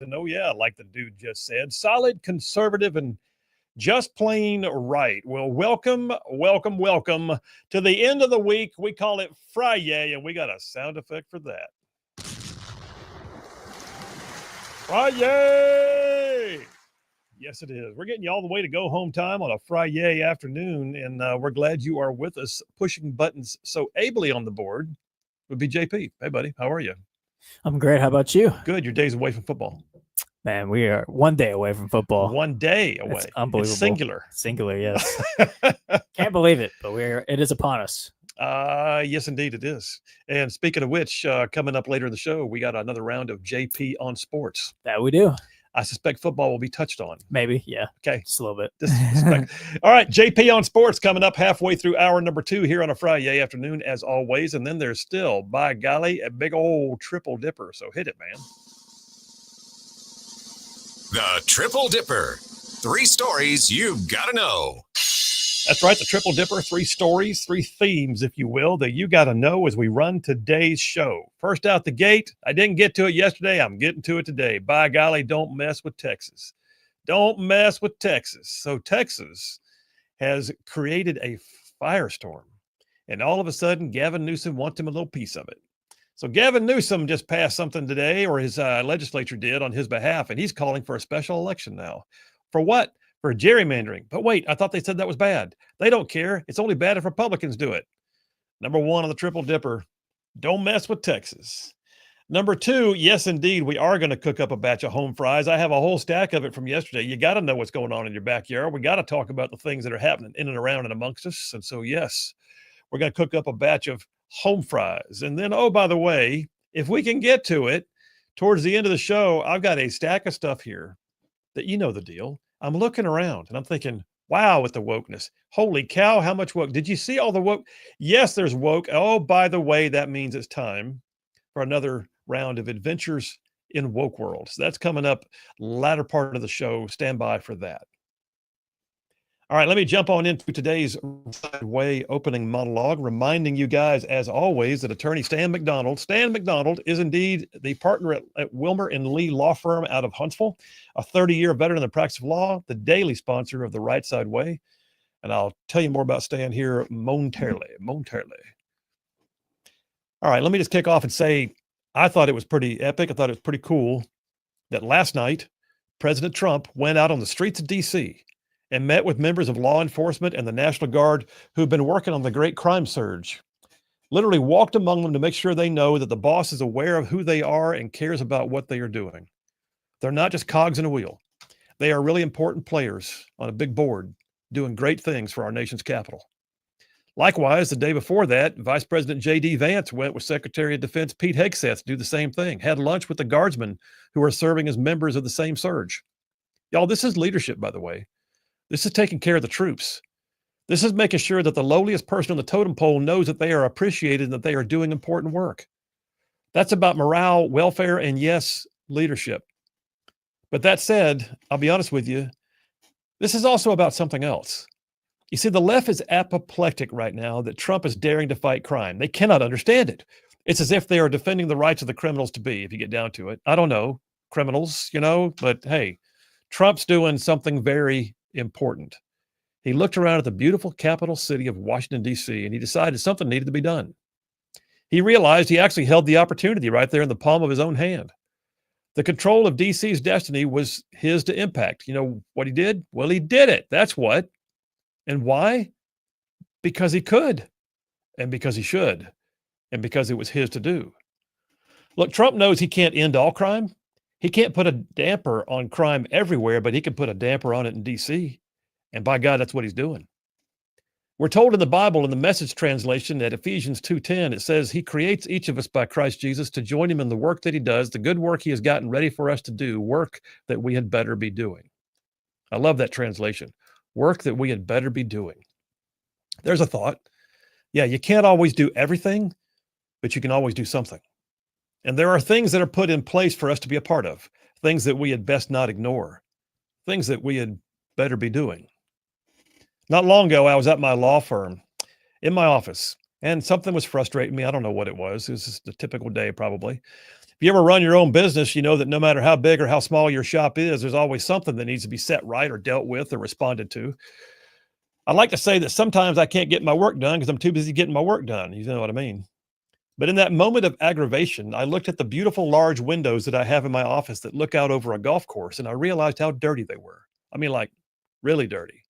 And oh, yeah, like the dude just said, solid, conservative, and just plain right. Well, welcome to the end of the week. We call it Friday, and we got a sound effect for that. Friday! Yes, it is. We're getting you all the way to go home time on a Friday afternoon, and we're glad you are with us. Pushing buttons so ably on the board would be JP. Hey, buddy, how are you? I'm great. How about you? Good. Your day's away from football. Man, we are 1 day away from football. 1 day away. It's unbelievable. It's singular. Singular, yes. Can't believe it, but it is upon us. Yes, indeed it is. And speaking of which, coming up later in the show, we got another round of JP on sports. That we do. I suspect football will be touched on. Maybe, yeah. Okay. Just a little bit. All right, JP on sports coming up halfway through hour number 2 here on a Friday afternoon, as always. And then there's still, by golly, a big old triple dipper. So hit it, man. The Triple Dipper. 3 stories you've got to know. That's right, the Triple Dipper, 3 stories, 3 themes, if you will, that you got to know as we run today's show. First out the gate, I didn't get to it yesterday. I'm getting to it today. By golly, don't mess with Texas. Don't mess with Texas. So Texas has created a firestorm, and all of a sudden, Gavin Newsom wants him a little piece of it. So Gavin Newsom just passed something today, or his legislature did on his behalf, and he's calling for a special election now. For what? For gerrymandering. But wait, I thought they said that was bad. They don't care. It's only bad if Republicans do it. Number 1 on the Triple Dipper, don't mess with Texas. Number 2, yes, indeed, we are going to cook up a batch of home fries. I have a whole stack of it from yesterday. You got to know what's going on in your backyard. We got to talk about the things that are happening in and around and amongst us. And so, yes, we're going to cook up a batch of home fries. And then, oh, by the way, if we can get to it, towards the end of the show, I've got a stack of stuff here that you know the deal. I'm looking around and I'm thinking, wow, with the wokeness. Holy cow, how much woke. Did you see all the woke? Yes, there's woke. Oh, by the way, that means it's time for another round of adventures in woke world. So that's coming up latter part of the show. Stand by for that. All right, let me jump on into today's way opening monologue, reminding you guys, as always, that attorney Stan McDonald is indeed the partner at Wilmer and Lee Law Firm out of Huntsville, a 30-year veteran in the practice of law, the daily sponsor of the Rightside Way. And I'll tell you more about Stan here momentarily. All right, let me just kick off and say, I thought it was pretty epic. I thought it was pretty cool that last night, President Trump went out on the streets of D.C. and met with members of law enforcement and the National Guard who've been working on the great crime surge. Literally walked among them to make sure they know that the boss is aware of who they are and cares about what they are doing. They're not just cogs in a wheel. They are really important players on a big board doing great things for our nation's capital. Likewise, the day before that, Vice President J.D. Vance went with Secretary of Defense Pete Hegseth to do the same thing, had lunch with the guardsmen who are serving as members of the same surge. Y'all, this is leadership, by the way. This is taking care of the troops. This is making sure that the lowliest person on the totem pole knows that they are appreciated and that they are doing important work. That's about morale, welfare, and yes, leadership. But that said, I'll be honest with you, this is also about something else. You see, the left is apoplectic right now that Trump is daring to fight crime. They cannot understand it. It's as if they are defending the rights of the criminals to be, if you get down to it. I don't know, criminals, but hey, Trump's doing something very important. He looked around at the beautiful capital city of Washington, D.C., and he decided something needed to be done. He realized he actually held the opportunity right there in the palm of his own hand. The control of D.C.'s destiny was his to impact. You know what he did? Well, he did it. That's what. And why? Because he could, and because he should, and because it was his to do. Look, Trump knows he can't end all crime. He can't put a damper on crime everywhere, but he can put a damper on it in D.C. And by God, that's what he's doing. We're told in the Bible, in the Message translation at Ephesians 2:10, it says he creates each of us by Christ Jesus to join him in the work that he does, the good work he has gotten ready for us to do, work that we had better be doing. I love that translation. Work that we had better be doing. There's a thought. Yeah, you can't always do everything, but you can always do something. And there are things that are put in place for us to be a part of, things that we had best not ignore, things that we had better be doing. Not long ago, I was at my law firm in my office, and something was frustrating me. I don't know what it was. It was just a typical day, probably. If you ever run your own business, you know that no matter how big or how small your shop is, there's always something that needs to be set right or dealt with or responded to. I like to say that sometimes I can't get my work done because I'm too busy getting my work done. You know what I mean? But in that moment of aggravation, I looked at the beautiful large windows that I have in my office that look out over a golf course, and I realized how dirty they were. I mean, like really dirty.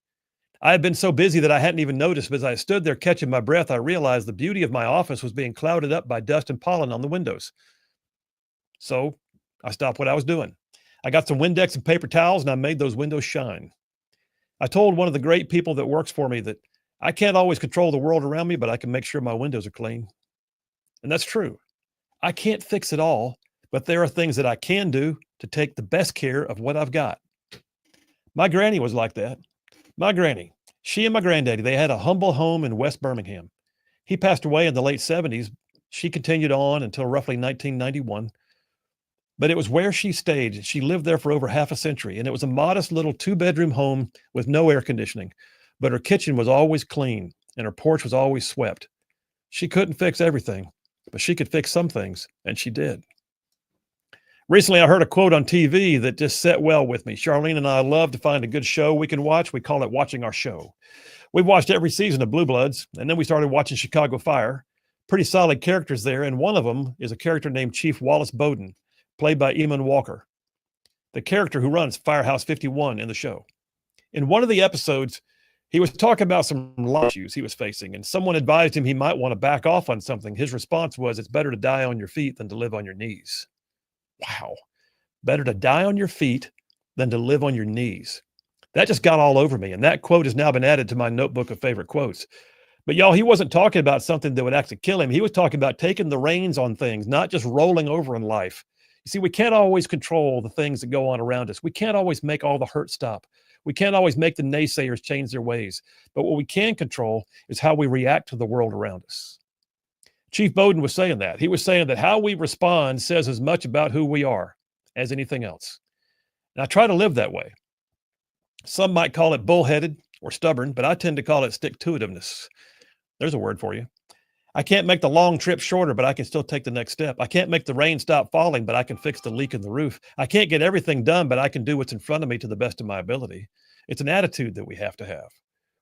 I had been so busy that I hadn't even noticed, but as I stood there catching my breath, I realized the beauty of my office was being clouded up by dust and pollen on the windows. So I stopped what I was doing. I got some Windex and paper towels and I made those windows shine. I told one of the great people that works for me that I can't always control the world around me, but I can make sure my windows are clean. And that's true. I can't fix it all, but there are things that I can do to take the best care of what I've got. My granny was like that. My granny, she and my granddaddy, they had a humble home in West Birmingham. He passed away in the late 70s. She continued on until roughly 1991. But it was where she stayed. She lived there for over half a century, and it was a modest little 2-bedroom home with no air conditioning. But her kitchen was always clean, and her porch was always swept. She couldn't fix everything, but she could fix some things, and she did. Recently, I heard a quote on TV that just sat well with me. Charlene and I love to find a good show we can watch. We call it watching our show. We've watched every season of Blue Bloods, and then we started watching Chicago Fire. Pretty solid characters there, and one of them is a character named Chief Wallace Bowden, played by Eamon Walker, the character who runs Firehouse 51 in the show. In one of the episodes, he was talking about some life issues he was facing, and someone advised him he might want to back off on something. His response was, "It's better to die on your feet than to live on your knees." Wow. Better to die on your feet than to live on your knees. That just got all over me, and that quote has now been added to my notebook of favorite quotes. But y'all, he wasn't talking about something that would actually kill him. He was talking about taking the reins on things, not just rolling over in life. You see, we can't always control the things that go on around us. We can't always make all the hurt stop. We can't always make the naysayers change their ways. But what we can control is how we react to the world around us. Chief Bowden was saying that. He was saying that how we respond says as much about who we are as anything else. And I try to live that way. Some might call it bullheaded or stubborn, but I tend to call it stick-to-itiveness. There's a word for you. I can't make the long trip shorter, but I can still take the next step. I can't make the rain stop falling, but I can fix the leak in the roof. I can't get everything done, but I can do what's in front of me to the best of my ability. It's an attitude that we have to have.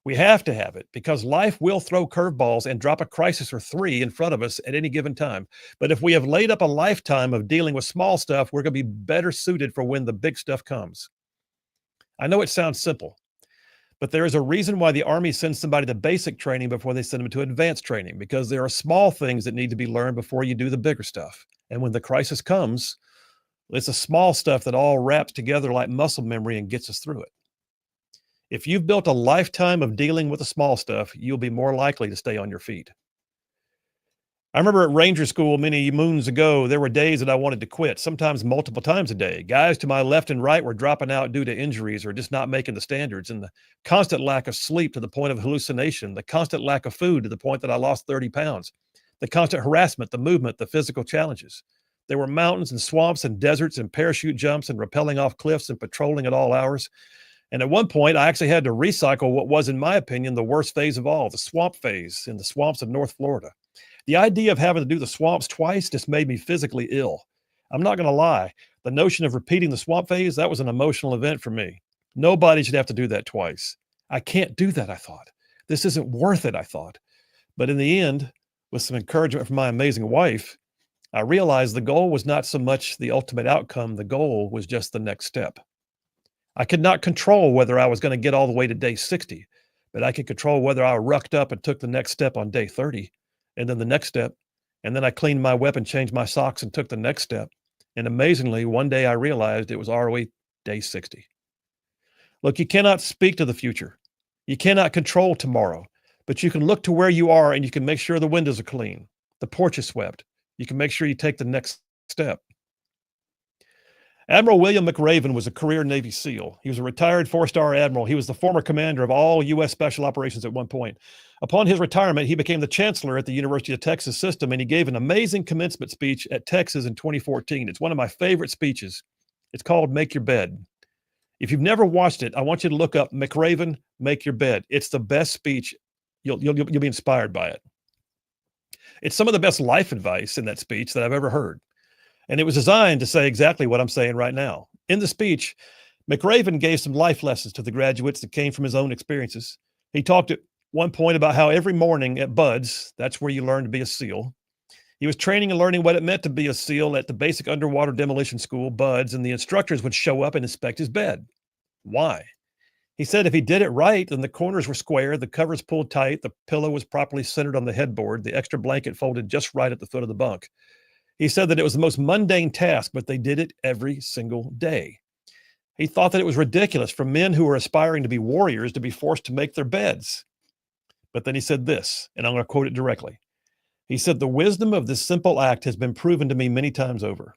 We have to have it because life will throw curveballs and drop a crisis or 3 in front of us at any given time. But if we have laid up a lifetime of dealing with small stuff, we're going to be better suited for when the big stuff comes. I know it sounds simple, but there is a reason why the Army sends somebody to basic training before they send them to advanced training, because there are small things that need to be learned before you do the bigger stuff. And when the crisis comes, it's the small stuff that all wraps together like muscle memory and gets us through it. If you've built a lifetime of dealing with the small stuff, you'll be more likely to stay on your feet. I remember at Ranger School many moons ago, there were days that I wanted to quit, sometimes multiple times a day. Guys to my left and right were dropping out due to injuries or just not making the standards, and the constant lack of sleep to the point of hallucination, the constant lack of food to the point that I lost 30 pounds, the constant harassment, the movement, the physical challenges. There were mountains and swamps and deserts and parachute jumps and rappelling off cliffs and patrolling at all hours. And at one point, I actually had to recycle what was, in my opinion, the worst phase of all, the swamp phase in the swamps of North Florida. The idea of having to do the swamps twice just made me physically ill. I'm not going to lie. The notion of repeating the swamp phase, that was an emotional event for me. Nobody should have to do that twice. I can't do that, I thought. This isn't worth it, I thought. But in the end, with some encouragement from my amazing wife, I realized the goal was not so much the ultimate outcome. The goal was just the next step. I could not control whether I was going to get all the way to day 60, but I could control whether I rucked up and took the next step on day 30, and then the next step, and then I cleaned my weapon, changed my socks, and took the next step. And amazingly, one day I realized it was already day 60. Look, you cannot speak to the future. You cannot control tomorrow, but you can look to where you are and you can make sure the windows are clean, the porch is swept. You can make sure you take the next step. Admiral William McRaven was a career Navy SEAL. He was a retired 4-star admiral. He was the former commander of all U.S. Special Operations at one point. Upon his retirement, he became the chancellor at the University of Texas System, and he gave an amazing commencement speech at Texas in 2014. It's one of my favorite speeches. It's called Make Your Bed. If you've never watched it, I want you to look up McRaven, Make Your Bed. It's the best speech. You'll be inspired by it. It's some of the best life advice in that speech that I've ever heard. And it was designed to say exactly what I'm saying right now. In the speech, McRaven gave some life lessons to the graduates that came from his own experiences. He talked at one point about how every morning at Buds, that's where you learn to be a SEAL. He was training and learning what it meant to be a SEAL at the basic underwater demolition school, Buds, and the instructors would show up and inspect his bed. Why? He said if he did it right, then the corners were square, the covers pulled tight, the pillow was properly centered on the headboard, the extra blanket folded just right at the foot of the bunk. He said that it was the most mundane task, but they did it every single day. He thought that it was ridiculous for men who were aspiring to be warriors to be forced to make their beds. But then he said this, and I'm going to quote it directly. He said, the wisdom of this simple act has been proven to me many times over.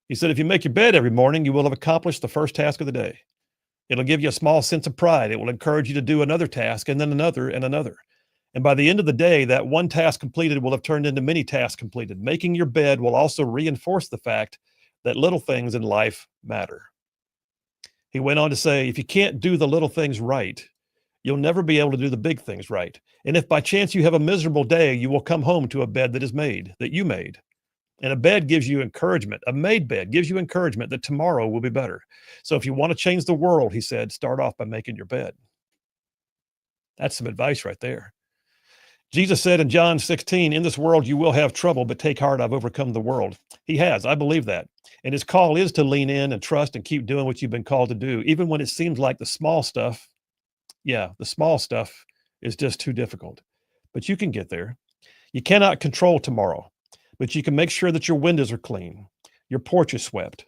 He said, if you make your bed every morning, you will have accomplished the first task of the day. It'll give you a small sense of pride. It will encourage you to do another task and then another and another. And by the end of the day, that one task completed will have turned into many tasks completed. Making your bed will also reinforce the fact that little things in life matter. He went on to say, if you can't do the little things right, you'll never be able to do the big things right. And if by chance you have a miserable day, you will come home to a bed that is made, that you made. And a bed gives you encouragement. A made bed gives you encouragement that tomorrow will be better. So if you want to change the world, he said, start off by making your bed. That's some advice right there. Jesus said in John 16, in this world you will have trouble, but take heart, I've overcome the world. He has. I believe that. And his call is to lean in and trust and keep doing what you've been called to do, even when it seems like the small stuff, the small stuff is just too difficult. But you can get there. You cannot control tomorrow, but you can make sure that your windows are clean, your porch is swept.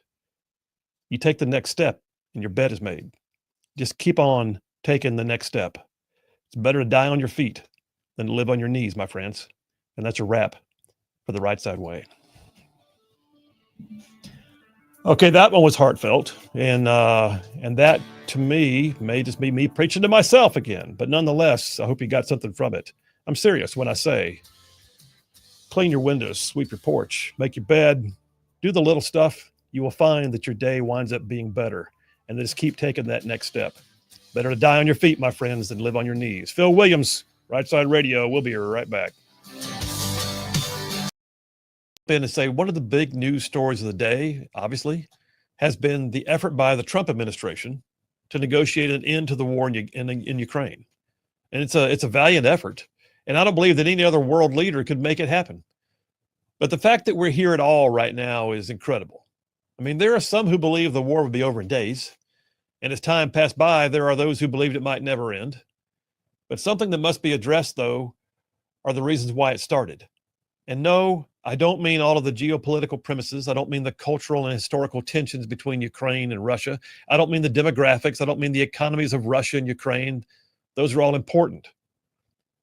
You take the next step and your bed is made. Just keep on taking the next step. It's better to die on your feet than to live on your knees, my friends. And that's a wrap for the Right Side Way. Okay, that one was heartfelt, and that to me may just be me preaching to myself again. But nonetheless, I hope you got something from it. I'm serious when I say, clean your windows, sweep your porch, make your bed, do the little stuff. You will find that your day winds up being better, and just keep taking that next step. Better to die on your feet, my friends, than live on your knees. Phil Williams, Right Side Radio. We'll be right back. In and say one of the big news stories of the day, obviously, has been the effort by the Trump administration to negotiate an end to the war in Ukraine. And it's a valiant effort. And I don't believe that any other world leader could make it happen. But the fact that we're here at all right now is incredible. I mean, there are some who believe the war would be over in days. And as time passed by, there are those who believed it might never end. But something that must be addressed, though, are the reasons why it started. And no, I don't mean all of the geopolitical premises. I don't mean the cultural and historical tensions between Ukraine and Russia. I don't mean the demographics. I don't mean the economies of Russia and Ukraine. Those are all important.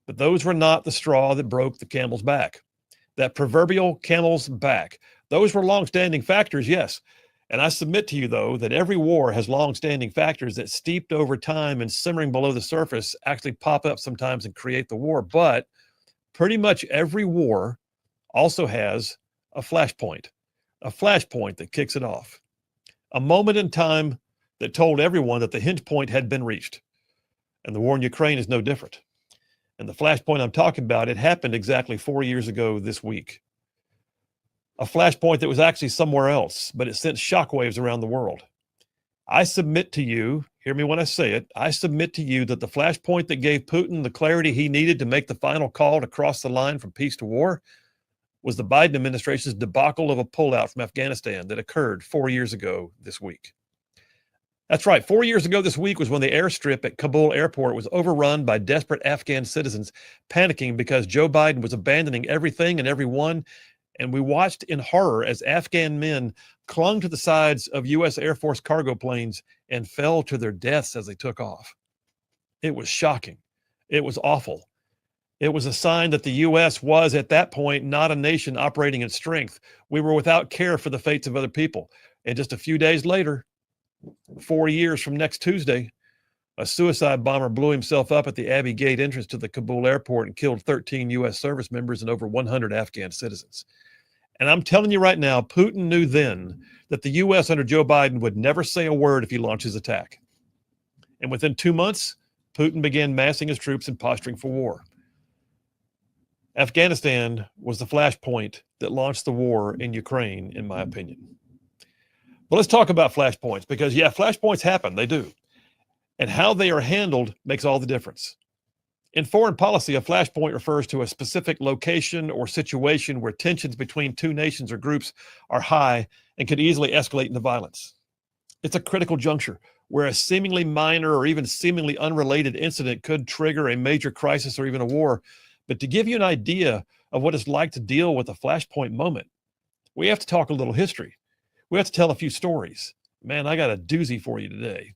But those were not the straw that broke the camel's back. That proverbial camel's back. Those were longstanding factors, yes. And I submit to you, though, that every war has longstanding factors that steeped over time and simmering below the surface actually pop up sometimes and create the war. But pretty much every war also has a flashpoint that kicks it off. A moment in time that told everyone that the hinge point had been reached. And the war in Ukraine is no different. And the flashpoint I'm talking about, it happened exactly 4 years ago this week. A flashpoint that was actually somewhere else, but it sent shockwaves around the world. I submit to you, hear me when I say it, I submit to you that the flashpoint that gave Putin the clarity he needed to make the final call to cross the line from peace to war was the Biden administration's debacle of a pullout from Afghanistan that occurred 4 years ago this week. That's right, 4 years ago this week was when the airstrip at Kabul airport was overrun by desperate Afghan citizens panicking because Joe Biden was abandoning everything and everyone. And we watched in horror as Afghan men clung to the sides of U.S. Air Force cargo planes and fell to their deaths as they took off. It was shocking. It was awful. It was a sign that the U.S. was, at that point, not a nation operating in strength. We were without care for the fates of other people. And just a few days later, 4 years from next Tuesday, a suicide bomber blew himself up at the Abbey Gate entrance to the Kabul airport and killed 13 U.S. service members and over 100 Afghan citizens. And I'm telling you right now, Putin knew then that the U.S. under Joe Biden would never say a word if he launched his attack. And within 2 months, Putin began massing his troops and posturing for war. Afghanistan was the flashpoint that launched the war in Ukraine, in my opinion. But let's talk about flashpoints because, yeah, flashpoints happen. They do. And how they are handled makes all the difference. In foreign policy, a flashpoint refers to a specific location or situation where tensions between two nations or groups are high and could easily escalate into violence. It's a critical juncture where a seemingly minor or even seemingly unrelated incident could trigger a major crisis or even a war. But to give you an idea of what it's like to deal with a flashpoint moment, we have to talk a little history. We have to tell a few stories. Man, I got a doozy for you today.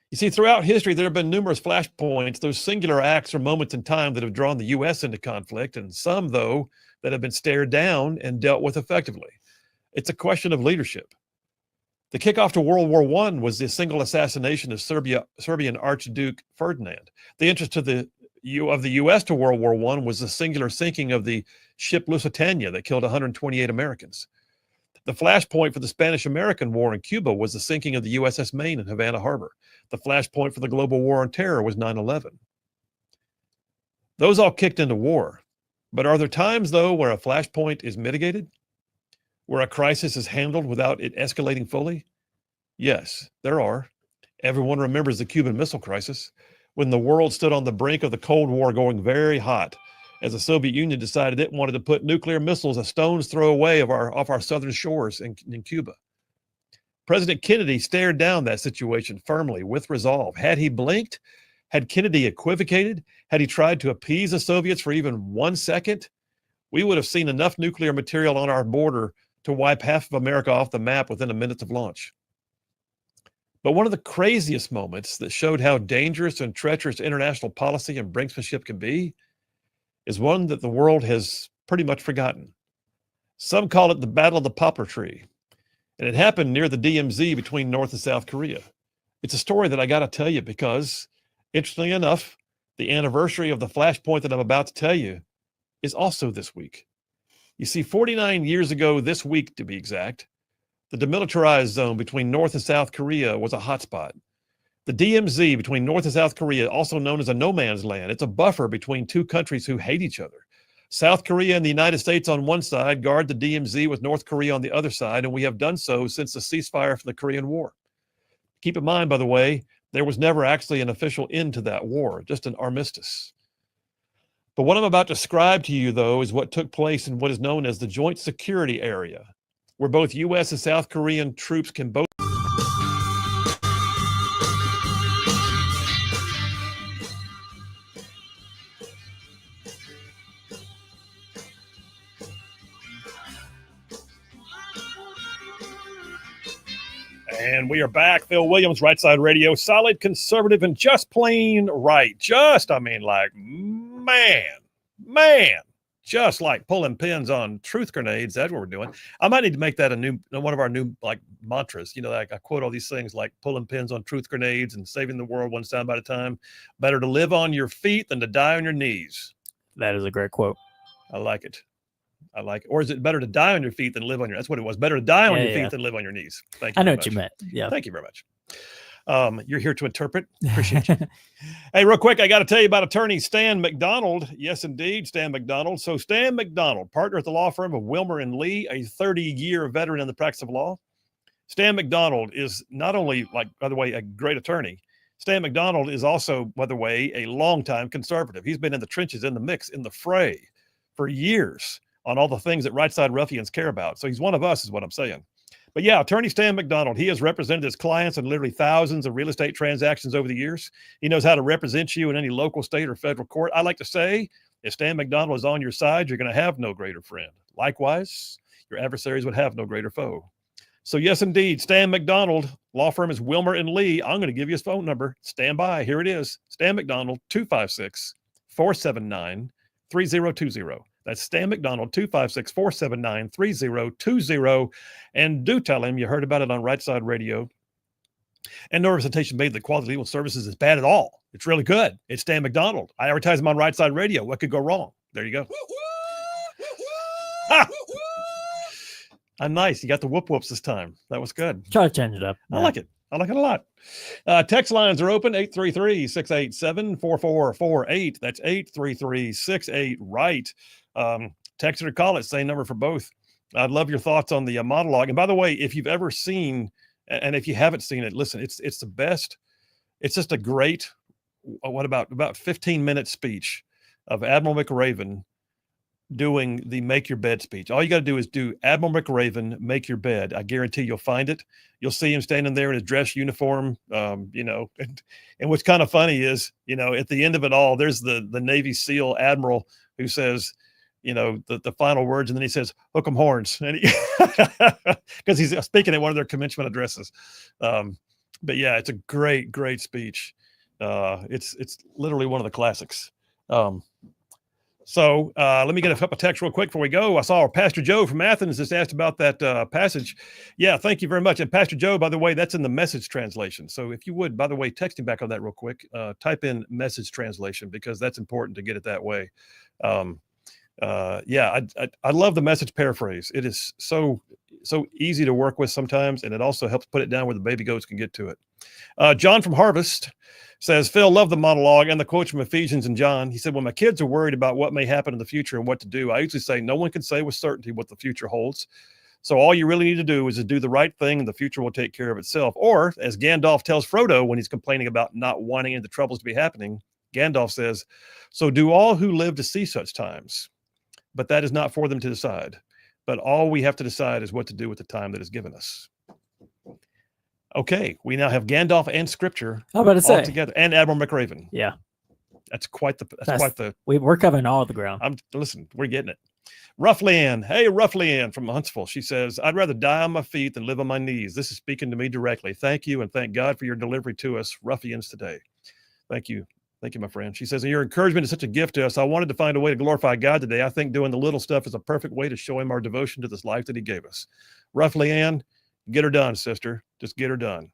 You see, throughout history, there have been numerous flashpoints, those singular acts or moments in time that have drawn the U.S. into conflict, and some, though, that have been stared down and dealt with effectively. It's a question of leadership. The kickoff to World War I was the single assassination of Serbian Archduke Ferdinand. The interest of the U.S. to World War I was the singular sinking of the ship Lusitania that killed 128 Americans. The flashpoint for the Spanish-American War in Cuba was the sinking of the USS Maine in Havana Harbor. The flashpoint for the global war on terror was 9/11. Those all kicked into war. But are there times, though, where a flashpoint is mitigated? Where a crisis is handled without it escalating fully? Yes, there are. Everyone remembers the Cuban Missile Crisis, when the world stood on the brink of the Cold War going very hot, as the Soviet Union decided it wanted to put nuclear missiles a stone's throw away off our southern shores in Cuba. President Kennedy stared down that situation firmly with resolve. Had he blinked, had Kennedy equivocated, had he tried to appease the Soviets for even 1 second, we would have seen enough nuclear material on our border to wipe half of America off the map within a minute of launch. But one of the craziest moments that showed how dangerous and treacherous international policy and brinksmanship can be is one that the world has pretty much forgotten. Some call it the Battle of the Poplar Tree, and it happened near the DMZ between North and South Korea. It's a story that I got to tell you because, interestingly enough, the anniversary of the flashpoint that I'm about to tell you is also this week. You see, 49 years ago this week, to be exact, the demilitarized zone between North and South Korea was a hotspot. The DMZ between North and South Korea, also known as a no man's land, it's a buffer between two countries who hate each other. South Korea and the United States on one side guard the DMZ with North Korea on the other side, and we have done so since the ceasefire from the Korean War. Keep in mind, by the way, there was never actually an official end to that war, just an armistice. But what I'm about to describe to you, though, is what took place in what is known as the Joint Security Area, where both U.S. and South Korean troops can both And we are back. Phil Williams, Rightside Radio, solid, conservative, and just plain right. Just like pulling pins on truth grenades. That's what we're doing. I might need to make that one of our new mantras. You know, like I quote all these things like pulling pins on truth grenades and saving the world one soundbite at a time. Better to live on your feet than to die on your knees. That is a great quote. I like it. Or is it better to die on your feet than live on your? That's what it was. Better to die on your feet than live on your knees. Thank you. I know what you meant. Yeah. Thank you very much. You're here to interpret. Appreciate you. Hey, real quick, I got to tell you about attorney Stan McDonald. Yes, indeed, Stan McDonald. So Stan McDonald, partner at the law firm of Wilmer and Lee, a 30-year veteran in the practice of law. Stan McDonald is not only, by the way, a great attorney. Stan McDonald is also, by the way, a longtime conservative. He's been in the trenches, in the mix, in the fray for years on all the things that right-side ruffians care about. So he's one of us is what I'm saying. But yeah, attorney Stan McDonald, he has represented his clients in literally thousands of real estate transactions over the years. He knows how to represent you in any local, state, or federal court. I like to say, if Stan McDonald is on your side, you're going to have no greater friend. Likewise, your adversaries would have no greater foe. So yes, indeed, Stan McDonald, law firm is Wilmer and Lee. I'm going to give you his phone number. Stand by. Here it is. Stan McDonald, 256-479-3020. That's Stan McDonald, 256-479-3020. And do tell him you heard about it on Rightside Radio. And no representation made that quality legal services is bad at all. It's really good. It's Stan McDonald. I advertise him on Rightside Radio. What could go wrong? There you go. I'm nice. You got the whoop whoops this time. That was good. Try to change it up. I like it. I like it a lot. Text lines are open, 833-687-4448. That's 833-68-RIGHT. Text it or call it, same number for both. I'd love your thoughts on the monologue. And by the way, if you've ever seen, and if you haven't seen it, listen, it's the best. It's just a great, about 15-minute speech of Admiral McRaven doing the make your bed speech. All you got to do is do Admiral McRaven, make your bed. I guarantee you'll find it. You'll see him standing there in his dress uniform, and what's kind of funny is, at the end of it all, there's the Navy SEAL Admiral who says, the final words, and then he says, hook 'em horns. And because he's speaking at one of their commencement addresses. But yeah, it's a great, great speech. It's literally one of the classics. So let me get a couple of texts real quick before we go. I saw Pastor Joe from Athens just asked about that passage. Yeah, thank you very much. And Pastor Joe, by the way, that's in the Message translation. So if you would, by the way, text him back on that real quick. Type in Message translation because that's important to get it that way. I love the Message paraphrase. It is so easy to work with sometimes, and it also helps put it down where the baby goats can get to it. John from Harvest says, Phil, love the monologue and the quotes from Ephesians and John. He said, when my kids are worried about what may happen in the future and what to do, I usually say, no one can say with certainty what the future holds. So all you really need to do is to do the right thing and the future will take care of itself. Or as Gandalf tells Frodo when he's complaining about not wanting any of the troubles to be happening, Gandalf says, so do all who live to see such times, but that is not for them to decide. But all we have to decide is what to do with the time that is given us. Okay, we now have Gandalf and Scripture all together, and Admiral McRaven. Yeah, that's quite the. We're covering all the ground. Listen, we're getting it. Roughly Ann, hey, Roughly Ann from Huntsville. She says, "I'd rather die on my feet than live on my knees." This is speaking to me directly. Thank you, and thank God for your delivery to us, ruffians today. Thank you, my friend. She says, "Your encouragement is such a gift to us. I wanted to find a way to glorify God today. I think doing the little stuff is a perfect way to show Him our devotion to this life that He gave us." Roughly Ann. Get her done, sister. Just get her done.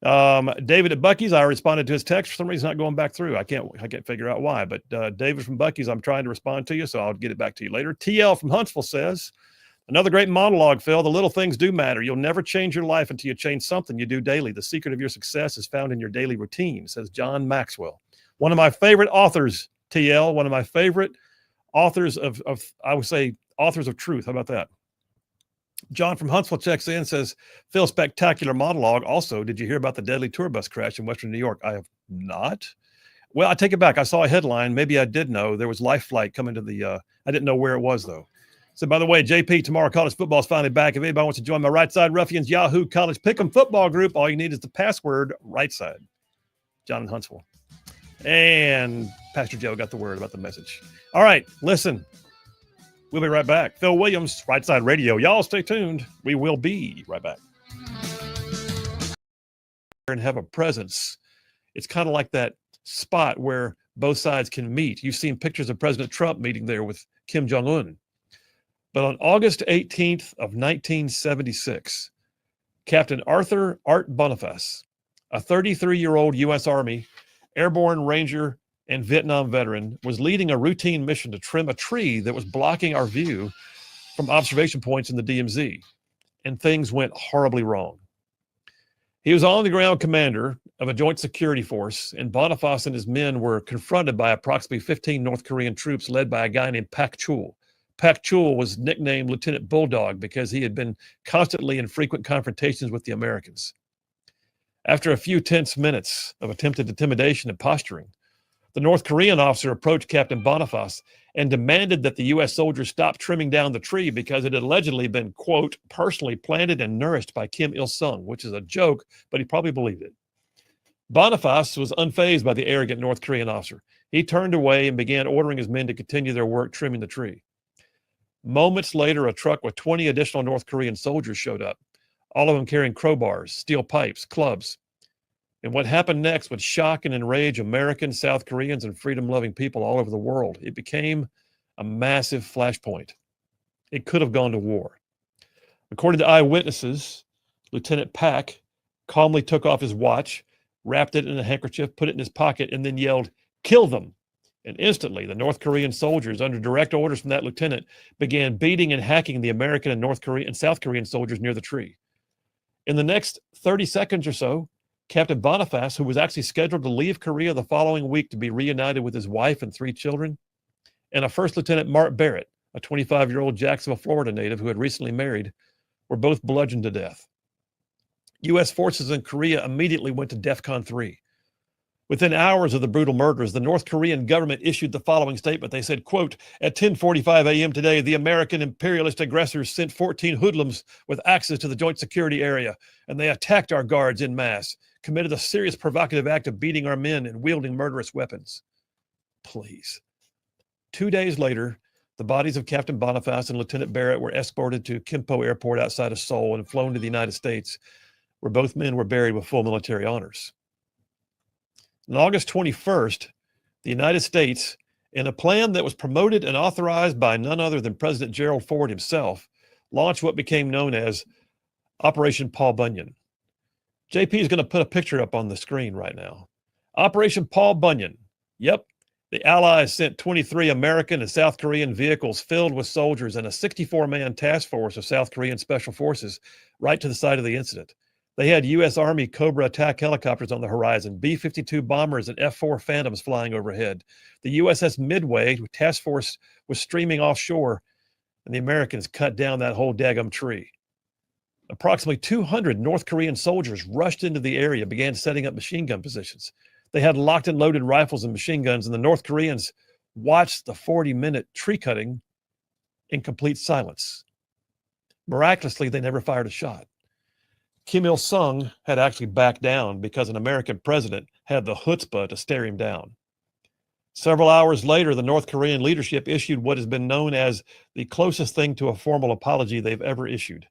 David at Bucky's, I responded to his text. For some reason, not going back through. I can't figure out why. But David from Bucky's, I'm trying to respond to you, so I'll get it back to you later. TL from Huntsville says, another great monologue, Phil. The little things do matter. You'll never change your life until you change something you do daily. The secret of your success is found in your daily routine, says John Maxwell. One of my favorite authors, TL. One of my favorite authors of I would say, authors of truth. How about that? John from Huntsville checks in, says, Phil, spectacular monologue. Also, did you hear about the deadly tour bus crash in Western New York? I have not. Well, I take it back. I saw a headline. Maybe I did know. There was life flight coming to the, I didn't know where it was, though. So, by the way, JP, tomorrow college football is finally back. If anybody wants to join my Rightside Ruffians Yahoo College Pick'em football group, all you need is the password Rightside. John in Huntsville. And Pastor Joe got the word about the message. All right, listen. We'll be right back. Phil Williams, Rightside Radio. Y'all stay tuned. We will be right back. And have a presence. It's kind of like that spot where both sides can meet. You've seen pictures of President Trump meeting there with Kim Jong-un. But on August 18th of 1976, Captain Arthur Art Boniface, a 33-year-old U.S. Army airborne ranger and Vietnam veteran, was leading a routine mission to trim a tree that was blocking our view from observation points in the DMZ, and things went horribly wrong. He was on-the-ground commander of a joint security force, and Boniface and his men were confronted by approximately 15 North Korean troops led by a guy named Pak Chul. Pak Chul was nicknamed Lieutenant Bulldog because he had been constantly in frequent confrontations with the Americans. After a few tense minutes of attempted intimidation and posturing, the North Korean officer approached Captain Boniface and demanded that the U.S. soldiers stop trimming down the tree because it had allegedly been, quote, personally planted and nourished by Kim Il-sung, which is a joke, but he probably believed it. Boniface was unfazed by the arrogant North Korean officer. He turned away and began ordering his men to continue their work trimming the tree. Moments later, a truck with 20 additional North Korean soldiers showed up, all of them carrying crowbars, steel pipes, clubs. And what happened next would shock and enrage Americans, South Koreans, and freedom-loving people all over the world. It became a massive flashpoint. It could have gone to war. According to eyewitnesses, Lieutenant Pak calmly took off his watch, wrapped it in a handkerchief, put it in his pocket, and then yelled, "Kill them!" And instantly, the North Korean soldiers, under direct orders from that lieutenant, began beating and hacking the American and South Korean soldiers near the tree. In the next 30 seconds or so, Captain Boniface, who was actually scheduled to leave Korea the following week to be reunited with his wife and 3 children, and a First Lieutenant Mark Barrett, a 25-year-old Jacksonville, Florida native who had recently married, were both bludgeoned to death. U.S. forces in Korea immediately went to DEFCON 3. Within hours of the brutal murders, the North Korean government issued the following statement. They said, quote, "At 10:45 a.m. today, the American imperialist aggressors sent 14 hoodlums with axes to the joint security area, and they attacked our guards en masse, committed a serious provocative act of beating our men and wielding murderous weapons." Please. 2 days later, the bodies of Captain Boniface and Lieutenant Barrett were escorted to Kimpo Airport outside of Seoul and flown to the United States, where both men were buried with full military honors. On August 21st, the United States, in a plan that was promoted and authorized by none other than President Gerald Ford himself, launched what became known as Operation Paul Bunyan. JP is going to put a picture up on the screen right now. Operation Paul Bunyan. Yep. The Allies sent 23 American and South Korean vehicles filled with soldiers and a 64-man task force of South Korean special forces right to the site of the incident. They had U.S. Army Cobra attack helicopters on the horizon, B-52 bombers and F-4 Phantoms flying overhead. The USS Midway task force was streaming offshore, and the Americans cut down that whole daggum tree. Approximately 200 North Korean soldiers rushed into the area, began setting up machine gun positions. They had locked and loaded rifles and machine guns, and the North Koreans watched the 40-minute tree cutting in complete silence. Miraculously, they never fired a shot. Kim Il-sung had actually backed down because an American president had the chutzpah to stare him down. Several hours later, the North Korean leadership issued what has been known as the closest thing to a formal apology they've ever issued.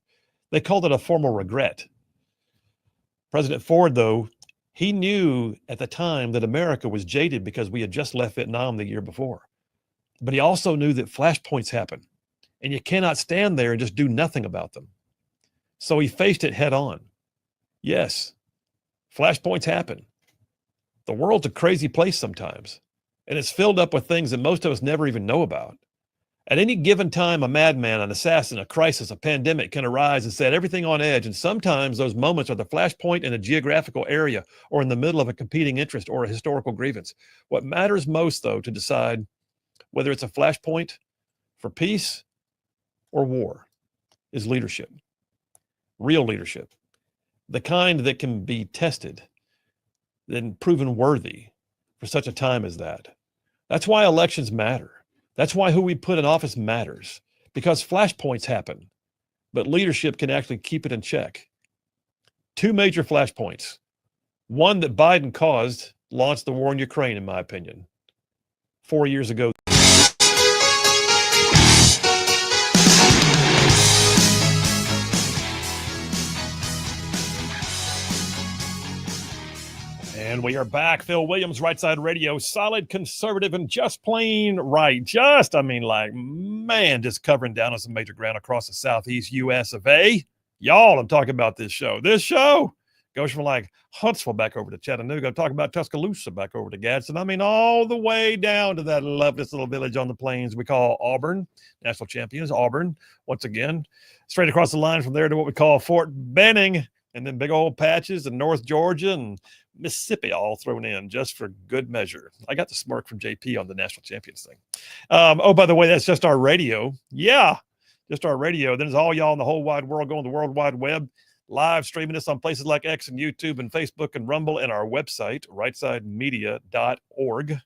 They called it a formal regret. President Ford, though, he knew at the time that America was jaded because we had just left Vietnam the year before. But he also knew that flashpoints happen, and you cannot stand there and just do nothing about them. So he faced it head on. Yes, flashpoints happen. The world's a crazy place sometimes, and it's filled up with things that most of us never even know about. At any given time, a madman, an assassin, a crisis, a pandemic can arise and set everything on edge, and sometimes those moments are the flashpoint in a geographical area or in the middle of a competing interest or a historical grievance. What matters most, though, to decide whether it's a flashpoint for peace or war is leadership. Real leadership, the kind that can be tested and proven worthy for such a time as that. That's why elections matter. That's why who we put in office matters, because flashpoints happen, but leadership can actually keep it in check. 2 major flashpoints. One that Biden caused launched the war in Ukraine, in my opinion, 4 years ago. And we are back. Phil Williams, Rightside Radio, solid conservative and just plain right. Just covering down on some major ground across the southeast U.S. of A. Y'all, I'm talking about this show. This show goes from like Huntsville back over to Chattanooga. I'm talking about Tuscaloosa back over to Gadsden. I mean, all the way down to that lovely little village on the plains we call Auburn. National champions, Auburn. Once again, straight across the line from there to what we call Fort Benning. And then big old patches in North Georgia and Mississippi all thrown in just for good measure. I got the smirk from JP on the national champions thing. Oh, by the way, that's just our radio. Yeah, just our radio. Then there's all y'all in the whole wide world going to the World Wide Web, live streaming this on places like X and YouTube and Facebook and Rumble and our website, rightside.media.org.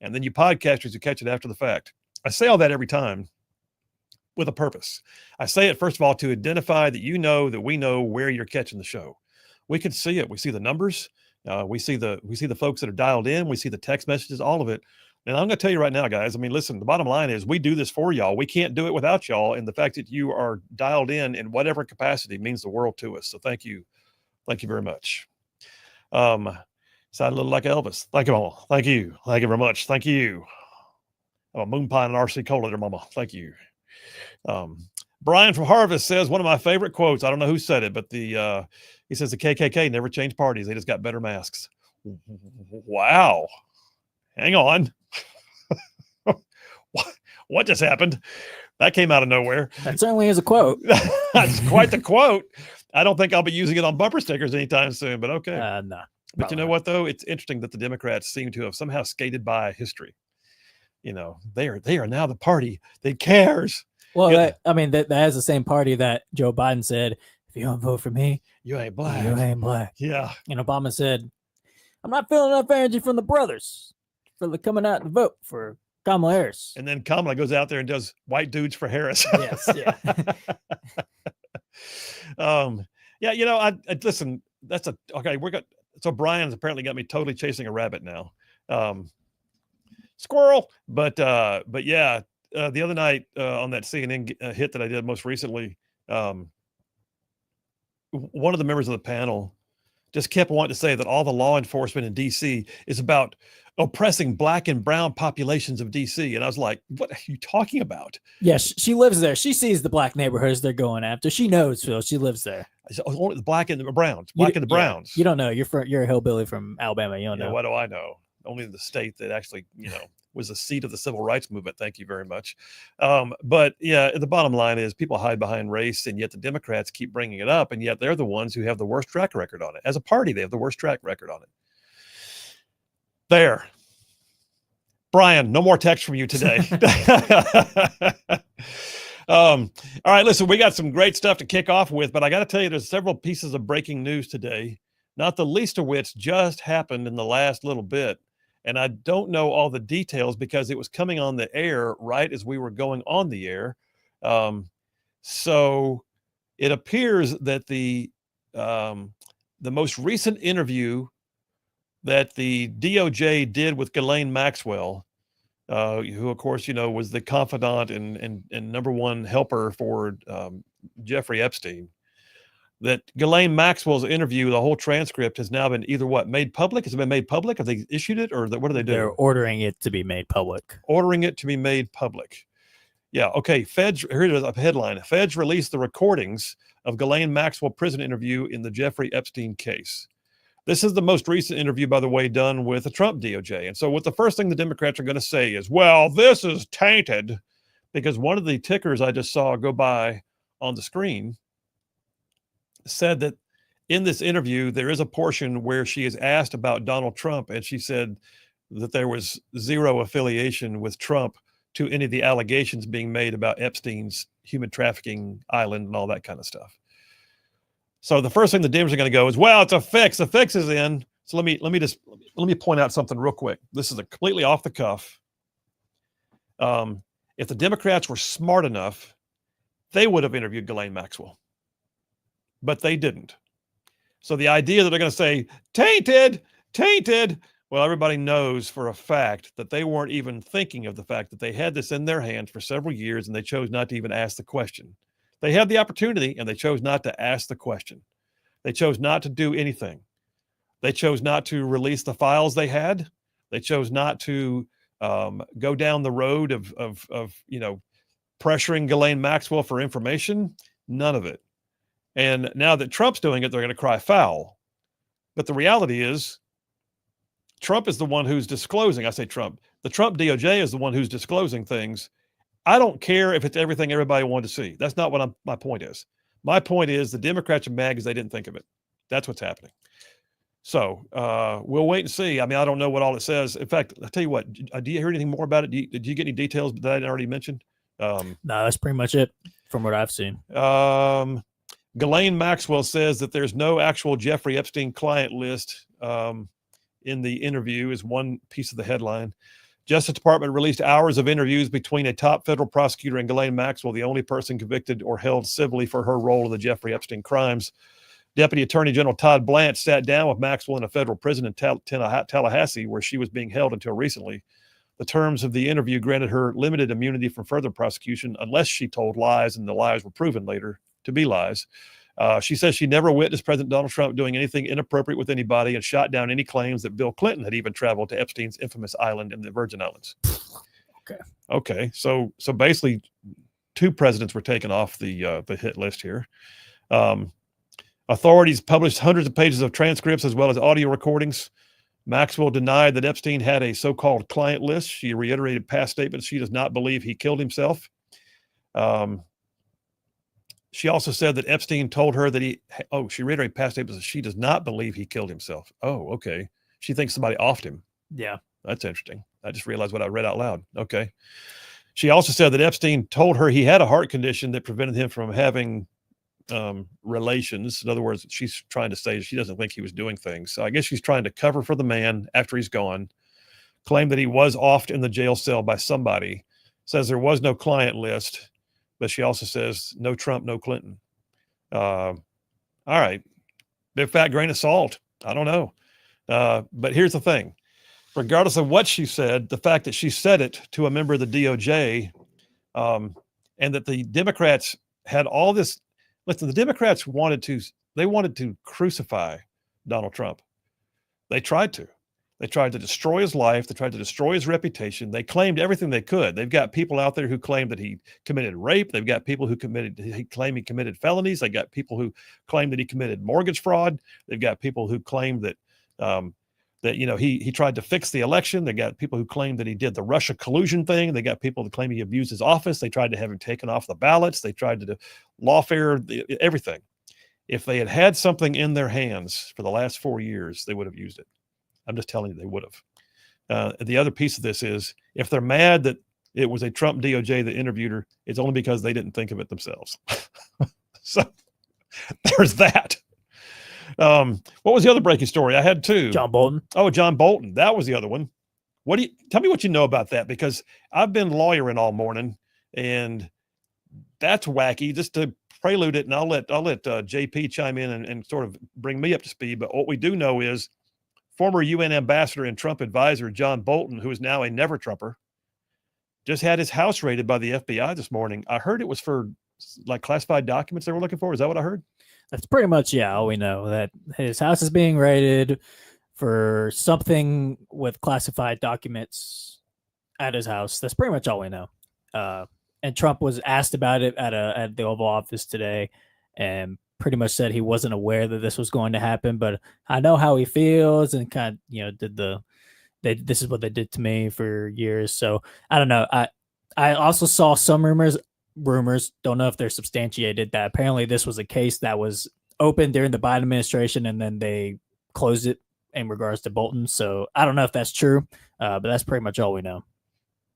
And then you podcasters who catch it after the fact. I say all that every time with a purpose. I say it, first of all, to identify that you know that we know where you're catching the show. We can see it. We see the numbers. We see the folks that are dialed in. We see the text messages, all of it. And I'm going to tell you right now, guys, I mean, listen, the bottom line is we do this for y'all. We can't do it without y'all. And the fact that you are dialed in whatever capacity means the world to us. So thank you. Thank you very much. Sound a little like Elvis. Thank you, Mama. Thank you. Thank you very much. Thank you. I'm a moon pie and RC Cola there, Mama. Thank you. Brian from Harvest says one of my favorite quotes. I don't know who said it, but he says the KKK never changed parties. They just got better masks. Wow. Hang on. What just happened? That came out of nowhere. That certainly is a quote. That's quite the quote. I don't think I'll be using it on bumper stickers anytime soon, but okay. No. But you know what, though? It's interesting that the Democrats seem to have somehow skated by history. You know, they are now the party that cares. Well, that has the same party that Joe Biden said, if you don't vote for me, you ain't black. You ain't black. Yeah. And Obama said, I'm not feeling enough energy from the brothers for the coming out to vote for Kamala Harris. And then Kamala goes out there and does white dudes for Harris. Yes. Yeah. Yeah. You know, I listen. Okay. So Brian's apparently got me totally chasing a rabbit now. Squirrel. But yeah, the other night on that CNN hit that I did most recently, one of the members of the panel just kept wanting to say that all the law enforcement in DC is about oppressing black and brown populations of DC. And I was like, what are you talking about? Yes, she lives there. She sees the black neighborhoods they're going after. She knows, Phil. She lives there. Only the black and the browns. Black and the browns. You don't know. You're a hillbilly from Alabama. You don't know. What do I know? Only the state that actually, was the seat of the civil rights movement. Thank you very much. But yeah, the bottom line is people hide behind race, and yet the Democrats keep bringing it up, and yet they're the ones who have the worst track record on it. As a party, they have the worst track record on it. There. Brian, no more text from you today. All right, listen, we got some great stuff to kick off with, but I got to tell you, there's several pieces of breaking news today, not the least of which just happened in the last little bit. And I don't know all the details because it was coming on the air right as we were going on the air. So it appears that the most recent interview that the DOJ did with Ghislaine Maxwell, who, of course, was the confidant and number one helper for Jeffrey Epstein, that Ghislaine Maxwell's interview, the whole transcript has now been either made public? Has it been made public? Have they issued it, or what are they doing? They're ordering it to be made public. Ordering it to be made public. Yeah. Okay. Feds. Here it is. A headline. Feds released the recordings of Ghislaine Maxwell prison interview in the Jeffrey Epstein case. This is the most recent interview, by the way, done with the Trump DOJ. And so what the first thing the Democrats are going to say is, well, this is tainted, because one of the tickers I just saw go by on the screen said that in this interview, there is a portion where she is asked about Donald Trump, and she said that there was zero affiliation with Trump to any of the allegations being made about Epstein's human trafficking island and all that kind of stuff. So the first thing the Dems are going to go is, well, it's a fix. The fix is in. So let me point out something real quick. This is a completely off the cuff. If the Democrats were smart enough, they would have interviewed Ghislaine Maxwell. But they didn't. So the idea that they're going to say, tainted, well, everybody knows for a fact that they weren't even thinking of the fact that they had this in their hands for several years, and they chose not to even ask the question. They had the opportunity, and they chose not to ask the question. They chose not to do anything. They chose not to release the files they had. They chose not to go down the road of pressuring Ghislaine Maxwell for information. None of it. And now that Trump's doing it, they're going to cry foul. But the reality is, Trump is the one who's disclosing. I say Trump. The Trump DOJ is the one who's disclosing things. I don't care if it's everything everybody wanted to see. That's not what my point is. My point is the Democrats are mad because they didn't think of it. That's what's happening. So we'll wait and see. I mean, I don't know what all it says. In fact, I'll tell you what. Do you hear anything more about it? Did you get any details that I didn't already mention? No, that's pretty much it from what I've seen. Ghislaine Maxwell says that there's no actual Jeffrey Epstein client list in the interview, is one piece of the headline. Justice Department released hours of interviews between a top federal prosecutor and Ghislaine Maxwell, the only person convicted or held civilly for her role in the Jeffrey Epstein crimes. Deputy Attorney General Todd Blanche sat down with Maxwell in a federal prison in Tallahassee, where she was being held until recently. The terms of the interview granted her limited immunity from further prosecution unless she told lies, and the lies were proven later to be lies. She says she never witnessed President Donald Trump doing anything inappropriate with anybody, and shot down any claims that Bill Clinton had even traveled to Epstein's infamous island in the Virgin Islands. Okay. So basically, two presidents were taken off the hit list here. Authorities published hundreds of pages of transcripts as well as audio recordings. Maxwell denied that Epstein had a so-called client list. She reiterated past statements. She does not believe he killed himself. She also said that Epstein told her that she reiterated past statements that she does not believe he killed himself. Oh, okay. She thinks somebody offed him. Yeah. That's interesting. I just realized what I read out loud. Okay. She also said that Epstein told her he had a heart condition that prevented him from having relations. In other words, she's trying to say she doesn't think he was doing things. So I guess she's trying to cover for the man after he's gone, claim that he was offed in the jail cell by somebody, says there was no client list, but she also says no Trump, no Clinton. All right. Big fat grain of salt. I don't know. But here's the thing. Regardless of what she said, the fact that she said it to a member of the DOJ, and that the Democrats had all this. Listen, the Democrats wanted to crucify Donald Trump. They tried to. They tried to destroy his life. They tried to destroy his reputation. They claimed everything they could. They've got people out there who claim that he committed rape. They've got people who claim he committed felonies. They got people who claim that he committed mortgage fraud. They've got people who claim that he tried to fix the election. They got people who claim that he did the Russia collusion thing. They got people that claim he abused his office. They tried to have him taken off the ballots. They tried to do lawfare, everything. If they had had something in their hands for the last 4 years, they would have used it. I'm just telling you, they would have. The other piece of this is, if they're mad that it was a Trump DOJ that interviewed her, it's only because they didn't think of it themselves. So there's that. What was the other breaking story? I had two. John Bolton. Oh, John Bolton. That was the other one. Tell me what you know about that, because I've been lawyering all morning, and that's wacky. Just to prelude it, and I'll let JP chime in and sort of bring me up to speed. But what we do know is former UN ambassador and Trump advisor John Bolton, who is now a never Trumper, just had his house raided by the FBI this morning. I heard it was for like classified documents they were looking for. Is that what I heard? That's pretty much, all we know, that his house is being raided for something with classified documents at his house. That's pretty much all we know. And Trump was asked about it at the Oval Office today, and pretty much said he wasn't aware that this was going to happen, but I know how he feels, and kind of, this is what they did to me for years. So I don't know. I also saw some rumors, don't know if they're substantiated, that apparently this was a case that was open during the Biden administration, and then they closed it in regards to Bolton. So I don't know if that's true, but that's pretty much all we know.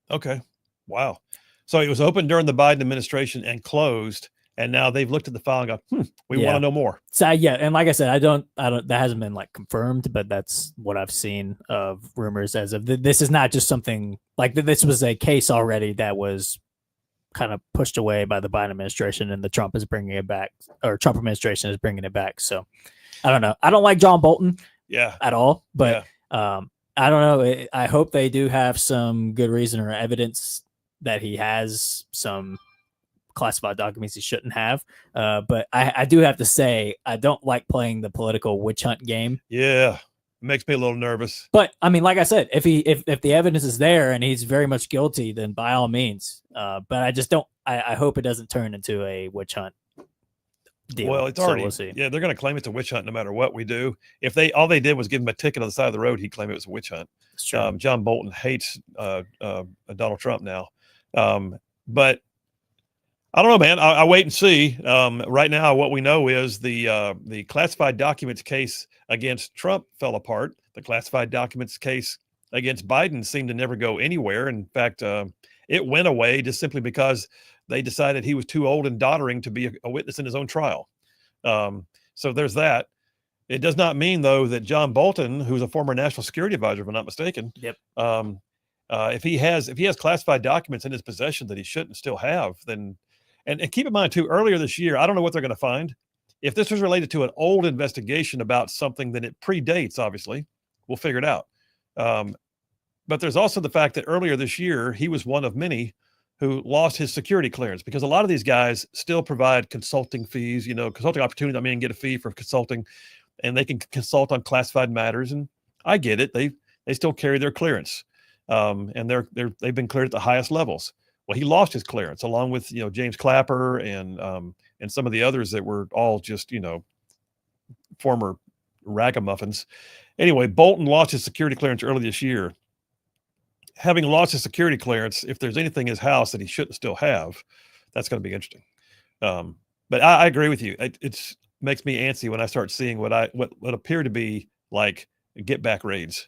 Okay. Wow. So it was open during the Biden administration and closed, and now they've looked at the file and go, we want to know more. So and like I said, I don't, that hasn't been like confirmed, but that's what I've seen of rumors as of this is not just something like this was a case already that was kind of pushed away by the Biden administration, and the Trump is bringing it back, or Trump administration is bringing it back. So I don't know. I don't like John Bolton at all, but I don't know. I hope they do have some good reason or evidence that he has some classified documents he shouldn't have. But I do have to say, I don't like playing the political witch hunt game. Yeah. It makes me a little nervous. But I mean, like I said, if the evidence is there and he's very much guilty, then by all means. But I just don't, I hope it doesn't turn into a witch hunt deal. Well, it's already, we'll see. Yeah, they're going to claim it's a witch hunt no matter what we do. If all they did was give him a ticket on the side of the road, he'd claim it was a witch hunt. John Bolton hates Donald Trump now. But I don't know, man. I wait and see. Right now, what we know is the classified documents case against Trump fell apart. The classified documents case against Biden seemed to never go anywhere. In fact, it went away just simply because they decided he was too old and doddering to be a witness in his own trial. So there's that. It does not mean, though, that John Bolton, who's a former national security advisor, if I'm not mistaken, if he has classified documents in his possession that he shouldn't still have, then, and keep in mind too, earlier this year, I don't know what they're going to find. If this was related to an old investigation about something, then it predates, obviously. We'll figure it out. But there's also the fact that earlier this year, he was one of many who lost his security clearance, because a lot of these guys still provide consulting fees, consulting opportunity. I mean, get a fee for consulting, and they can consult on classified matters. And I get it. They still carry their clearance. And they've been cleared at the highest levels. Well, he lost his clearance along with, James Clapper and some of the others that were all just, former ragamuffins. Anyway, Bolton lost his security clearance early this year. Having lost his security clearance, if there's anything in his house that he shouldn't still have, that's going to be interesting. But I agree with you. It's makes me antsy when I start seeing what appear to be like get back raids.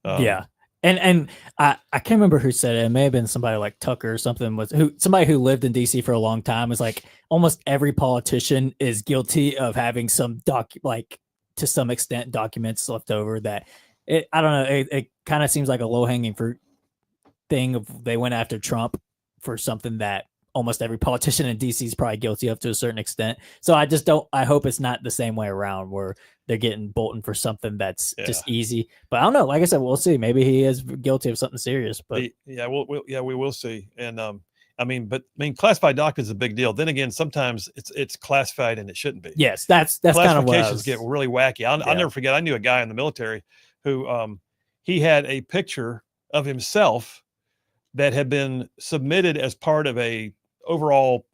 Yeah. And I can't remember who said it. It may have been somebody like Tucker or something, somebody who lived in DC for a long time, was like almost every politician is guilty of having some to some extent documents left over that I don't know. It kind of seems like a low hanging fruit thing of they went after Trump for something that almost every politician in DC is probably guilty of to a certain extent. So I hope it's not the same way around where they're getting Bolton for something that's just easy. But I don't know. Like I said, we'll see. Maybe he is guilty of something serious. But we will see. And classified documents is a big deal. Then again, sometimes it's classified and it shouldn't be. Yes, that's kind of what classifications get really wacky. I'll never forget. I knew a guy in the military who he had a picture of himself that had been submitted as part of a overall,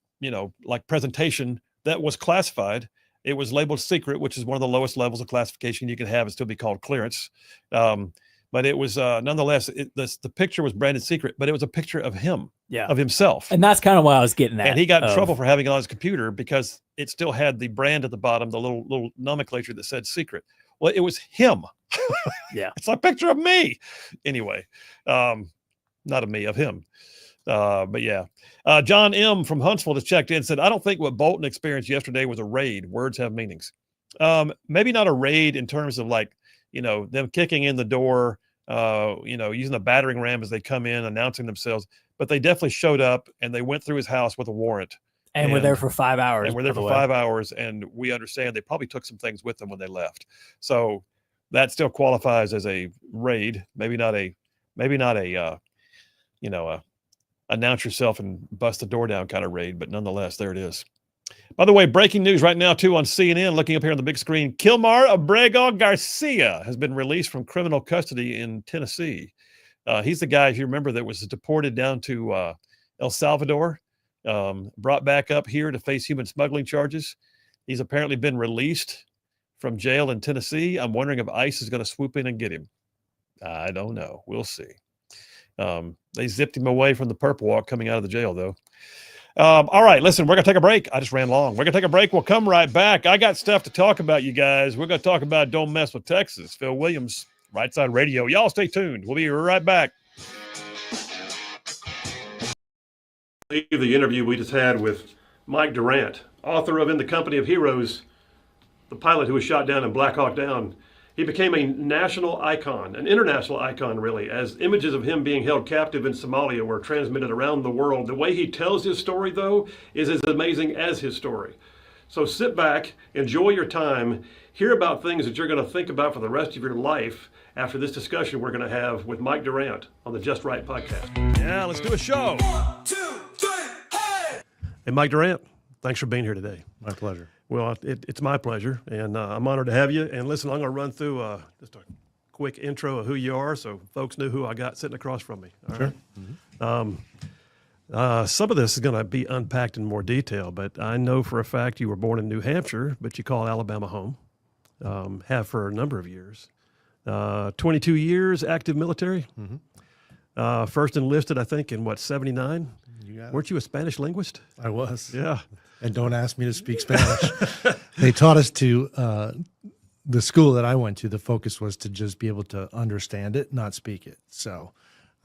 like presentation that was classified. It was labeled secret, which is one of the lowest levels of classification you can have and still be called clearance. But it was nonetheless, the picture was branded secret, but it was a picture of him, of himself. And that's kind of what I was getting at. And he got in trouble for having it on his computer because it still had the brand at the bottom, the little nomenclature that said secret. Well, it was him. Yeah. It's a picture of me. Anyway, not of me, of him. But yeah, John M. from Huntsville has checked in and said, I don't think what Bolton experienced yesterday was a raid. Words have meanings. Maybe not a raid in terms of like, them kicking in the door, using a battering ram as they come in, announcing themselves. But they definitely showed up and they went through his house with a warrant. And were there for 5 hours. And were there for 5 hours. And we understand they probably took some things with them when they left. So that still qualifies as a raid. Maybe not a announce yourself and bust the door down kind of raid, but nonetheless, there it is. By the way, breaking news right now, too, on CNN, looking up here on the big screen, Kilmar Abrego Garcia has been released from criminal custody in Tennessee. He's the guy, if you remember, that was deported down to El Salvador, brought back up here to face human smuggling charges. He's apparently been released from jail in Tennessee. I'm wondering if ICE is going to swoop in and get him. I don't know. We'll see. They zipped him away from the Purple Walk coming out of the jail, though. All right, listen, we're going to take a break. I just ran long. We're going to take a break. We'll come right back. I got stuff to talk about, you guys. We're going to talk about Don't Mess with Texas. Phil Williams, Rightside Radio. Y'all stay tuned. We'll be right back. The interview we just had with Mike Durant, author of In the Company of Heroes, the pilot who was shot down in Black Hawk Down. He became a national icon, an international icon, really, as images of him being held captive in Somalia were transmitted around the world. The way he tells his story, though, is as amazing as his story. So sit back, enjoy your time, hear about things that you're going to think about for the rest of your life after this discussion we're going to have with Mike Durant on the Just Right podcast. Yeah, let's do a show. 1, 2, 3, hey! Hey, Mike Durant, thanks for being here today. My pleasure. Well, it's my pleasure, and I'm honored to have you. And listen, I'm going to run through just a quick intro of who you are so folks knew who I got sitting across from me. All sure. Right? Mm-hmm. Some of this is going to be unpacked in more detail, but I know for a fact you were born in New Hampshire, but you call Alabama home, have for a number of years. 22 years active military. Mm-hmm. First enlisted, I think, in 79? Weren't you a Spanish linguist? I was. Yeah. And don't ask me to speak Spanish. They taught us to, the school that I went to, the focus was to just be able to understand it, not speak it. So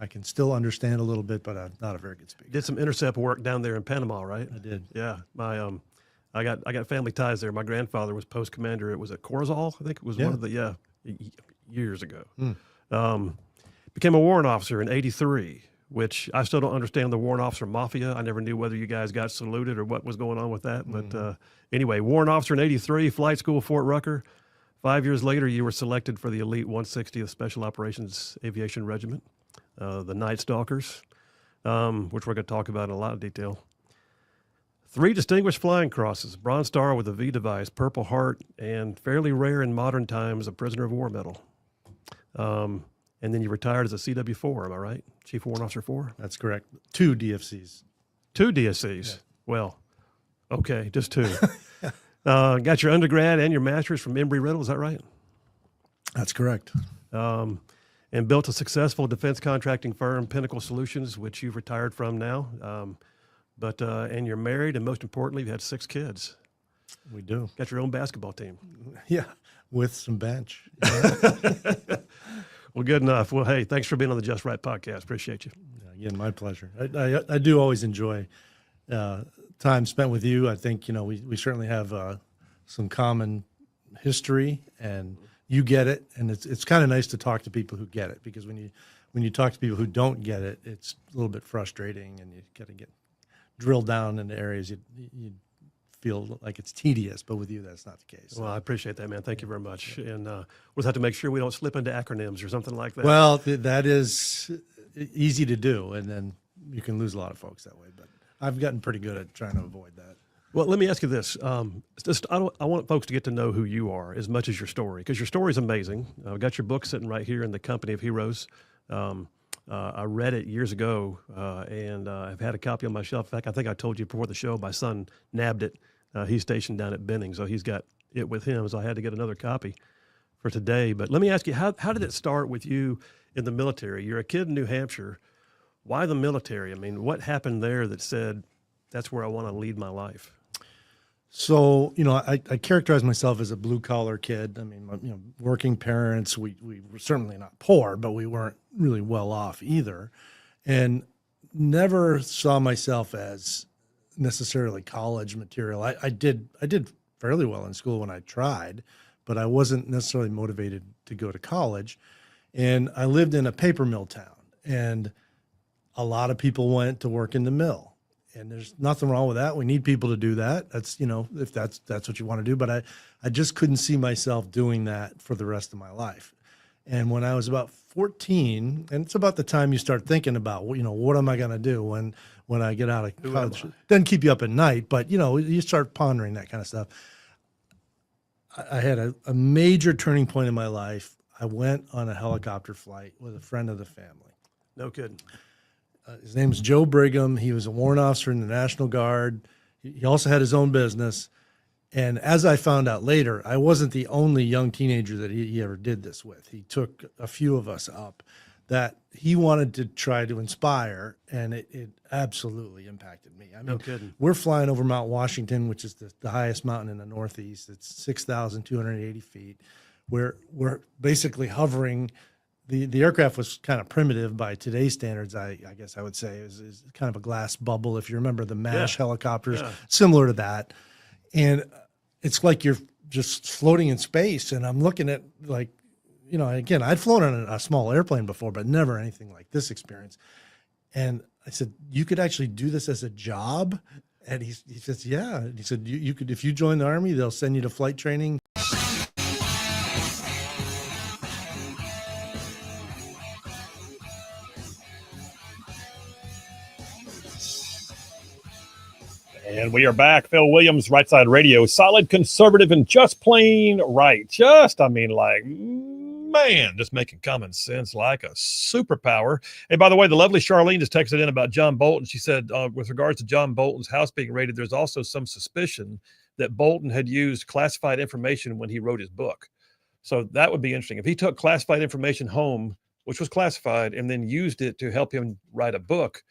I can still understand a little bit, but I'm not a very good speaker. Did some intercept work down there in Panama, right? I did. Yeah. I got family ties there. My grandfather was post commander. It was at Corzal, I think it was one of the, years ago. Became a warrant officer in 83. Which I still don't understand the warrant officer mafia. I never knew whether you guys got saluted or what was going on with that. But anyway, warrant officer in 83, flight school, Fort Rucker. 5 years later, you were selected for the elite 160th Special Operations Aviation Regiment, the Night Stalkers, which we're going to talk about in a lot of detail. 3 distinguished flying crosses, Bronze Star with a V device, Purple Heart, and fairly rare in modern times, a Prisoner of War medal. And then you retired as a CW4, am I right? Chief Warrant Officer 4? That's correct. 2 DFCs. 2 DSCs. Yeah. Well, okay, just 2. Got your undergrad and your master's from Embry-Riddle, is that right? That's correct. And built a successful defense contracting firm, Pinnacle Solutions, which you've retired from now. And you're married, and most importantly, you've had 6 kids. We do. Got your own basketball team. Yeah, with some bench. Well, good enough. Well, hey, thanks for being on the Just Right podcast. Appreciate you. Again, my pleasure. I do always enjoy time spent with you. I think, we certainly have some common history, and you get it. And it's kind of nice to talk to people who get it, because when you talk to people who don't get it, it's a little bit frustrating, and you got to get drilled down into areas you feel like it's tedious, but with you, that's not the case. Well, I appreciate that, man. Thank you very much. And we'll just have to make sure we don't slip into acronyms or something like that. Well, that is easy to do, and then you can lose a lot of folks that way. But I've gotten pretty good at trying to avoid that. Well, let me ask you this. I want folks to get to know who you are as much as your story, because your story is amazing. I've got your book sitting right here in the Company of Heroes. I read it years ago, and I've had a copy on my shelf. In fact, I think I told you before the show, my son nabbed it. He's stationed down at Benning, so he's got it with him, so I had to get another copy for today. But let me ask you, how did it start with you in the military? You're a kid in New Hampshire. Why the military? I mean, what happened there that said, that's where I want to lead my life? So, I characterize myself as a blue-collar kid. I mean, working parents, we were certainly not poor, but we weren't really well off either, and never saw myself as necessarily college material. I did fairly well in school when I tried, but I wasn't necessarily motivated to go to college. And I lived in a paper mill town, and a lot of people went to work in the mill. And there's nothing wrong with that. We need people to do that. That's, if that's what you want to do. But I just couldn't see myself doing that for the rest of my life. And when I was about 14, and it's about the time you start thinking about, what am I going to do when I get out of college? Doesn't keep you up at night, but, you start pondering that kind of stuff. I had a major turning point in my life. I went on a helicopter flight with a friend of the family. No kidding. His name's Joe Brigham. He was a warrant officer in the National Guard. He also had his own business. And as I found out later, I wasn't the only young teenager that he ever did this with. He took a few of us up that he wanted to try to inspire, and it absolutely impacted me. I mean, no kidding. We're flying over Mount Washington, which is the highest mountain in the Northeast. It's 6,280 feet. We're basically hovering. The aircraft was kind of primitive by today's standards, I guess I would say. Is kind of a glass bubble, if you remember the MASH helicopters, similar to that. And it's like you're just floating in space. And I'm looking at, like, again, I'd flown on a small airplane before, but never anything like this experience. And I said, you could actually do this as a job? And he says, yeah. And he said, you could, if you join the Army, they'll send you to flight training. And we are back. Phil Williams, Rightside Radio, solid conservative and just plain right. Just making common sense like a superpower. Hey, by the way, the lovely Charlene just texted in about John Bolton. She said, with regards to John Bolton's house being raided, there's also some suspicion that Bolton had used classified information when he wrote his book. So that would be interesting. If he took classified information home, which was classified, and then used it to help him write a book,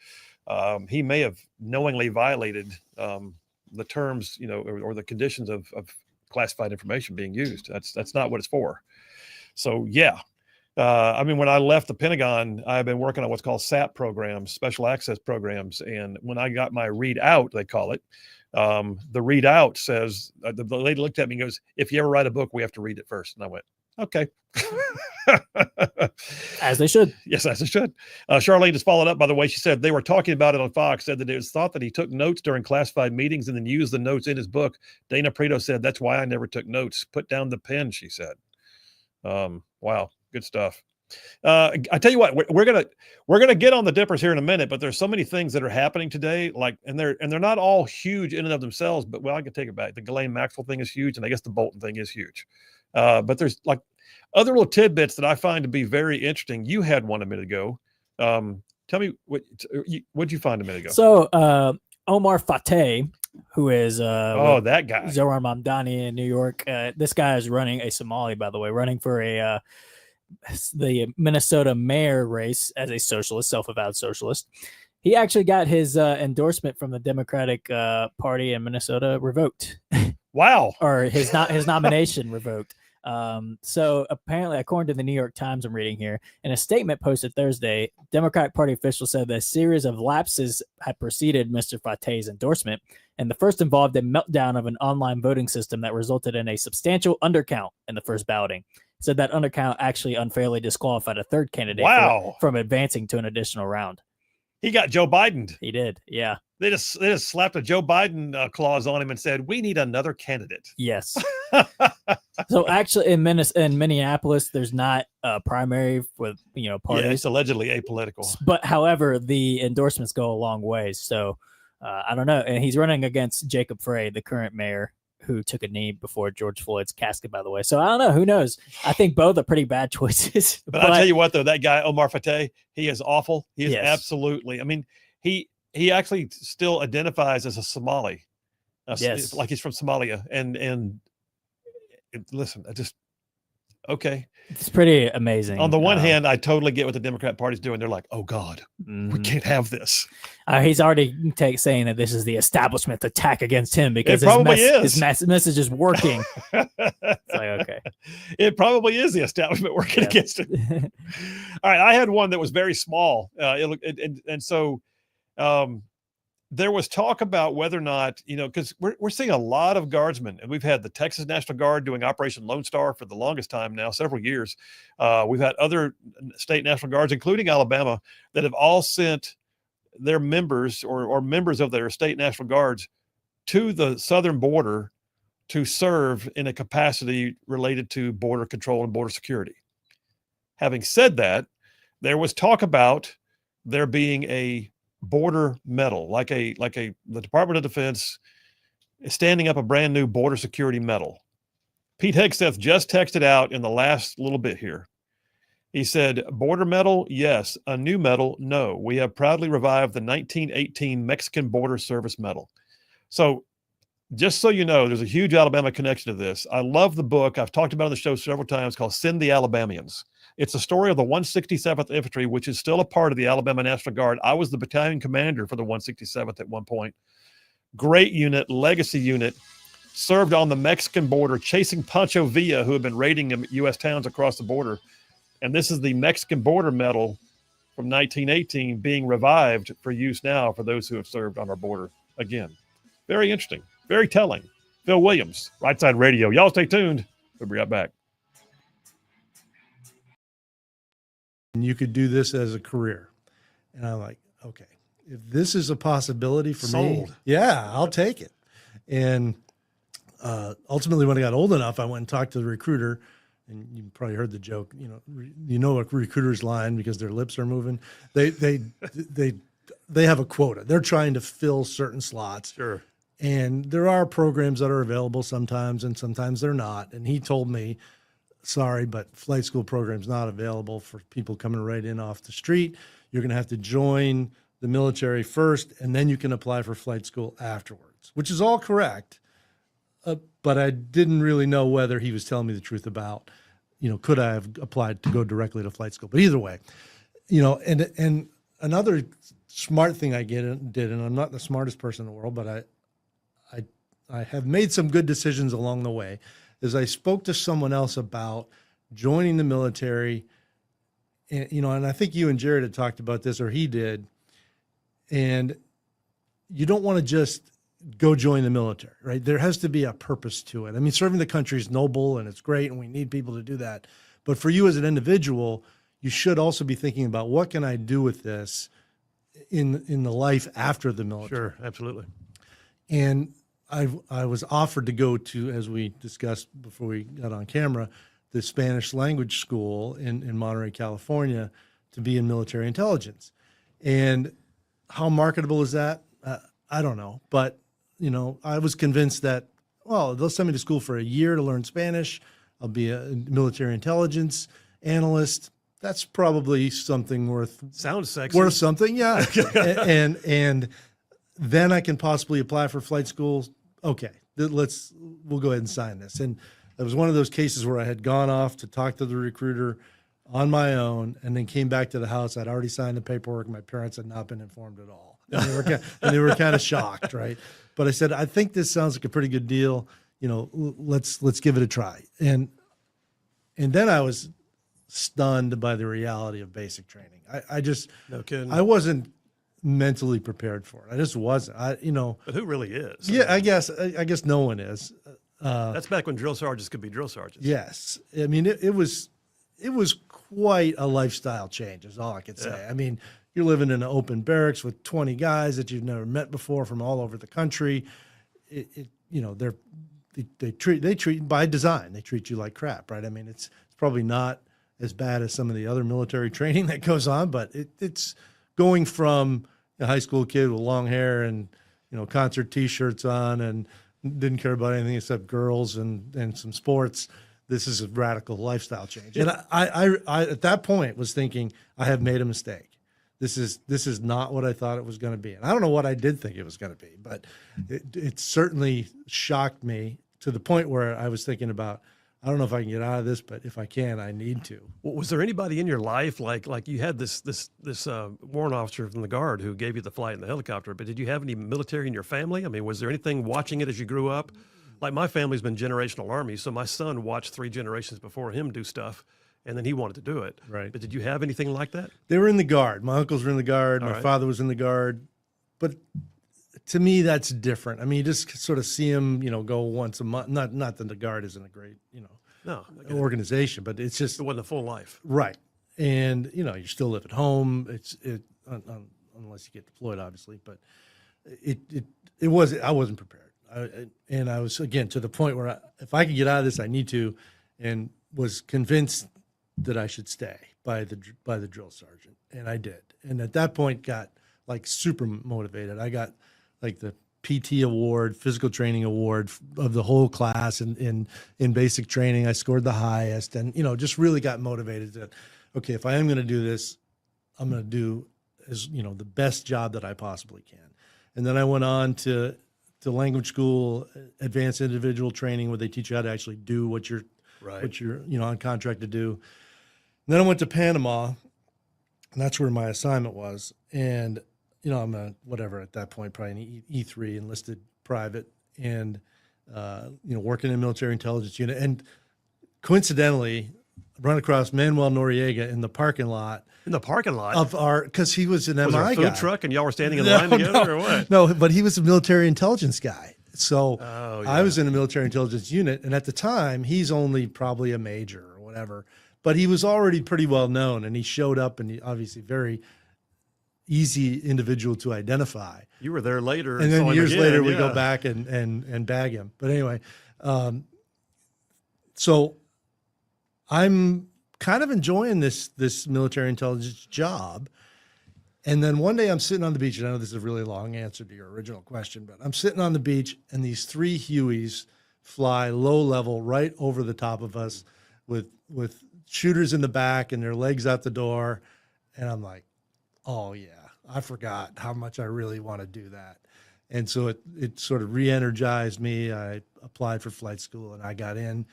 he may have knowingly violated the terms, or the conditions of classified information being used. That's not what it's for. So, yeah. When I left the Pentagon, I've been working on what's called SAP programs, special access programs. And when I got my read out, they call it, the read out says, the lady looked at me and goes, if you ever write a book, we have to read it first. And I went, okay. As they should. Yes, as they should. Charlene just followed up, by the way. She said they were talking about it on Fox, said that it was thought that he took notes during classified meetings and then used the notes in his book. Dana Prieto said, that's why I never took notes. Put down the pen, she said. Wow, good stuff. I tell you what, we're gonna get on the dippers here in a minute, but there's so many things that are happening today, and they're not all huge in and of themselves. But I can take it back. The Ghislaine Maxwell thing is huge, and I guess the Bolton thing is huge. But there's like other little tidbits that I find to be very interesting. You had one a minute ago. Tell me what'd you find a minute ago? So Omar Fateh, who is that guy, Zohar Mamdani in New York. This guy is running a Somali, by the way, running for the Minnesota mayor race as a socialist, self-avowed socialist. He actually got his endorsement from the Democratic Party in Minnesota revoked. Wow. or his nomination revoked. So apparently, according to the New York Times, I'm reading here, in a statement posted Thursday, Democratic Party officials said that a series of lapses had preceded Mr. Fateh's endorsement, and the first involved a meltdown of an online voting system that resulted in a substantial undercount in the first balloting. Said that undercount actually unfairly disqualified a third candidate from advancing to an additional round. He got Joe Biden. He did, yeah. They just slapped a Joe Biden clause on him and said, "We need another candidate." Yes. So actually, in Minneapolis, there's not a primary with parties. Yeah, it's allegedly apolitical. But however, the endorsements go a long way. So I don't know. And he's running against Jacob Frey, the current mayor, who took a knee before George Floyd's casket, by the way. So I don't know. Who knows? I think both are pretty bad choices. But I'll tell you what, though, that guy Omar Fateh, he is awful. He is absolutely. I mean, he actually still identifies as a Somali. Yes, like he's from Somalia. And listen, okay. It's pretty amazing. On the one hand, I totally get what the Democrat Party's doing. They're like, oh God, we can't have this. He's already saying that this is the establishment attack against him because his message is working. It's like, okay. It probably is the establishment working against it. All right. I had one that was very small. So there was talk about whether or not, because we're seeing a lot of guardsmen, and we've had the Texas National Guard doing Operation Lone Star for the longest time now, several years. We've had other state National Guards, including Alabama, that have all sent their members or members of their state National Guards to the southern border to serve in a capacity related to border control and border security. Having said that, there was talk about there being a border medal, like the Department of Defense is standing up a brand new border security medal. Pete Hegseth just texted out in the last little bit here. He said, border medal, yes. A new medal, no. We have proudly revived the 1918 Mexican Border Service Medal. So just so you know, there's a huge Alabama connection to this. I love the book. I've talked about it on the show several times, called Send the Alabamians. It's a story of the 167th Infantry, which is still a part of the Alabama National Guard. I was the battalion commander for the 167th at one point. Great unit, legacy unit, served on the Mexican border, chasing Pancho Villa, who had been raiding U.S. towns across the border. And this is the Mexican Border Medal from 1918 being revived for use now for those who have served on our border again. Very interesting, very telling. Phil Williams, Rightside Radio. Y'all stay tuned. We'll be right back. And you could do this as a career. And I'm like, okay, if this is a possibility for me, yeah, I'll take it. And ultimately, when I got old enough, I went and talked to the recruiter. And you probably heard the joke, a recruiter's line because their lips are moving. They have a quota. They're trying to fill certain slots. Sure. And there are programs that are available sometimes, and sometimes they're not. And he told me, sorry, but flight school program's not available for people coming right in off the street. You're going to have to join the military first, and then you can apply for flight school afterwards, which is all correct. But I didn't really know whether he was telling me the truth about, could I have applied to go directly to flight school? But either way, and another smart thing I did, and I'm not the smartest person in the world, but I have made some good decisions along the way, is I spoke to someone else about joining the military. And I think you and Jared had talked about this, or he did. And you don't want to just go join the military, right? There has to be a purpose to it. I mean, serving the country is noble and it's great, and we need people to do that. But for you as an individual, you should also be thinking about, what can I do with this in the life after the military? Sure, absolutely. And I was offered to go to, as we discussed before we got on camera, the Spanish language school in Monterey, California, to be in military intelligence. And how marketable is that? I don't know. But, I was convinced that, well, they'll send me to school for a year to learn Spanish. I'll be a military intelligence analyst. That's probably something sounds sexy. Worth something, yeah. and then I can possibly apply for flight school. Okay, we'll go ahead and sign this. And it was one of those cases where I had gone off to talk to the recruiter on my own, and then came back to the house. I'd already signed the paperwork. My parents had not been informed at all. And they were kind of shocked, right? But I said, I think this sounds like a pretty good deal. let's give it a try. And then I was stunned by the reality of basic training. I just, No kidding. I wasn't mentally prepared for it. I just wasn't. But who really is? Yeah, I guess no one is. That's back when drill sergeants could be drill sergeants. Yes. I mean, it was quite a lifestyle change is all I could say. Yeah. I mean, you're living in an open barracks with 20 guys that you've never met before from all over the country. They treat by design, they treat you like crap, right? I mean, it's probably not as bad as some of the other military training that goes on, but it's going from a high school kid with long hair and, concert T-shirts on and didn't care about anything except girls and some sports. This is a radical lifestyle change. And I at that point was thinking, I have made a mistake. This is not what I thought it was going to be. And I don't know what I did think it was going to be, but it certainly shocked me to the point where I was thinking about, I don't know if I can get out of this, but if I can, I need to. Well, was there anybody in your life like you had this warrant officer from the Guard who gave you the flight in the helicopter, but did you have any military in your family? I mean, was there anything watching it as you grew up? Like my family's been generational Army, so my son watched 3 generations before him do stuff, and then he wanted to do it. Right. But did you have anything like that? They were in the Guard. My uncles were in the Guard. All My right. father was in the Guard. But to me, that's different. I mean, you just sort of see him, go once a month. Not that the Guard isn't a great, No, organization, but it's just it wasn't a full life. right. And you still live at home. Unless you get deployed, obviously. But it was. I wasn't prepared. And I was, again, to the point where if I could get out of this, I need to, and was convinced that I should stay by the drill sergeant, and I did. And at that point, got like super motivated. I got like the PT award, physical training award of the whole class, and in basic training, I scored the highest, and just really got motivated that, okay, if I am going to do this, I'm going to do the best job that I possibly can. And then I went on to language school, advanced individual training, where they teach you how to actually do what you're on contract to do. And then I went to Panama, and that's where my assignment was. And I'm at that point, probably an E3 enlisted private, and working in military intelligence unit. And coincidentally, run across Manuel Noriega in the parking lot. In the parking lot of because he was an was MI there a food guy. truck, and y'all were standing in line together, or what? No, but he was a military intelligence guy. So Oh, I yeah. was in a military intelligence unit, and at the time, he's only probably a major or whatever, but he was already pretty well known, and he showed up, and he obviously very easy individual to identify. You were there later, And then saw him years again, later, we yeah. go back and bag him. But anyway, so I'm kind of enjoying this military intelligence job. And then one day I'm sitting on the beach, and I know this is a really long answer to your original question, but I'm sitting on the beach, and these 3 Hueys fly low level right over the top of us with shooters in the back and their legs out the door. And I'm like, oh yeah, I forgot how much I really want to do that. And so it sort of re-energized me. I applied for flight school, and I got in.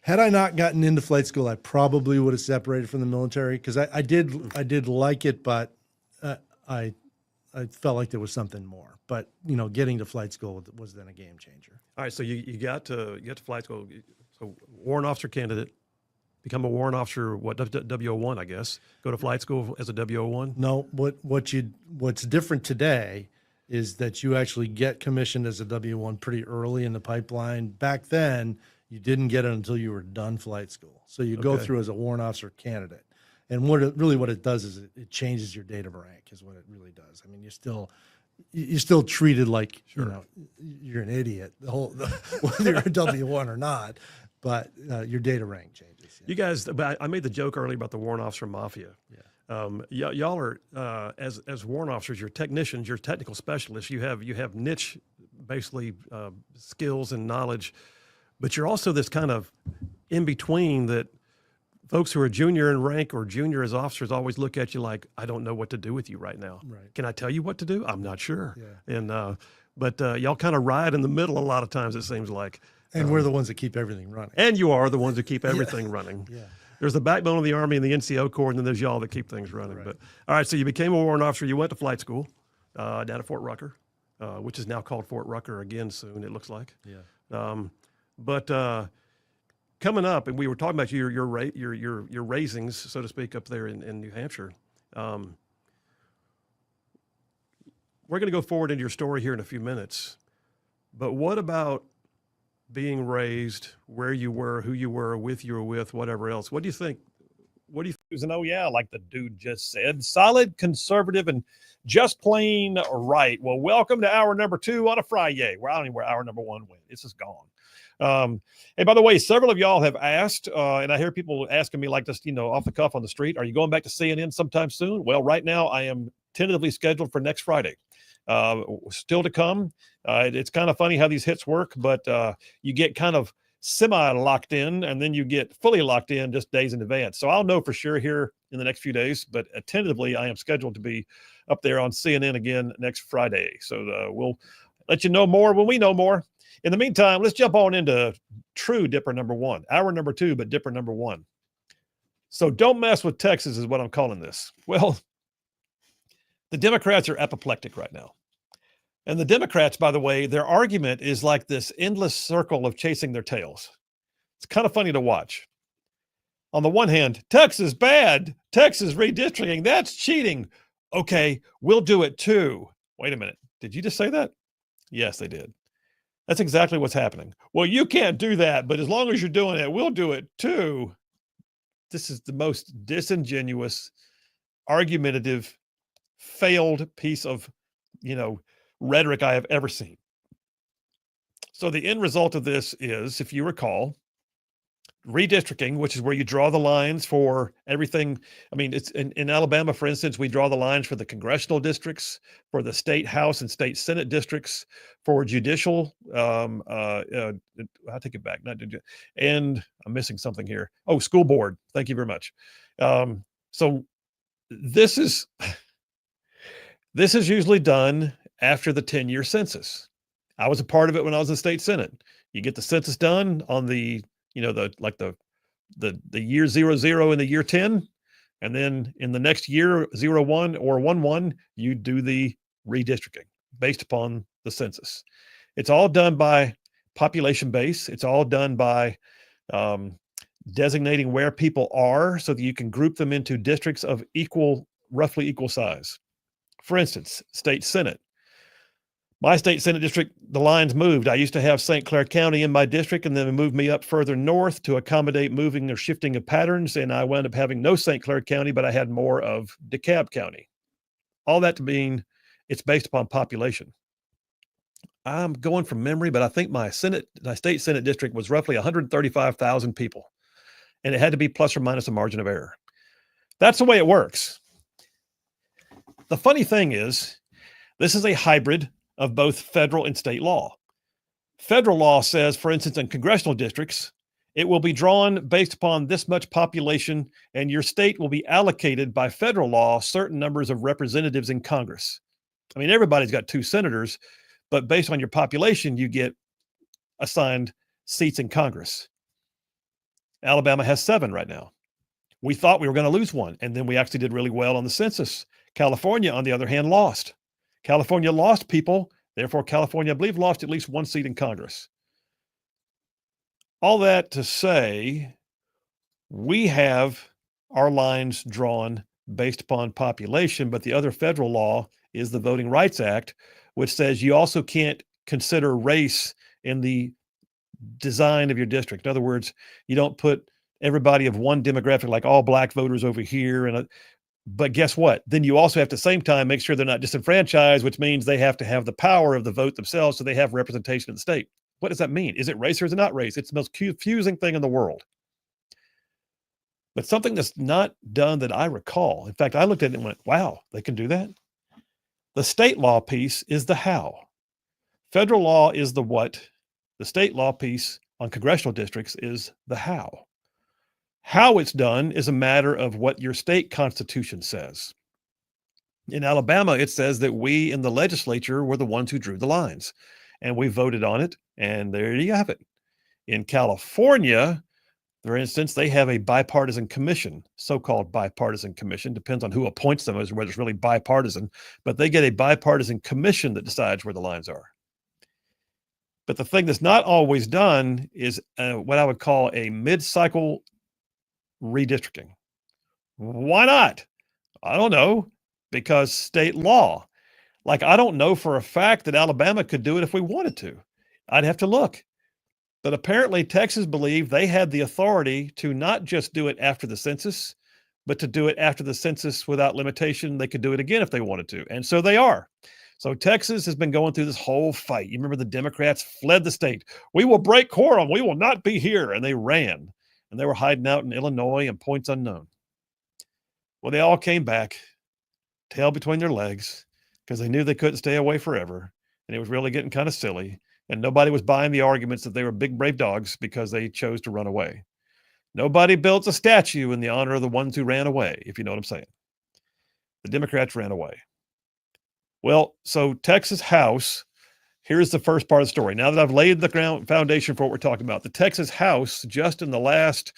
Had I not gotten into flight school, I probably would have separated from the military, because I did like it, but I felt like there was something more. But getting to flight school was then a game changer. All right, so you got to flight school. So warrant officer candidate, become a warrant officer. What W01, I guess. Go to flight school as a W01. No, what's different today is that you actually get commissioned as a W1 pretty early in the pipeline. Back then, you didn't get it until you were done flight school. So you go Okay. through as a warrant officer candidate. And what it does is it changes your date of rank, is what it really does. I mean, you're still treated like you're an idiot whether you're a W1 or not, but your date of rank changes. You guys, but I made the joke earlier about the warrant officer mafia. Yeah. Y'all are as warrant officers, you're technicians, you're technical specialists. You have niche, basically skills and knowledge, but you're also this kind of in between that. Folks who are junior in rank or junior as officers always look at you like, I don't know what to do with you right now. Right. Can I tell you what to do? I'm not sure. Yeah. And but y'all kind of ride in the middle a lot of times, it seems like. And we're the ones that keep everything running. And you are the ones who keep everything running. Yeah. There's the backbone of the Army and the NCO Corps, and then there's y'all that keep things running. Right. But all right, so you became a warrant officer. You went to flight school down at Fort Rucker, which is now called Fort Rucker again soon, it looks like. Yeah. But coming up, and we were talking about your raisings, so to speak, up there in New Hampshire. We're going to go forward into your story here in a few minutes. But what about being raised, where you were, who you were with, whatever else? What do you think? What do you think? And oh yeah, like the dude just said, solid, conservative, and just plain right. Well, welcome to hour number 2 on a Friday. Well, I don't know where hour number 1 went. It's just gone. Hey, by the way, several of y'all have asked, and I hear people asking me like this, off the cuff on the street, are you going back to CNN sometime soon? Well, right now I am tentatively scheduled for next Friday. Still to come. It's kind of funny how these hits work, but you get kind of semi-locked in, and then you get fully locked in just days in advance. So I'll know for sure here in the next few days, but tentatively I am scheduled to be up there on CNN again next Friday. So we'll let you know more when we know more. In the meantime, let's jump on into true Dipper number 1, hour number 2, but Dipper number 1. So don't mess with Texas is what I'm calling this. Well, the Democrats are apoplectic right now. And the Democrats, by the way, their argument is like this endless circle of chasing their tails. It's kind of funny to watch. On the one hand, Texas bad, Texas redistricting, that's cheating. Okay, we'll do it too. Wait a minute. Did you just say that? Yes, they did. That's exactly what's happening. Well, you can't do that, but as long as you're doing it, we'll do it too. This is the most disingenuous, argumentative, failed piece of, rhetoric I have ever seen. So the end result of this is, if you recall, redistricting, which is where you draw the lines for everything. I mean, it's in Alabama, for instance, we draw the lines for the congressional districts, for the state House and state Senate districts, for judicial. I take it back. And I'm missing something here. Oh, school board. Thank you very much. So this is usually done after the 10-year census. I was a part of it when I was in state Senate. You get the census done on the year 00 in the year 10, and then in the next year 01 or 11, you do the redistricting based upon the census. It's all done by population base. It's all done by designating where people are so that you can group them into districts of roughly equal size. For instance, state Senate. My state Senate district, the lines moved. I used to have St. Clair County in my district, and then it moved me up further north to accommodate moving or shifting of patterns, and I wound up having no St. Clair County, but I had more of DeKalb County. All that to mean it's based upon population. I'm going from memory, but I think my state Senate district was roughly 135,000 people, and it had to be plus or minus a margin of error. That's the way it works. The funny thing is, this is a hybrid of both federal and state law. Federal law says, for instance, in congressional districts, it will be drawn based upon this much population, and your state will be allocated by federal law certain numbers of representatives in Congress. I mean, everybody's got 2 senators, but based on your population, you get assigned seats in Congress. Alabama has 7 right now. We thought we were going to lose 1, and then we actually did really well on the census. California, on the other hand, lost. California lost people. Therefore, California, I believe, lost at least 1 seat in Congress. All that to say, we have our lines drawn based upon population, but the other federal law is the Voting Rights Act, which says you also can't consider race in the design of your district. In other words, you don't put everybody of one demographic, like all black voters over here, but guess what? Then you also have to, at the same time, make sure they're not disenfranchised, which means they have to have the power of the vote themselves so they have representation in the state. What does that mean? Is it race or is it not race? It's the most confusing thing in the world. But something that's not done that I recall. In fact, I looked at it and went, wow, they can do that? The state law piece is the how. Federal law is the what. The state law piece on congressional districts is the how. How it's done is a matter of what your state constitution says. In Alabama, it says that we in the legislature were the ones who drew the lines, and we voted on it, and there you have it. In California, for instance, they have a bipartisan commission, so-called bipartisan commission, depends on who appoints them, as whether it's really bipartisan, but they get a bipartisan commission that decides where the lines are. But the thing that's not always done is what I would call a mid-cycle redistricting. Why not? I don't know, because state law. Like, I don't know for a fact that Alabama could do it if we wanted to. I'd have to look. But apparently Texas believed they had the authority to not just do it after the census, but to do it after the census without limitation. They could do it again if they wanted to. And so they are. So Texas has been going through this whole fight. You remember the Democrats fled the state. We will break quorum. We will not be here. And they ran. And they were hiding out in Illinois and points unknown. Well, they all came back, tail between their legs, because they knew they couldn't stay away forever. And it was really getting kind of silly. And nobody was buying the arguments that they were big, brave dogs because they chose to run away. Nobody builds a statue in the honor of the ones who ran away, if you know what I'm saying. The Democrats ran away. Well, so Texas House, here's the first part of the story. Now that I've laid the foundation for what we're talking about, the Texas House, just in the last,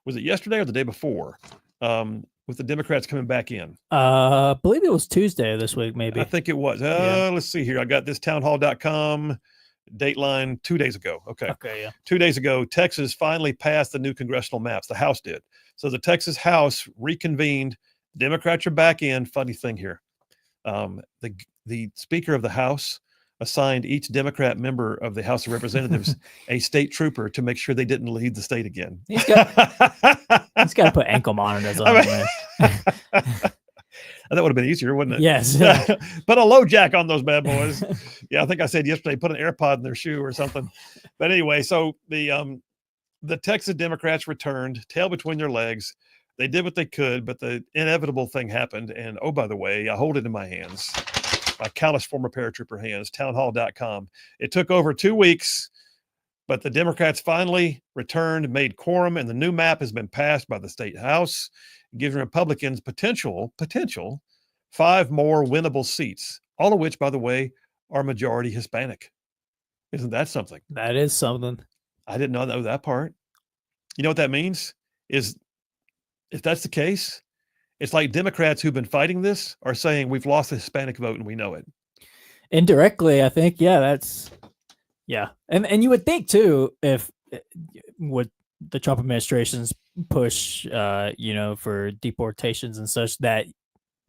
was it yesterday or the day before, with the Democrats coming back in? I believe it was Tuesday this week, maybe. I think it was. Let's see here. I got this townhall.com dateline 2 days ago. Okay, yeah. 2 days ago, Texas finally passed the new congressional maps. The House did. So the Texas House reconvened. Democrats are back in. Funny thing here. The Speaker of the House assigned each Democrat member of the House of Representatives a state trooper to make sure they didn't leave the state again. He's got to put ankle monitors on. Man. That would have been easier, wouldn't it? Yes. Put a low jack on those bad boys. Yeah, I think I said yesterday, put an AirPod in their shoe or something. But anyway, so the Texas Democrats returned, tail between their legs. They did what they could, but the inevitable thing happened. And oh, by the way, I hold it in my hands, my callous former paratrooper hands, townhall.com. It took over 2 weeks, but the Democrats finally returned, made quorum, and the new map has been passed by the state House, giving Republicans potential 5 more winnable seats, all of which, by the way, are majority Hispanic. Isn't that something? That is something. I didn't know that part. You know what that means? Is if that's the case, it's like Democrats who've been fighting this are saying we've lost the Hispanic vote and we know it. Indirectly, I think, and you would think too, if with the Trump administration's push, for deportations and such, that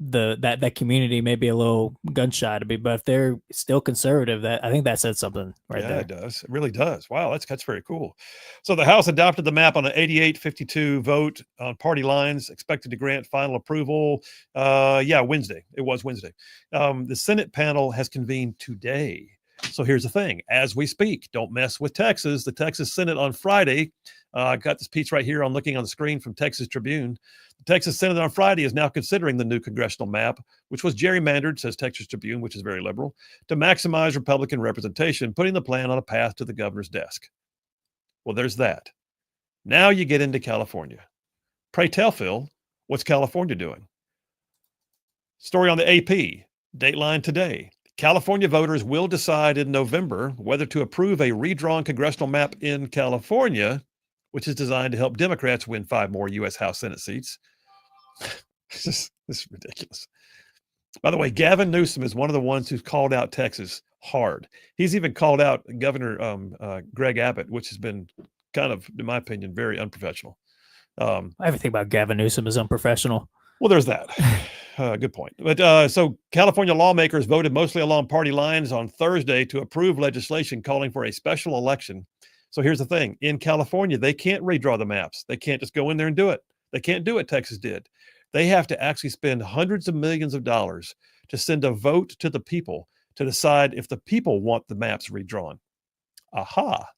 that community may be a little gun shy to be, but if they're still conservative, that I think that said something right there. It does. It really does. Wow, that's very cool. So the House adopted the map on an 88-52 vote on party lines, expected to grant final approval. Wednesday. It was Wednesday. The Senate panel has convened today. So here's the thing. As we speak, don't mess with Texas. The Texas Senate on Friday, I got this piece right here. I'm looking on the screen from Texas Tribune. The Texas Senate on Friday is now considering the new congressional map, which was gerrymandered, says Texas Tribune, which is very liberal, to maximize Republican representation, putting the plan on a path to the governor's desk. Well, there's that. Now you get into California. Pray tell, Phil, what's California doing? Story on the AP, Dateline today. California voters will decide in November whether to approve a redrawn congressional map in California, which is designed to help Democrats win 5 more U.S. House Senate seats. This is ridiculous. By the way, Gavin Newsom is one of the ones who's called out Texas hard. He's even called out Governor Greg Abbott, which has been kind of, in my opinion, very unprofessional. Everything about Gavin Newsom is unprofessional. Well, there's that. Good point. But so California lawmakers voted mostly along party lines on Thursday to approve legislation calling for a special election. So here's the thing. In California, they can't redraw the maps. They can't just go in there and do it. They can't do what Texas did. They have to actually spend hundreds of millions of dollars to send a vote to the people to decide if the people want the maps redrawn. Aha.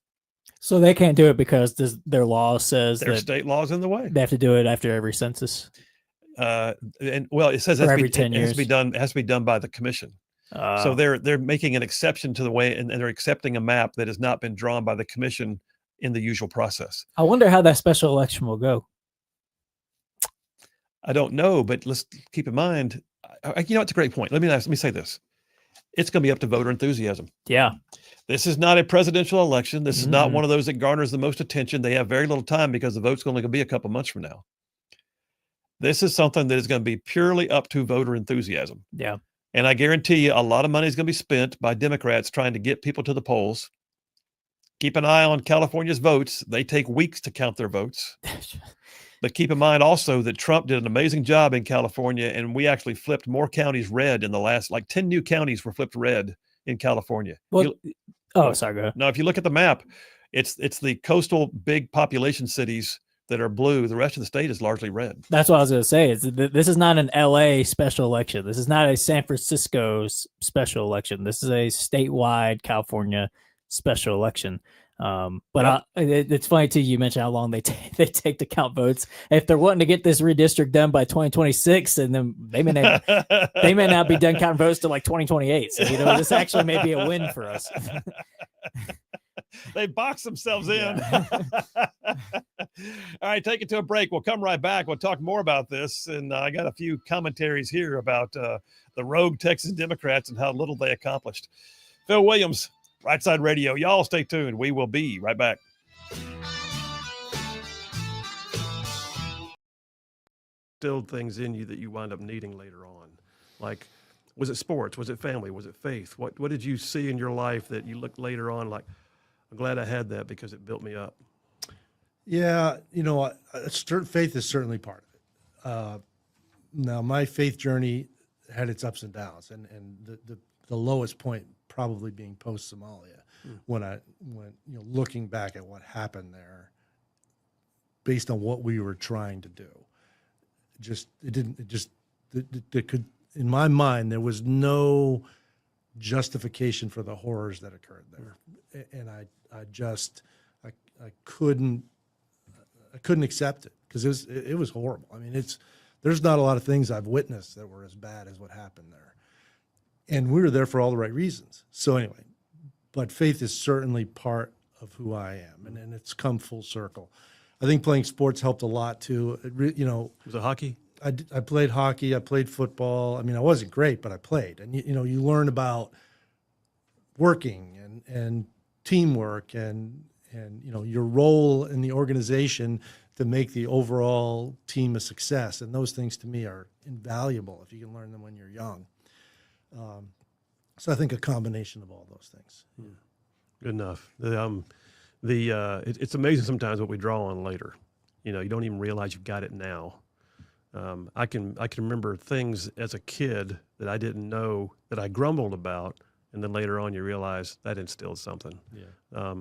So they can't do it because their law says their that state law's in the way. They have to do it after every census. And well, it says it has to be done by the commission. So they're making an exception to the way, and they're accepting a map that has not been drawn by the commission in the usual process. I wonder how that special election will go. I don't know, but let's keep in mind, it's a great point. Let me say this. It's going to be up to voter enthusiasm. Yeah. This is not a presidential election. This is not one of those that garners the most attention. They have very little time because the vote's only going to be a couple months from now. This is something that is going to be purely up to voter enthusiasm. Yeah. And I guarantee you a lot of money is going to be spent by Democrats trying to get people to the polls Keep an eye on California's votes. They take weeks to count their votes. But keep in mind also that Trump did an amazing job in California, and we actually flipped more counties red in the last, like 10 new counties were flipped red in California. Well, sorry, go ahead. Now, if you look at the map, it's the coastal big population cities that are blue. The rest of the state is largely red. That's what I was going to say. This is not an LA special election. This is not a San Francisco special election. This is a statewide California special election. But it's funny too. You mentioned how long they take to count votes. If they're wanting to get this redistrict done by 2026, and then they may not be done counting votes till like 2028. So this actually may be a win for us. They box themselves in. All right, take it to a break. We'll come right back. We'll talk more about this, and I got a few commentaries here about the rogue Texas Democrats and how little they accomplished. Phil Williams, Rightside Radio. Y'all stay tuned. We will be right back. Instilled things in you that you wind up needing later on. Like, was it sports? Was it family? Was it faith? What did you see in your life that you looked later on like, I'm glad I had that because it built me up? Yeah, faith is certainly part of it. Now, my faith journey had its ups and downs, and the lowest point probably being post Somalia, when looking back at what happened there, based on what we were trying to do, in my mind there was no justification for the horrors that occurred there, and I couldn't accept it because it was horrible. I mean, there's not a lot of things I've witnessed that were as bad as what happened there. And we were there for all the right reasons. So anyway, but faith is certainly part of who I am, and it's come full circle. I think playing sports helped a lot too. Was it hockey? I played hockey. I played football. I mean, I wasn't great, but I played. And you learn about working and teamwork and your role in the organization to make the overall team a success. And those things to me are invaluable if you can learn them when you're young. So I think a combination of all those things. Yeah. Good enough. It's amazing sometimes what we draw on later. You don't even realize you've got it now. I can remember things as a kid that I didn't know that I grumbled about, and then later on you realize that instilled something. Yeah.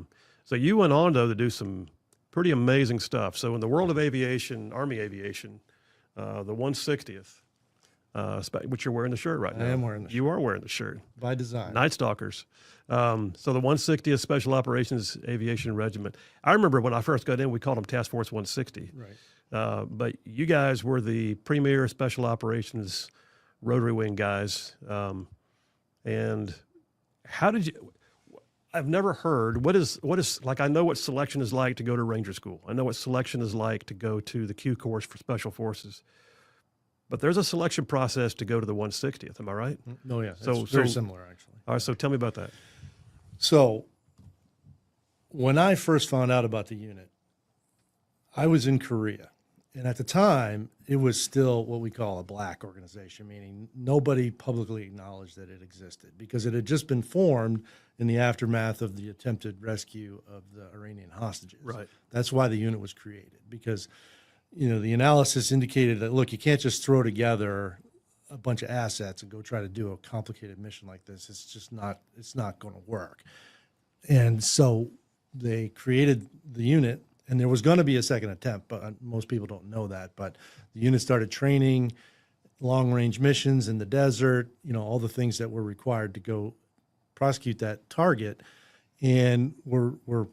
So you went on though to do some pretty amazing stuff. So in the world of aviation, Army aviation, the 160th. Which you're wearing the shirt right now. I am wearing the shirt. You are wearing the shirt. By design. Night Stalkers. So the 160th Special Operations Aviation Regiment. I remember when I first got in, we called them Task Force 160. Right. But you guys were the premier Special Operations rotary wing guys. And how did you... I've never heard, what is like, I know what selection is like to go to Ranger School. I know what selection is like to go to the Q course for Special Forces. But there's a selection process to go to the 160th. Am I right? No, yeah. It's very similar, actually. All right. So tell me about that. So when I first found out about the unit, I was in Korea. And at the time, it was still what we call a black organization, meaning nobody publicly acknowledged that it existed because it had just been formed in the aftermath of the attempted rescue of the Iranian hostages. Right. That's why the unit was created, because the analysis indicated that, look, you can't just throw together a bunch of assets and go try to do a complicated mission like this. It's not going to work. And so they created the unit, and there was going to be a second attempt, but most people don't know that. But the unit started training long-range missions in the desert, all the things that were required to go prosecute that target. And we're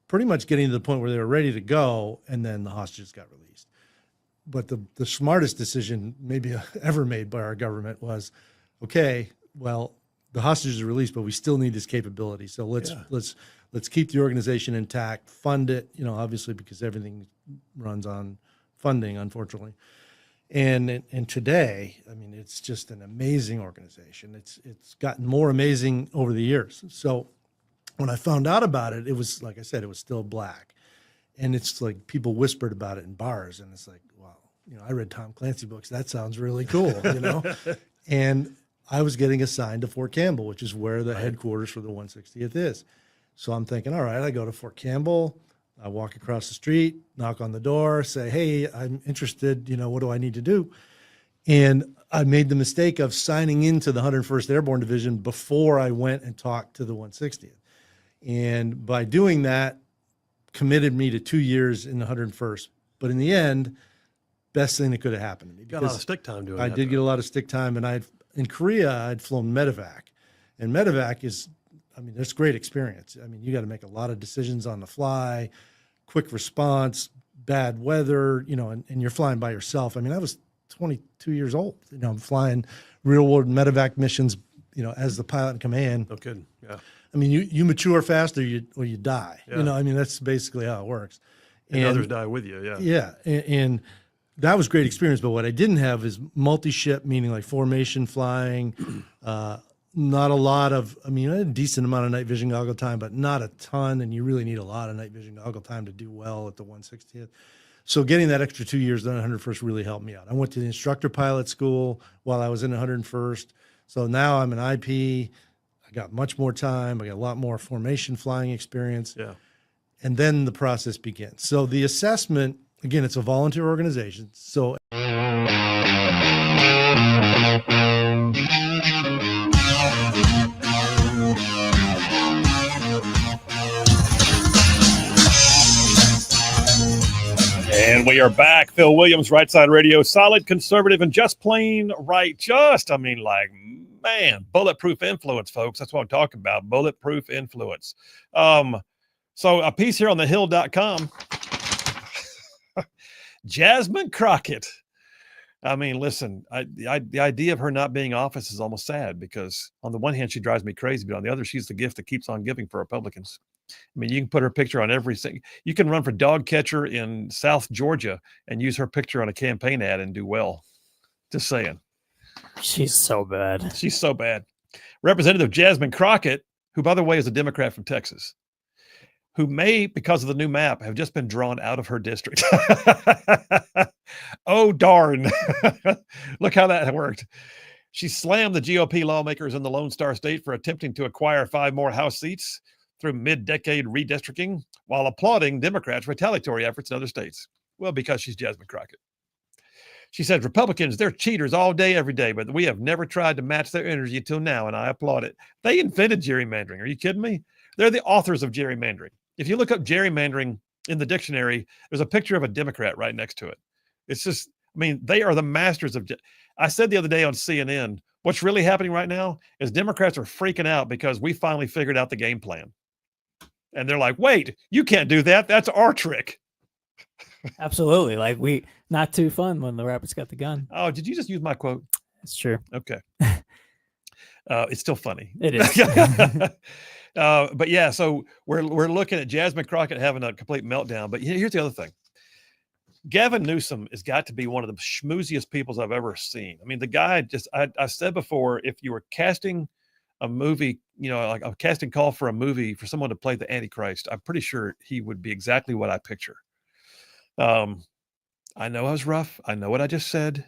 pretty much getting to the point where they were ready to go, and then the hostages got released. But the smartest decision maybe ever made by our government was, okay, well, the hostages are released, but we still need this capability. So let's keep the organization intact, fund it, obviously because everything runs on funding, unfortunately. And today, I mean, it's just an amazing organization. It's gotten more amazing over the years. So when I found out about it, it was, like I said, it was still black. And it's like people whispered about it in bars, and it's like, wow, I read Tom Clancy books. That sounds really cool, And I was getting assigned to Fort Campbell, which is where the headquarters for the 160th is. So I'm thinking, all right, I go to Fort Campbell. I walk across the street, knock on the door, say, hey, I'm interested. What do I need to do? And I made the mistake of signing into the 101st Airborne Division before I went and talked to the 160th. And by doing that, committed me to 2 years in the 101st. But in the end, best thing that could have happened to me. Got a lot of stick time doing that. I did get a lot of stick time. And in Korea, I'd flown medevac. And medevac is, it's great experience. You got to make a lot of decisions on the fly, quick response, bad weather, and you're flying by yourself. I was 22 years old. I'm flying real world medevac missions, as the pilot in command. No kidding. Yeah. You mature fast or you die. Yeah. That's basically how it works. And others die with you. Yeah. Yeah. And that was great experience. But what I didn't have is multi-ship, meaning like formation flying, not a lot of, I had a decent amount of night vision goggle time, but not a ton. And you really need a lot of night vision goggle time to do well at the 160th. So getting that extra 2 years on 101st really helped me out. I went to the instructor pilot school while I was in the 101st. So now I'm an IP. I got much more time. I got a lot more formation flying experience. Yeah. And then the process begins. So the assessment, again, it's a volunteer organization. So And we are back. Phil Williams, Rightside Radio, solid, conservative, and just plain right. Bulletproof influence, folks. That's what I'm talking about. Bulletproof influence. So a piece here on thehill.com. Jasmine Crockett. Listen, the idea of her not being office is almost sad because on the one hand, she drives me crazy, but on the other, she's the gift that keeps on giving for Republicans. You can put her picture on everything. You can run for dog catcher in South Georgia and use her picture on a campaign ad and do well. Just saying. She's so bad. She's so bad. Representative Jasmine Crockett, who, by the way, is a Democrat from Texas, who may, because of the new map, have just been drawn out of her district. Oh, darn. Look how that worked. She slammed the GOP lawmakers in the Lone Star State for attempting to acquire 5 more House seats through mid-decade redistricting while applauding Democrats' retaliatory efforts in other states. Well, because she's Jasmine Crockett. She said, Republicans, they're cheaters all day, every day, but we have never tried to match their energy until now, and I applaud it. They invented gerrymandering. Are you kidding me? They're the authors of gerrymandering. If you look up gerrymandering in the dictionary, there's a picture of a Democrat right next to it. It's just, they are the masters of. I said the other day on CNN, what's really happening right now is Democrats are freaking out because we finally figured out the game plan. And they're like, wait, you can't do that. That's our trick. Absolutely. Not too fun when the rabbit's got the gun. Oh, did you just use my quote? It's true. Okay. It's still funny. It is. But yeah, so we're looking at Jasmine Crockett having a complete meltdown. But here's the other thing. Gavin Newsom has got to be one of the schmooziest people I've ever seen. The guy I said before, if you were casting a movie, like a casting call for a movie for someone to play the Antichrist, I'm pretty sure he would be exactly what I picture. I know I was rough. I know what I just said.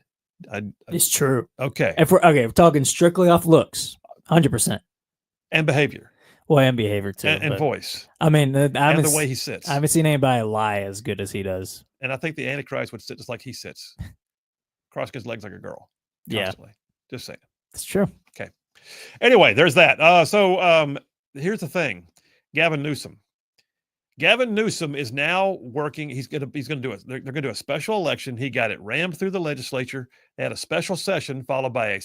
It's true. Okay. If we're talking strictly off looks, 100%. And behavior. Well, and behavior too. And voice. And the way he sits. I haven't seen anybody lie as good as he does. And I think the Antichrist would sit just like he sits. Crossing his legs like a girl. Constantly. Yeah. Just saying. It's true. Okay. Anyway, there's that. So here's the thing. Gavin Newsom. Gavin Newsom is now working. He's gonna do it. They're gonna do a special election. He got it rammed through the legislature. They had a special session followed by a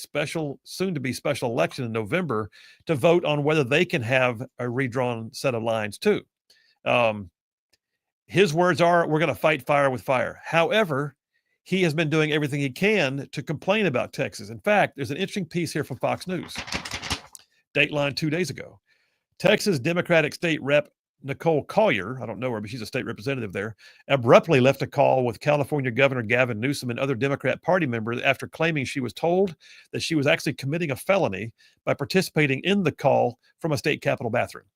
soon-to-be special election in November to vote on whether they can have a redrawn set of lines too. His words are, "We're going to fight fire with fire." However, he has been doing everything he can to complain about Texas. In fact, there's an interesting piece here from Fox News. Dateline 2 days ago. Texas Democratic State Rep Nicole Collier, I don't know her, but she's a state representative there, abruptly left a call with California Governor Gavin Newsom and other Democrat Party members after claiming she was told that she was actually committing a felony by participating in the call from a state capitol bathroom.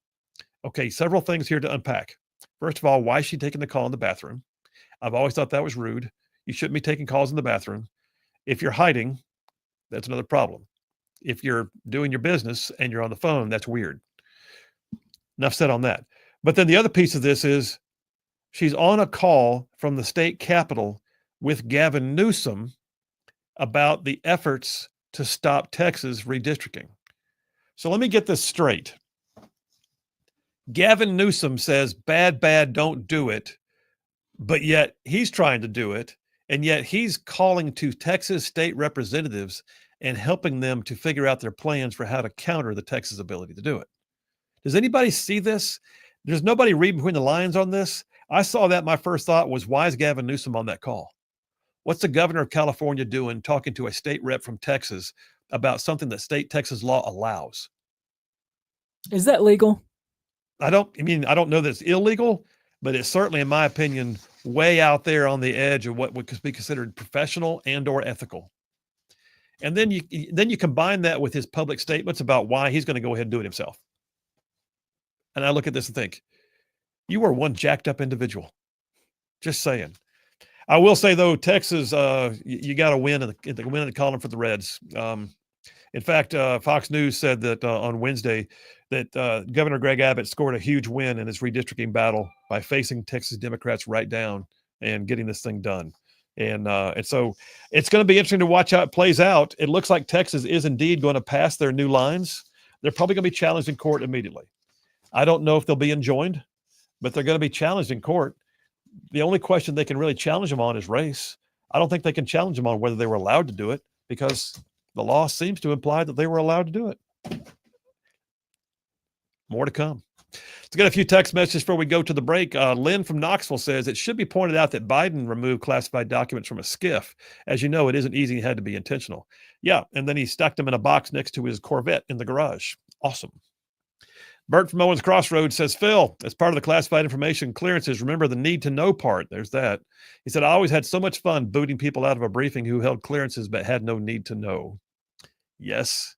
Okay, several things here to unpack. First of all, why is she taking the call in the bathroom? I've always thought that was rude. You shouldn't be taking calls in the bathroom. If you're hiding, that's another problem. If you're doing your business and you're on the phone, that's weird. Enough said on that. But then the other piece of this is she's on a call from the state capitol with Gavin Newsom about the efforts to stop Texas redistricting. So let me get this straight. Gavin Newsom says, bad, don't do it. But yet he's trying to do it. And yet he's calling to Texas state representatives and helping them to figure out their plans for how to counter the Texas ability to do it. Does anybody see this? There's nobody reading between the lines on this. I saw that. My first thought was, why is Gavin Newsom on that call? What's the governor of California doing talking to a state rep from Texas about something that state Texas law allows? Is that legal? I don't know that it's illegal, but it's certainly, in my opinion, way out there on the edge of what would be considered professional and or ethical. And then you combine that with his public statements about why he's going to go ahead and do it himself. And I look at this and think, you are one jacked up individual. Just saying. I will say, though, Texas, you got to win in the column for the Reds. In fact, Fox News said that on Wednesday that Governor Greg Abbott scored a huge win in his redistricting battle by facing Texas Democrats right down and getting this thing done. And so it's going to be interesting to watch how it plays out. It looks like Texas is indeed going to pass their new lines. They're probably going to be challenged in court immediately. I don't know if they'll be enjoined, but they're going to be challenged in court. The only question they can really challenge them on is race. I don't think they can challenge them on whether they were allowed to do it, because the law seems to imply that they were allowed to do it. More to come. Let's get a few text messages before we go to the break. Lynn from Knoxville says, it should be pointed out that Biden removed classified documents from a SCIF. As you know, it isn't easy. It had to be intentional. Yeah, and then he stuck them in a box next to his Corvette in the garage. Awesome. Bert from Owens Crossroads says, Phil, as part of the classified information clearances, remember the need to know part. There's that. He said, I always had so much fun booting people out of a briefing who held clearances but had no need to know. Yes,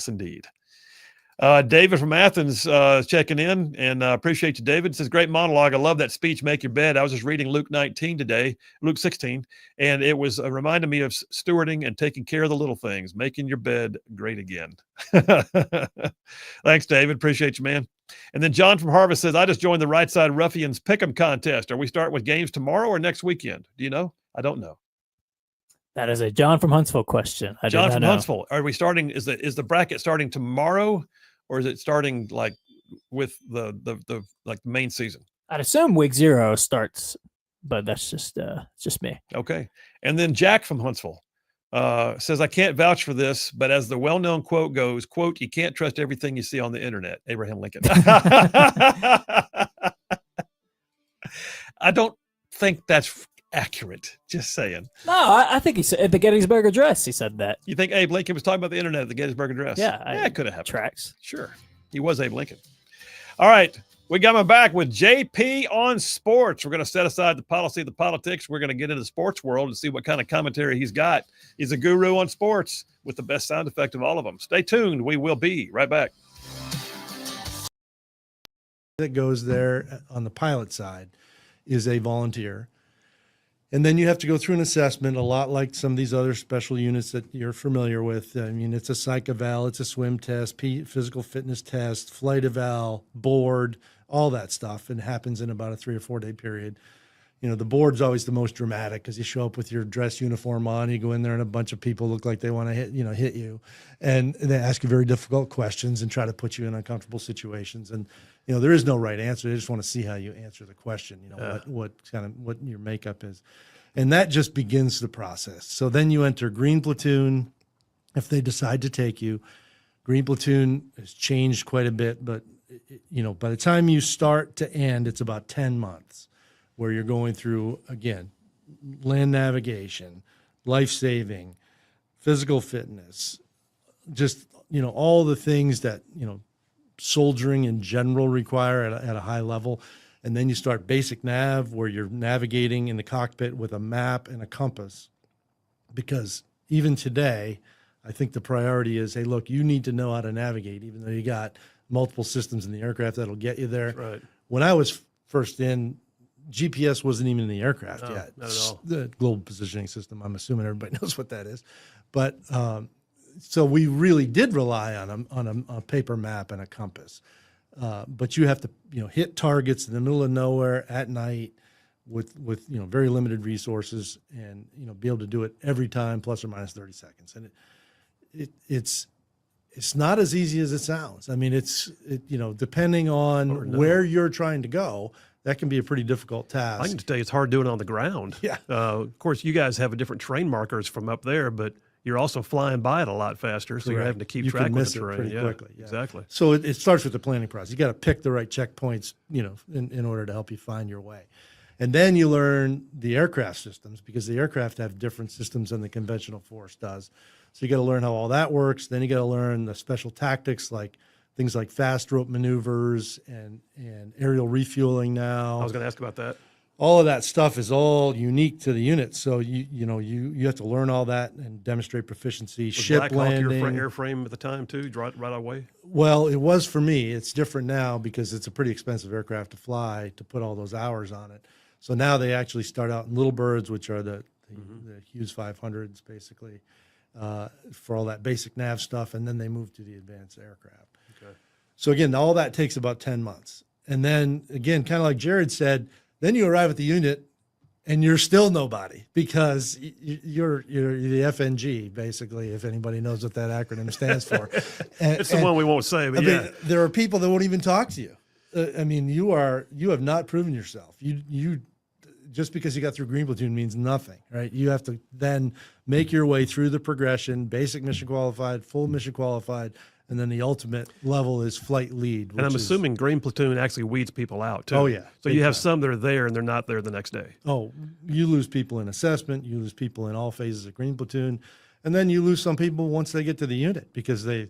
indeed. David from Athens checking in, and appreciate you, David. Says, great monologue. I love that speech, make your bed. I was just reading Luke 16, and it was reminding me of stewarding and taking care of the little things, making your bed great again. Thanks, David. Appreciate you, man. And then John from Harvest says, I just joined the Rightside Ruffians Pick'em contest. Are we starting with games tomorrow or next weekend? Do you know? I don't know. That is a John from Huntsville question. John from Huntsville. Are we starting? Is the bracket starting tomorrow, or is it starting like with the main season? I'd assume week 0 starts, but that's just me. Okay. And then Jack from Huntsville says, I can't vouch for this, but as the well-known quote goes, quote, you can't trust everything you see on the internet. Abraham Lincoln. I don't think that's accurate. Just saying. No, I think he said at the Gettysburg Address, he said that. You think Abe Lincoln was talking about the internet at the Gettysburg Address? Yeah. It could have happened. Tracks. Sure. He was Abe Lincoln. All right. We got him back with JP on sports. We're going to set aside the policy, the politics. We're going to get into the sports world and see what kind of commentary he's got. He's a guru on sports with the best sound effect of all of them. Stay tuned. We will be right back. That goes there on the pilot side is a volunteer. And then you have to go through an assessment, a lot like some of these other special units that you're familiar with. I mean, it's a psych eval, it's a swim test, physical fitness test, flight eval, board, all that stuff. And it happens in about a 3 or 4 day period. You know, the board's always the most dramatic because you show up with your dress uniform on, you go in there and a bunch of people look like they want to hit you. And they ask you very difficult questions and try to put you in uncomfortable situations. And, you know, there is no right answer. They just want to see how you answer the question, you know, what your makeup is. And that just begins the process. So then you enter Green Platoon. If they decide to take you, Green Platoon has changed quite a bit, but, you know, by the time you start to end, it's about 10 months where you're going through, again, land navigation, life-saving, physical fitness, just, you know, all the things that, you know, soldiering in general require at a high level. And then you start basic nav, where you're navigating in the cockpit with a map and a compass. Because even today, I think the priority is, hey, look, you need to know how to navigate, even though you got multiple systems in the aircraft that'll get you there. Right. When I was first in, GPS wasn't even in the aircraft yet. Not at all. The global positioning system, I'm assuming everybody knows what that is. But so we really did rely on a paper map and a compass. But you have to, hit targets in the middle of nowhere at night with very limited resources, and be able to do it every time plus or minus 30 seconds. And it's not as easy as it sounds. I mean, depending on where you're trying to go, that can be a pretty difficult task. I can tell you it's hard doing it on the ground. Yeah. Of course, you guys have a different terrain markers from up there, but you're also flying by it a lot faster, so you're having to keep track of the terrain pretty quickly. Yeah. Exactly. So it starts with the planning process. You got to pick the right checkpoints, in order to help you find your way. And then you learn the aircraft systems, because the aircraft have different systems than the conventional force does. So you got to learn how all that works. Then you got to learn the special tactics, like things like fast rope maneuvers and aerial refueling now. I was going to ask about that. All of that stuff is all unique to the unit. So you have to learn all that and demonstrate proficiency. Was ship Black Hawk landing. your airframe at the time too, right away? Well, it was for me. It's different now because it's a pretty expensive aircraft to fly to put all those hours on it. So now they actually start out in little birds, which are the Hughes 500s, basically, for all that basic nav stuff, and then they move to the advanced aircraft. Okay. So again, all that takes about 10 months. And then again, kind of like Jared said, then you arrive at the unit and you're still nobody, because you're the FNG, basically, if anybody knows what that acronym stands for. It's the one we won't say, but yeah. There are people that won't even talk to you. You have not proven yourself. You just because you got through Green Platoon means nothing, right? You have to then make your way through the progression, basic mission qualified, full mission qualified, and then the ultimate level is flight lead. And I'm assuming Green Platoon actually weeds people out too. Oh, yeah. So you have some that are there and they're not there the next day. Oh, you lose people in assessment, you lose people in all phases of Green Platoon, and then you lose some people once they get to the unit, because either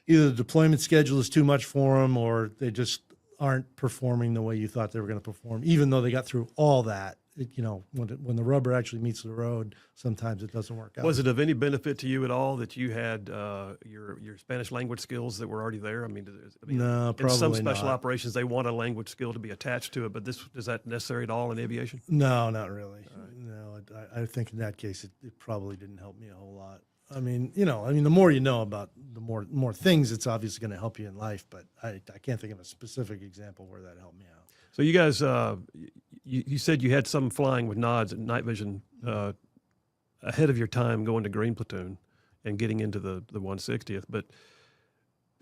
the deployment schedule is too much for them, or they just aren't performing the way you thought they were going to perform, even though they got through all that. When the rubber actually meets the road, sometimes it doesn't work out. Was it of any benefit to you at all that you had your Spanish language skills that were already there? No, probably in some special not. operations, they want a language skill to be attached to it, but is that necessary at all in aviation? No, not really. Right. No, I think in that case, it probably didn't help me a whole lot. The more you know about the more things, it's obviously going to help you in life, but I can't think of a specific example where that helped me out. So you guys, you said you had some flying with nods and night vision ahead of your time going to Green Platoon and getting into the 160th, but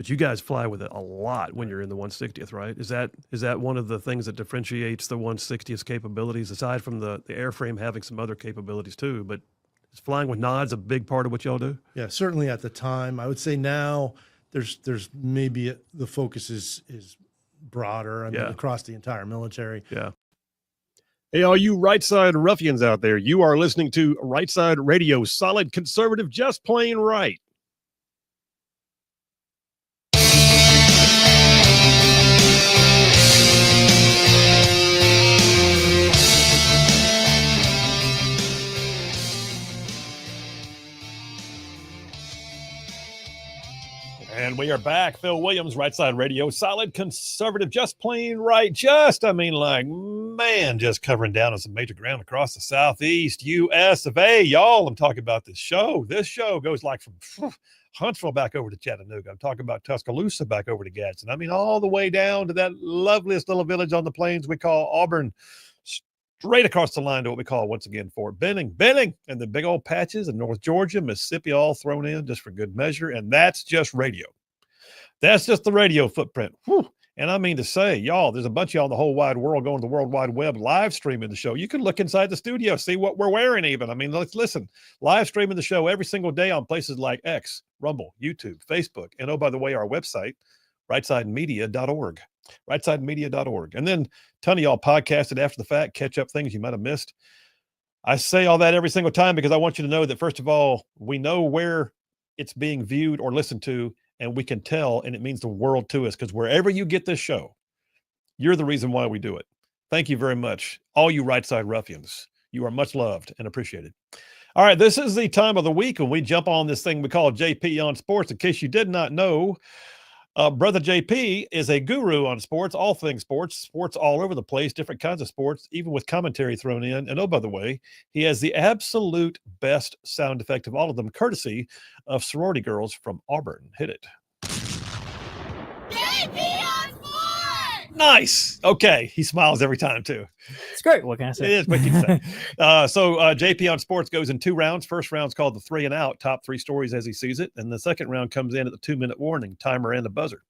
you guys fly with it a lot when you're in the 160th, right? Is that one of the things that differentiates the 160th capabilities, aside from the airframe having some other capabilities too? But is flying with nods a big part of what y'all do? Yeah, certainly at the time. I would say now there's maybe the focus is broader. Across the entire military. Yeah. Hey, all you Rightside ruffians out there, you are listening to Rightside Radio, solid conservative, just plain right. And we are back. Phil Williams, Rightside Radio, solid conservative, just plain right. Just covering down on some major ground across the Southeast U.S. of A. Y'all, I'm talking about this show. This show goes like from Huntsville back over to Chattanooga. I'm talking about Tuscaloosa back over to Gadsden. All the way down to that loveliest little village on the plains we call Auburn, straight across the line to what we call, once again, Fort Benning, and the big old patches of North Georgia, Mississippi, all thrown in just for good measure. And that's just radio. That's just the radio footprint. Whew. And I mean to say, y'all, there's a bunch of y'all in the whole wide world going to the World Wide Web live streaming the show. You can look inside the studio, see what we're wearing even. Let's listen. Live streaming the show every single day on places like X, Rumble, YouTube, Facebook. And oh, by the way, our website, rightside.media.org. Rightside.media.org. And then a ton of y'all podcasted after the fact, catch up things you might have missed. I say all that every single time because I want you to know that, first of all, we know where it's being viewed or listened to, and we can tell, and it means the world to us, because wherever you get this show, you're the reason why we do it. Thank you very much, all you Rightside ruffians. You are much loved and appreciated. All right, this is the time of the week when we jump on this thing we call JP on Sports. In case you did not know, Brother JP is a guru on sports, all things sports all over the place, different kinds of sports, even with commentary thrown in. And oh, by the way, he has the absolute best sound effect of all of them, courtesy of sorority girls from Auburn. Hit it. JP on Sports! Nice. Okay. He smiles every time too. It's great. What can I It say? is what you say. So JP on Sports goes in 2 rounds. First round's called the 3 and out, top 3 stories as he sees it. And the second round comes in at the 2-minute warning, timer and the buzzer.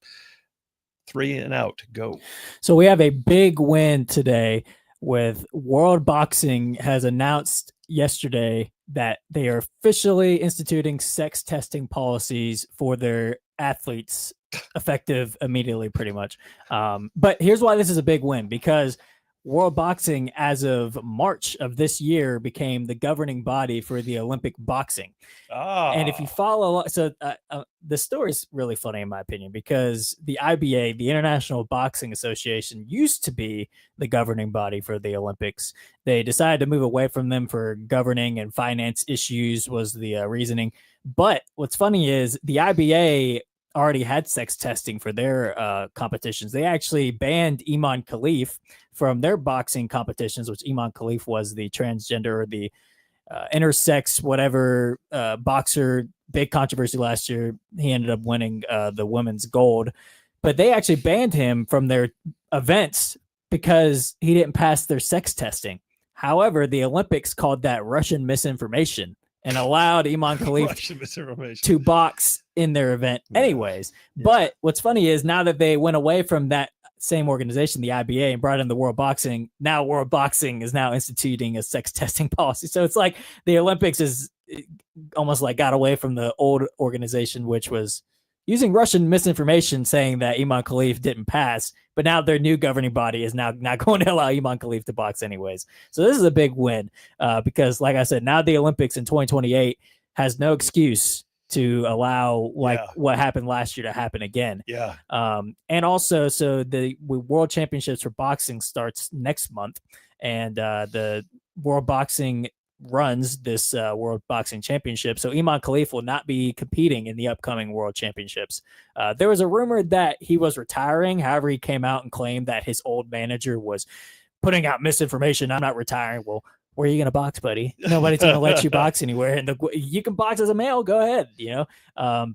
3 and out, go. So we have a big win today with World Boxing has announced yesterday that they are officially instituting sex testing policies for their athletes effective immediately, pretty much. But here's why this is a big win, because World Boxing, as of March of this year, became the governing body for the Olympic boxing. And if you follow, so the story is really funny in my opinion, because the IBA, the International Boxing Association, used to be the governing body for the Olympics. They decided to move away from them for governing and finance issues was the reasoning. But what's funny is the IBA already had sex testing for their competitions. They actually banned Iman Khalif from their boxing competitions, which Iman Khalif was the transgender or the intersex, whatever boxer, big controversy last year. He ended up winning the women's gold, but they actually banned him from their events because he didn't pass their sex testing. However, the Olympics called that Russian misinformation and allowed Iman Khalif to box in their event anyways. Yeah. But what's funny is now that they went away from that same organization, the IBA, and brought in the World Boxing, now World Boxing is now instituting a sex testing policy. So it's like the Olympics is almost like got away from the old organization, which was using Russian misinformation, saying that Iman Khalif didn't pass, but now their new governing body is now not going to allow Iman Khalif to box anyways. So this is a big win because, like I said, now the Olympics in 2028 has no excuse to allow what happened last year to happen again. Yeah. And also, so the World Championships for boxing starts next month, and the World Boxing runs this World Boxing Championship. So Iman Khalif will not be competing in the upcoming World Championships. There was a rumor that he was retiring. However, he came out and claimed that his old manager was putting out misinformation. I'm not retiring. Well, where are you going to box, buddy? Nobody's going to let you box anywhere. And you can box as a male. Go ahead,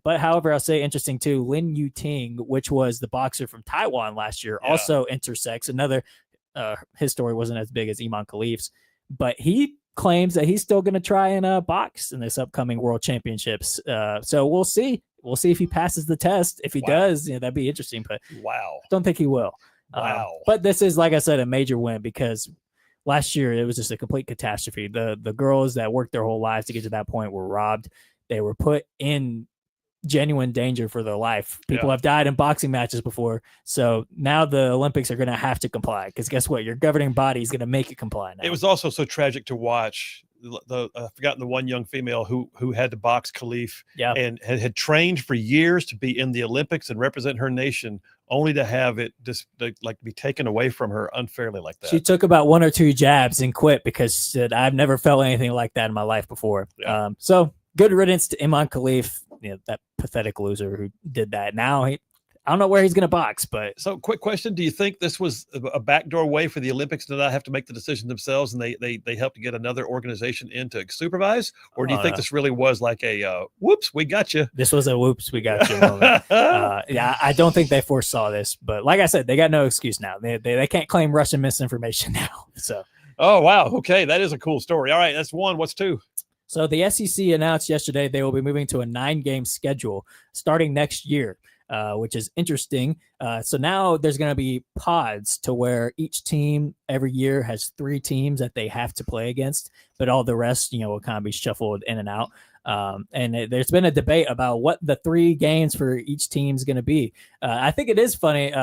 But however, I'll say interesting too, Lin Yu-ting, which was the boxer from Taiwan last year, also intersex. Another, his story wasn't as big as Iman Khalif's, but he claims that he's still going to try and box in this upcoming World Championships. So we'll see. We'll see if he passes the test. If he does, that'd be interesting. But don't think he will. But this is, like I said, a major win because last year it was just a complete catastrophe. The girls that worked their whole lives to get to that point were robbed. They were put in genuine danger for their life. People have died in boxing matches before. So now the Olympics are going to have to comply because guess what? Your governing body is going to make it comply now. It was also so tragic to watch. I've forgotten the one young female who had to box Khalif and had trained for years to be in the Olympics and represent her nation, only to have it just be taken away from her unfairly like that. She took about 1 or 2 jabs and quit because she said, I've never felt anything like that in my life before. Yeah. So good riddance to Iman Khalif, that pathetic loser who did that. Now I don't know where he's going to box, but. So quick question. Do you think this was a backdoor way for the Olympics to not have to make the decision themselves and they helped to get another organization in to supervise? Or do you think this really was like a, whoops, we got you? This was a whoops, we got you moment. I don't think they foresaw this, but like I said, they got no excuse now. They can't claim Russian misinformation now. So. Oh, wow. Okay. That is a cool story. All right. That's 1. What's 2? So the SEC announced yesterday they will be moving to a 9-game schedule starting next year, which is interesting. So now there's going to be pods to where each team every year has 3 teams that they have to play against, but all the rest, will kind of be shuffled in and out. And there's been a debate about what the 3 games for each team is going to be. I think it is funny.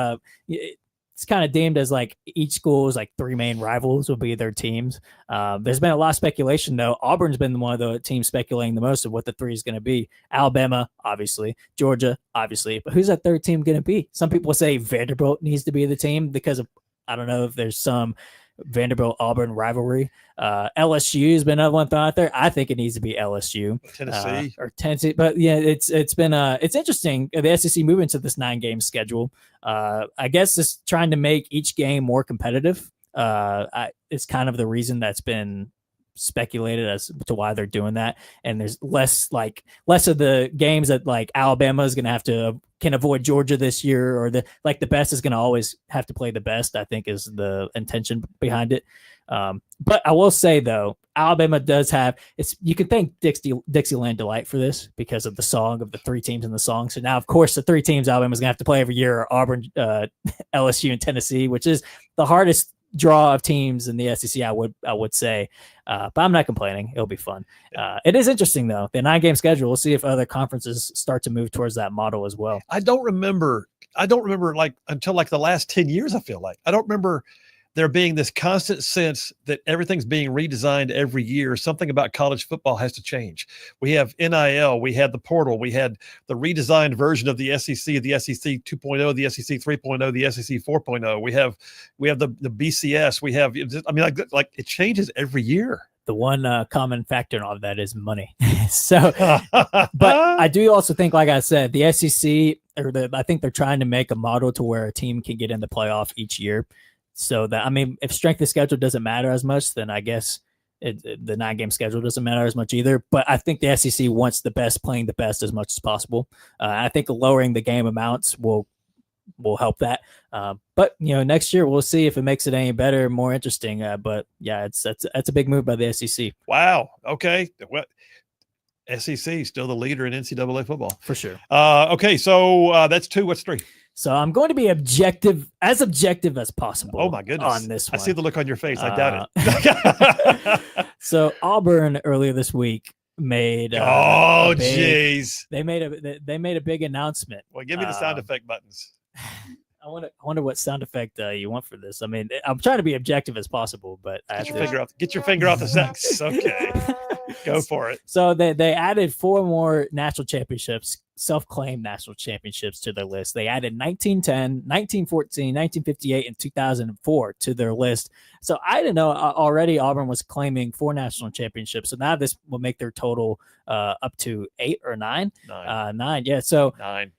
It's kind of deemed as like each school's like 3 main rivals will be their teams. There's been a lot of speculation though. Auburn's been one of the teams speculating the most of what the 3 is going to be. Alabama, obviously. Georgia, obviously. But who's that 3rd team going to be? Some people say Vanderbilt needs to be the team because of, I don't know if there's some Vanderbilt-Auburn rivalry. LSU has been another one thrown out there. I think it needs to be LSU. Tennessee. But yeah, it's interesting. The SEC moving to this 9-game schedule. I guess just trying to make each game more competitive. It's kind of the reason that's been speculated as to why they're doing that. And there's less of the games that like Alabama is going to can avoid Georgia this year, or the best is going to always have to play the best, I think is the intention behind it. But I will say though, Alabama does have you can thank Dixieland Delight for this because of the song of the 3 teams in the song. So now, of course, the 3 teams Alabama's gonna have to play every year are Auburn, LSU, and Tennessee, which is the hardest draw of teams in the SEC. I would say, but I'm not complaining. It'll be fun. It is interesting though. The 9-game schedule. We'll see if other conferences start to move towards that model as well. I don't remember like until like the last 10 years. I feel like I don't remember there being this constant sense that everything's being redesigned every year. Something about college football has to change. We have NIL, we had the portal, we had the redesigned version of the SEC 2.0, the SEC 3.0, the SEC 4.0. We have the BCS. We have, I mean, like it changes every year. The one common factor in all of that is money. So, but I do also think, like I said, the SEC, I think they're trying to make a model to where a team can get in the playoff each year. So that, I mean, if strength of schedule doesn't matter as much, then I guess the 9-game schedule doesn't matter as much either. But I think the SEC wants the best playing the best as much as possible. I think lowering the game amounts will help that. But next year we'll see if it makes it any better, more interesting. But yeah, that's a big move by the SEC. Wow. Okay. What? SEC still the leader in NCAA football for sure. Okay, so that's 2. What's 3? So I'm going to be objective as possible. Oh my goodness! On this one, I see the look on your face. I doubt it. So Auburn earlier this week made. Jeez! They made a big announcement. Well, give me the sound effect buttons. I wonder what sound effect you want for this. I mean, I'm trying to be objective as possible, but get your finger off the sex. Okay, go for it. So they added 4 more national championships, self-claimed national championships to their list. They added 1910, 1914, 1958, and 2004 to their list. So I didn't know already Auburn was claiming 4 national championships. So now this will make their total up to 8 or 9. 9. Yeah. So 9.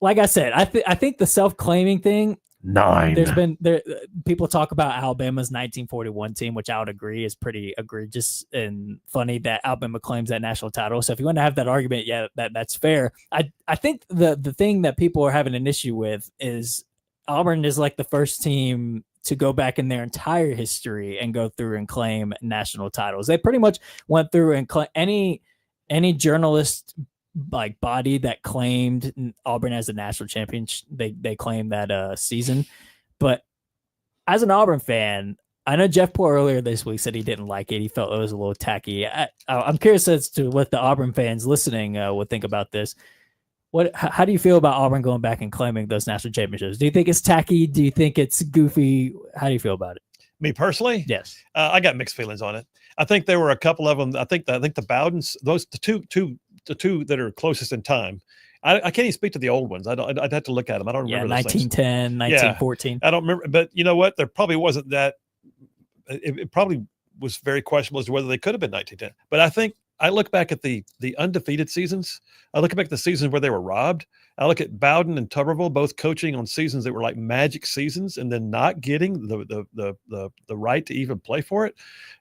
Like I said, I think the self-claiming thing. 9. There's been people talk about Alabama's 1941 team, which I would agree is pretty egregious and funny that Alabama claims that national title. So if you want to have that argument, yeah, that's fair. I think the thing that people are having an issue with is Auburn is like the first team to go back in their entire history and go through and claim national titles. They pretty much went through and claim any journalist like body that claimed Auburn as a national champion, they claimed that season. But as an Auburn fan, I know Jeff Poore earlier this week said he didn't like it. He felt it was a little tacky. I'm curious as to what the Auburn fans listening would think about this. How do you feel about Auburn going back and claiming those national championships? Do you think it's tacky? Do you think it's goofy? How do you feel about it? Me personally? Yes. I got mixed feelings on it. I think there were a couple of them. I think the Bowdens, the two that are closest in time. I can't even speak to the old ones. I'd have to look at them. I don't remember. 1910, 1914. I don't remember. But you know what? There probably wasn't that. It probably was very questionable as to whether they could have been 1910. But I think I look back at the undefeated seasons. I look back at the seasons where they were robbed. I look at Bowden and Tuberville both coaching on seasons that were like magic seasons and then not getting the right to even play for it.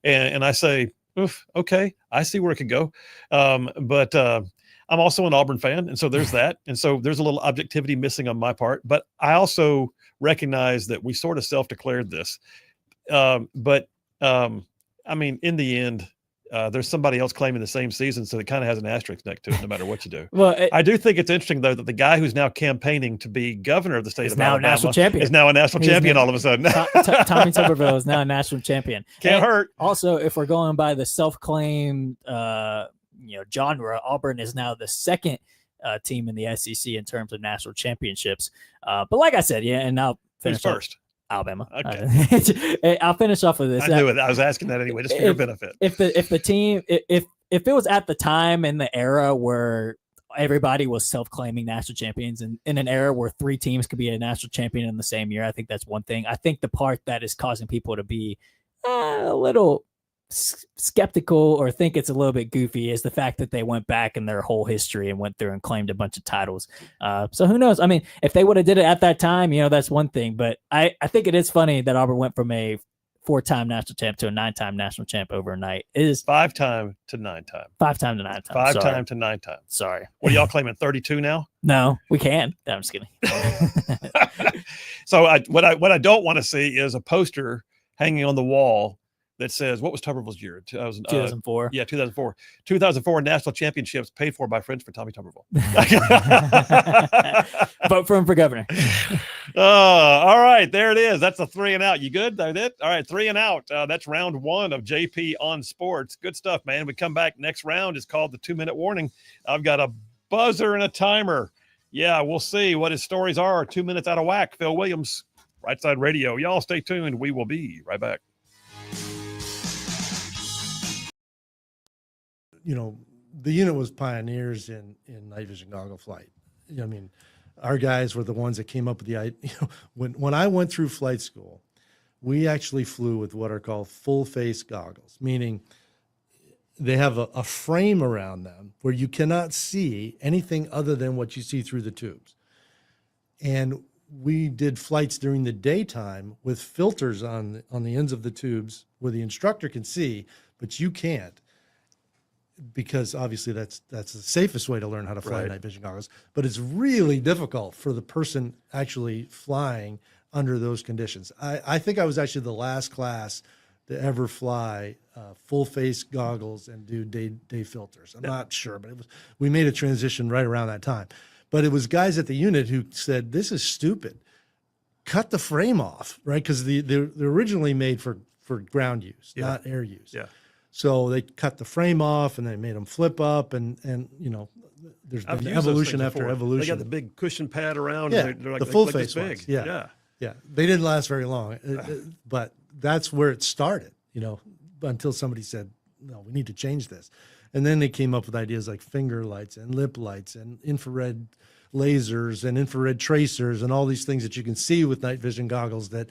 And I say, oof, okay, I see where it could go. But I'm also an Auburn fan. And so there's that. And so there's a little objectivity missing on my part. But I also recognize that we sort of self-declared this. But I mean, in the end, there's somebody else claiming the same season, so it kind of has an asterisk next to it, no matter what you do. Well, I do think it's interesting, though, that the guy who's now campaigning to be governor of the state of Alabama is now a national champion all of a sudden. Tommy Tuberville is now a national champion. Can't hurt. Also, if we're going by the self-claimed genre, Auburn is now the second team in the SEC in terms of national championships. But like I said, yeah, and I'll finish first. Alabama. Okay. I'll finish off with this. I knew it. I was asking that anyway, just for your benefit. If the team, if it was at the time in the era where everybody was self-claiming national champions, and in an era where 3 teams could be a national champion in the same year, I think that's one thing. I think the part that is causing people to be a little skeptical or think it's a little bit goofy is the fact that they went back in their whole history and went through and claimed a bunch of titles. So who knows? I mean, if they would have did it at that time, that's one thing. But I think it is funny that Auburn went from a 4-time national champ to a 9-time national champ overnight. It is 5-time to 9-time. 5-time to 9-time. 5-time to 9-time. Sorry. What are y'all claiming? 32 now? No, we can. No, I'm just kidding. So what I don't want to see is a poster hanging on the wall that says, what was Tuberville's year? 2004. Yeah, 2004. 2004 national championships paid for by Friends for Tommy Tuberville. Vote for him for governor. All right, there it is. That's a 3 and out. You good? That's it? All right, 3 and out. That's round 1 of JP on Sports. Good stuff, man. We come back. Next round is called the 2-minute warning. I've got a buzzer and a timer. Yeah, we'll see what his stories are. 2 minutes out of whack. Phil Williams, Rightside Radio. Y'all stay tuned. We will be right back. You know, the unit was pioneers in night vision goggle flight. You know, I mean, our guys were the ones that came up with the idea. You know, when I went through flight school, we actually flew with what are called full face goggles, meaning they have a frame around them where you cannot see anything other than what you see through the tubes. And we did flights during the daytime with filters on the ends of the tubes where the instructor can see, but you can't. Because obviously that's the safest way to learn how to fly night vision goggles, but it's really difficult for the person actually flying under those conditions. I think I was actually the last class to ever fly full face goggles and do day filters. I'm not sure, but we made a transition right around that time. But it was guys at the unit who said, "This is stupid. Cut the frame off," right? Because they're originally made for ground use, not air use. Yeah. So they cut the frame off and they made them flip up, and you know, there's been evolution after evolution. They got the big cushion pad around. Yeah, and they're like, the full like face big. ones. Yeah. They didn't last very long, but that's where it started. You know, until somebody said, "No, we need to change this," and then they came up with ideas like finger lights and lip lights and infrared lasers and infrared tracers and all these things that you can see with night vision goggles that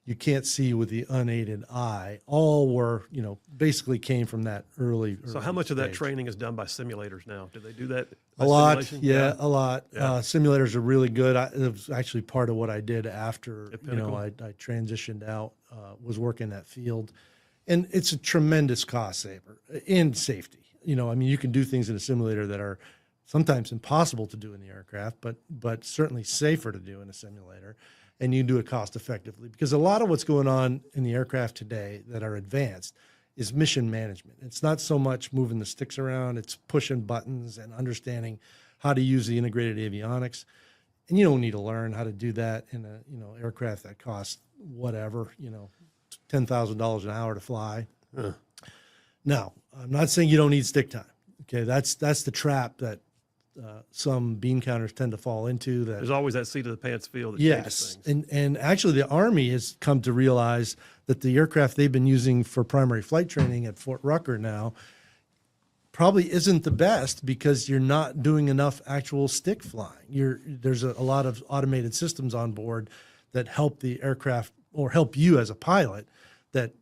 you can't see with the unaided eye. All were, you know, basically came from that early. So how much of that training is done by simulators now? Do they do that? A lot. Simulation? Yeah, a lot. Yeah. Simulators are really good. It was actually part of what I did after, At you know, Pinnacle? I transitioned out, was working that field. And it's a tremendous cost saver in safety. You know, I mean, you can do things in a simulator that are sometimes impossible to do in the aircraft, but certainly safer to do in a simulator. And you do it cost effectively, because a lot of what's going on in the aircraft today that are advanced is mission management. It's not so much moving the sticks around, it's pushing buttons and understanding how to use the integrated avionics. And you don't need to learn how to do that in a, you know, aircraft that costs whatever, you know, $10,000 an hour to fly. Now, I'm not saying you don't need stick time. Okay, that's the trap that some bean counters tend to fall into. That There's always that seat of the pants feel that yes, changes things. and actually the Army has come to realize that the aircraft they've been using for primary flight training at Fort Rucker now probably isn't the best, because you're not doing enough actual stick flying. There's a lot of automated systems on board that help the aircraft, or help you as a pilot, that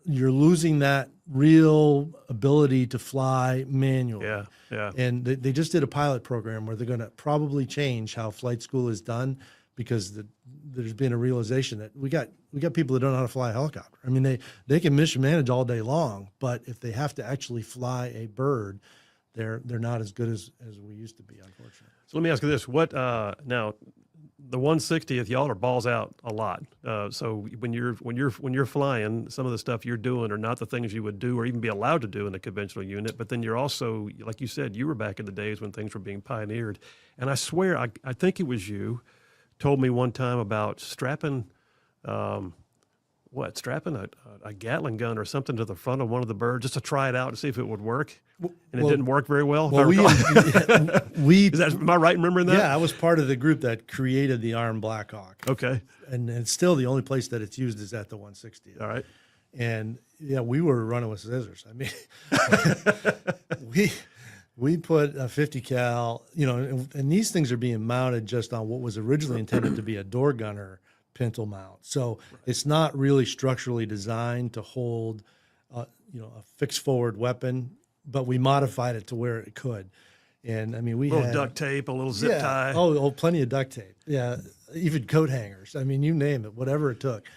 you're losing that real ability to fly manually. Yeah. And they just did a pilot program where they're going to probably change how flight school is done, because there's been a realization that we got people that don't know how to fly a helicopter. I mean, they can mission manage all day long, but if they have to actually fly a bird, they're not as good as we used to be, unfortunately. So let me ask you this: what now? The 160th, y'all are balls out a lot. So when you're flying, some of the stuff you're doing are not the things you would do or even be allowed to do in a conventional unit. But then you're also, like you said, you were back in the days when things were being pioneered. And I swear, I think it was you told me one time about strapping a Gatling gun or something to the front of one of the birds just to try it out to see if it would work. And it didn't work very well. Well, am I right in remembering that? Yeah, I was part of the group that created the Arm Blackhawk. Okay. And it's still the only place that it's used is at the 160. All right. And yeah, we were running with scissors. I mean, we put a 50 cal, you know, and these things are being mounted just on what was originally intended to be a door gunner pintle mount. So it's not really structurally designed to hold, a fixed forward weapon, but we modified it to where it could. And I mean, we had duct tape, a little zip tie. Oh, plenty of duct tape. Yeah. Even coat hangers. I mean, you name it, whatever it took.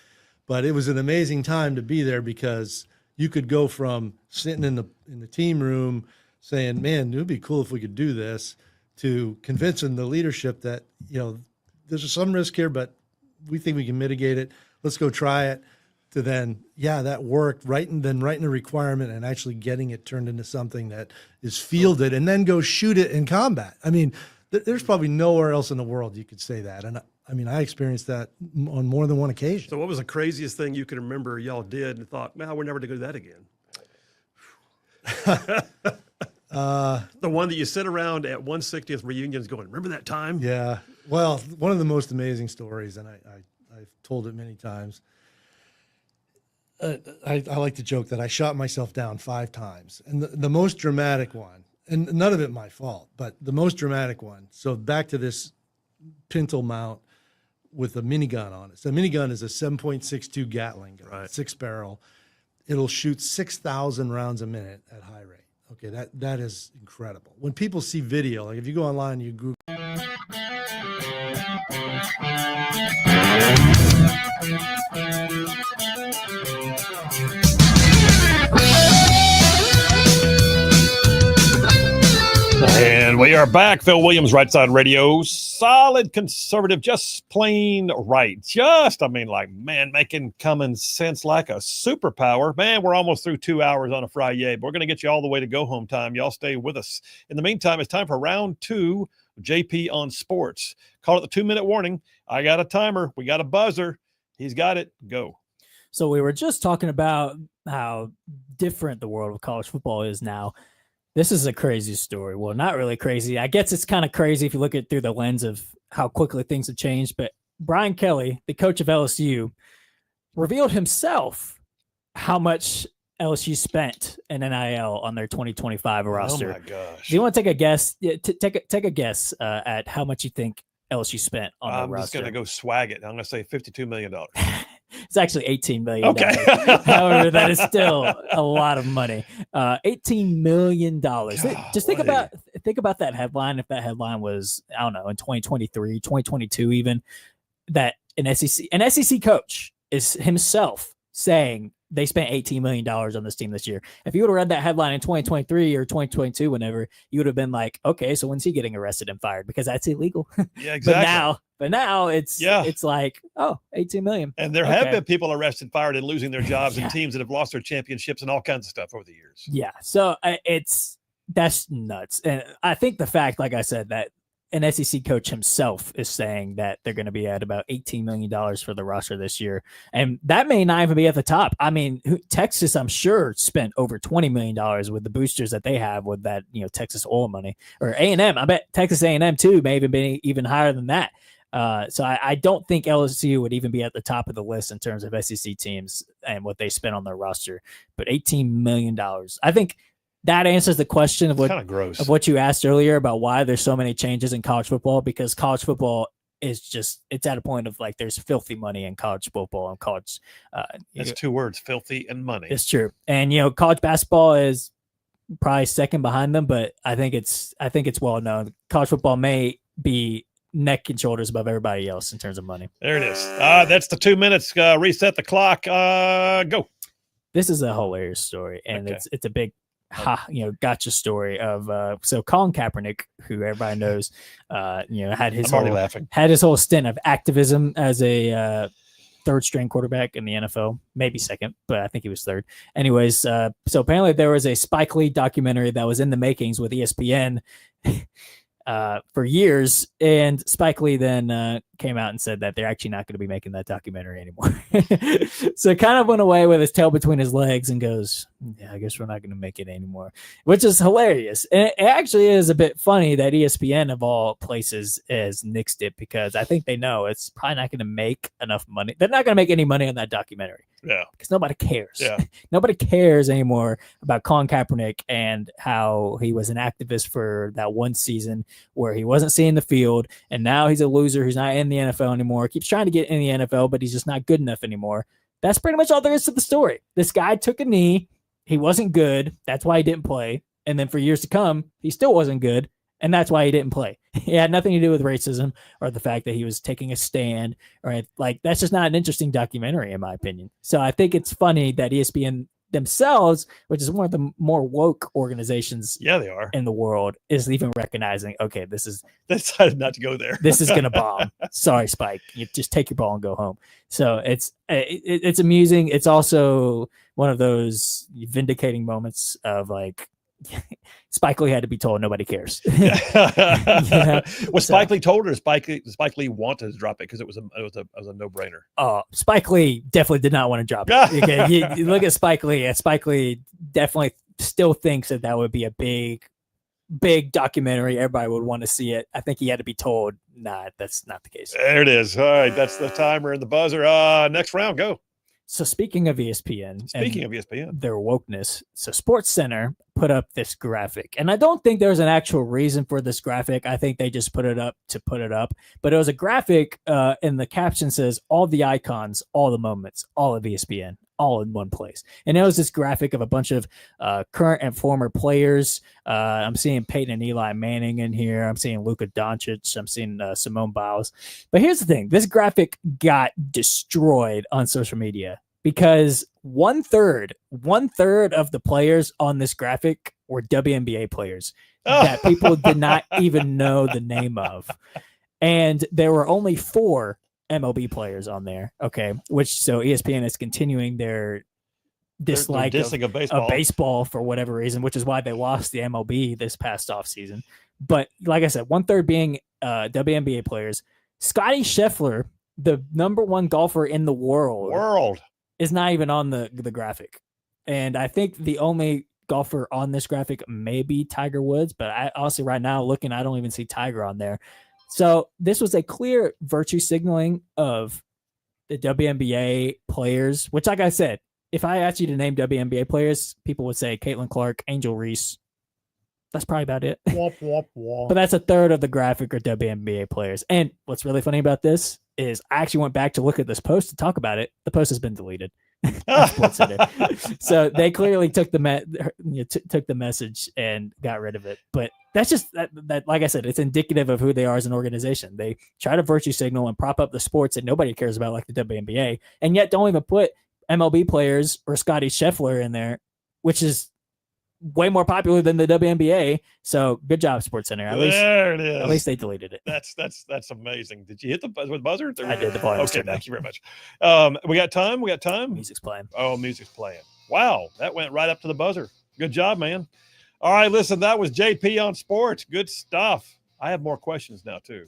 But it was an amazing time to be there because you could go from sitting in the team room saying, man, it would be cool if we could do this, to convincing the leadership that, there's some risk here, but we think we can mitigate it. Let's go try it. To then, that worked, writing a requirement and actually getting it turned into something that is fielded, and then go shoot it in combat. I mean, there's probably nowhere else in the world you could say that. And I experienced that on more than one occasion. So what was the craziest thing you can remember y'all did and thought, man, we're never going to do that again? The one that you sit around at 160th reunions going, remember that time? Yeah. Well, one of the most amazing stories, and I've told it many times. I like to joke that I shot myself down 5 times. And the most dramatic one, and none of it my fault, but the most dramatic one. So back to this Pintle mount with a minigun on it. So a minigun is a 7.62 Gatling gun, right. 6-barrel. It'll shoot 6,000 rounds a minute at high rate. Okay, that is incredible. When people see video, like if you go online and you Google. And we are back. Phil Williams, Rightside Radio. Solid conservative, just plain right. Making common sense like a superpower. Man, we're almost through 2 hours on a Friday, but we're going to get you all the way to go home time. Y'all stay with us. In the meantime, it's time for round 2 of JP on Sports. Call it the 2-minute warning. I got a timer. We got a buzzer. He's got it. Go. So we were just talking about how different the world of college football is now. This is a crazy story. Well, not really crazy. I guess it's kind of crazy if you look at it through the lens of how quickly things have changed. But Brian Kelly, the coach of LSU, revealed himself how much LSU spent in NIL on their 2025 roster. Oh, my gosh. Do you want to take a guess? Take a guess at how much you think LSU spent on the roster. I'm just going to go swag it. I'm going to say $52 million. It's actually $18 million. Okay. However, that is still a lot of money. $18 million. Just think about that headline. If that headline was, I don't know, in 2023, 2022 even, that an SEC coach is himself saying they spent $18 million on this team this year. If you would have read that headline in 2023 or 2022, whenever, you would have been like, okay, so when's he getting arrested and fired? Because that's illegal. Yeah, exactly. But now it's like, oh, 18 million. And there have been people arrested, fired, and losing their jobs, and teams that have lost their championships and all kinds of stuff over the years. Yeah. So that's nuts. And I think the fact, like I said, that an SEC coach himself is saying that they're going to be at about $18 million for the roster this year. And that may not even be at the top. I mean, Texas, I'm sure, spent over $20 million with the boosters that they have with that, Texas oil money. Or A&M. I bet Texas A&M, too, may even be even higher than that. So I don't think LSU would even be at the top of the list in terms of SEC teams and what they spent on their roster. But $18 million. I think that answers the question of what you asked earlier about why there's so many changes in college football, because college football is it's at a point of like there's filthy money in college football and college. That's 2 words, filthy and money. It's true. And, college basketball is probably second behind them, but I think it's well known. College football may be neck and shoulders above everybody else in terms of money. There it is. That's the 2 minutes. Reset the clock. Go. This is a hilarious story, and it's a big gotcha story of so Colin Kaepernick, who everybody knows, had his whole stint of activism as a third string quarterback in the NFL, maybe second, but I think he was third. Anyways, so apparently there was a Spike Lee documentary that was in the makings with ESPN for years, and Spike Lee then came out and said that they're actually not going to be making that documentary anymore. So kind of went away with his tail between his legs and goes, yeah, I guess we're not going to make it anymore, which is hilarious. And it actually is a bit funny that ESPN of all places has nixed it, because I think they know it's probably not going to make enough money. They're not going to make any money on that documentary. Yeah. Because nobody cares. Yeah. Nobody cares anymore about Colin Kaepernick and how he was an activist for that one season where he wasn't seeing the field, and now he's a loser who's not in the NFL anymore. Keeps trying to get in the NFL, but he's just not good enough anymore. That's pretty much all there is to the story. This guy took a knee. He wasn't good. That's why he didn't play. And then for years to come, he still wasn't good. And that's why he didn't play. It had nothing to do with racism or the fact that he was taking a stand, right? Like, that's just not an interesting documentary, in my opinion. So I think it's funny that ESPN themselves, which is one of the more woke organizations Yeah, they are. in the world, is even recognizing, okay, They decided not to go there. this is going to bomb. Sorry, Spike. You just take your ball and go home. So it's amusing. It's also one of those vindicating moments of like, Spike Lee had to be told nobody cares. Was Spike Lee told, or Spike Lee wanted to drop it because it was a no-brainer? Oh, Spike Lee definitely did not want to drop it. Okay, you look at Spike Lee, and Spike Lee definitely still thinks that would be a big documentary. Everybody would want to see it. I think he had to be told, nah, that's not the case. There it is. All right, that's the timer and the buzzer. Next round, go. So speaking of ESPN, their wokeness, so Sports Center put up this graphic, and I don't think there's an actual reason for this graphic. I think they just put it up to put it up, but it was a graphic, and the caption says all the icons, all the moments, all of ESPN, all in one place. And it was this graphic of a bunch of current and former players. I'm seeing Peyton and Eli Manning in here. I'm seeing Luka Doncic. I'm seeing Simone Biles. But here's the thing. This graphic got destroyed on social media because one third of the players on this graphic were WNBA players that people did not even know the name of. And there were only 4 MLB players on there. Okay. So ESPN is continuing their dislike of baseball for whatever reason, which is why they lost the MLB this past offseason. But like I said, 1/3 being WNBA players. Scotty Scheffler, the number 1 golfer in the world, is not even on the graphic. And I think the only golfer on this graphic may be Tiger Woods, but I honestly right now looking, I don't even see Tiger on there. So this was a clear virtue signaling of the WNBA players, which, like I said, if I asked you to name WNBA players, people would say Caitlin Clark, Angel Reese. That's probably about it. Womp, womp, womp. But that's 1/3 of the graphic are WNBA players. And what's really funny about this is I actually went back to look at this post to talk about it. The post has been deleted. So they clearly took the message and got rid of it. But that's just that. Like I said, it's indicative of who they are as an organization. They try to virtue signal and prop up the sports that nobody cares about, like the WNBA, and yet don't even put MLB players or Scotty Scheffler in there, which is way more popular than the WNBA. So good job, SportsCenter. There it is. At least they deleted it. That's amazing. Did you hit the buzzer? I did. The volume. Okay, thank you very much. We got time. Music's playing. Oh, music's playing. Wow, that went right up to the buzzer. Good job, man. All right, listen, that was JP on sports. Good stuff. I have more questions now too.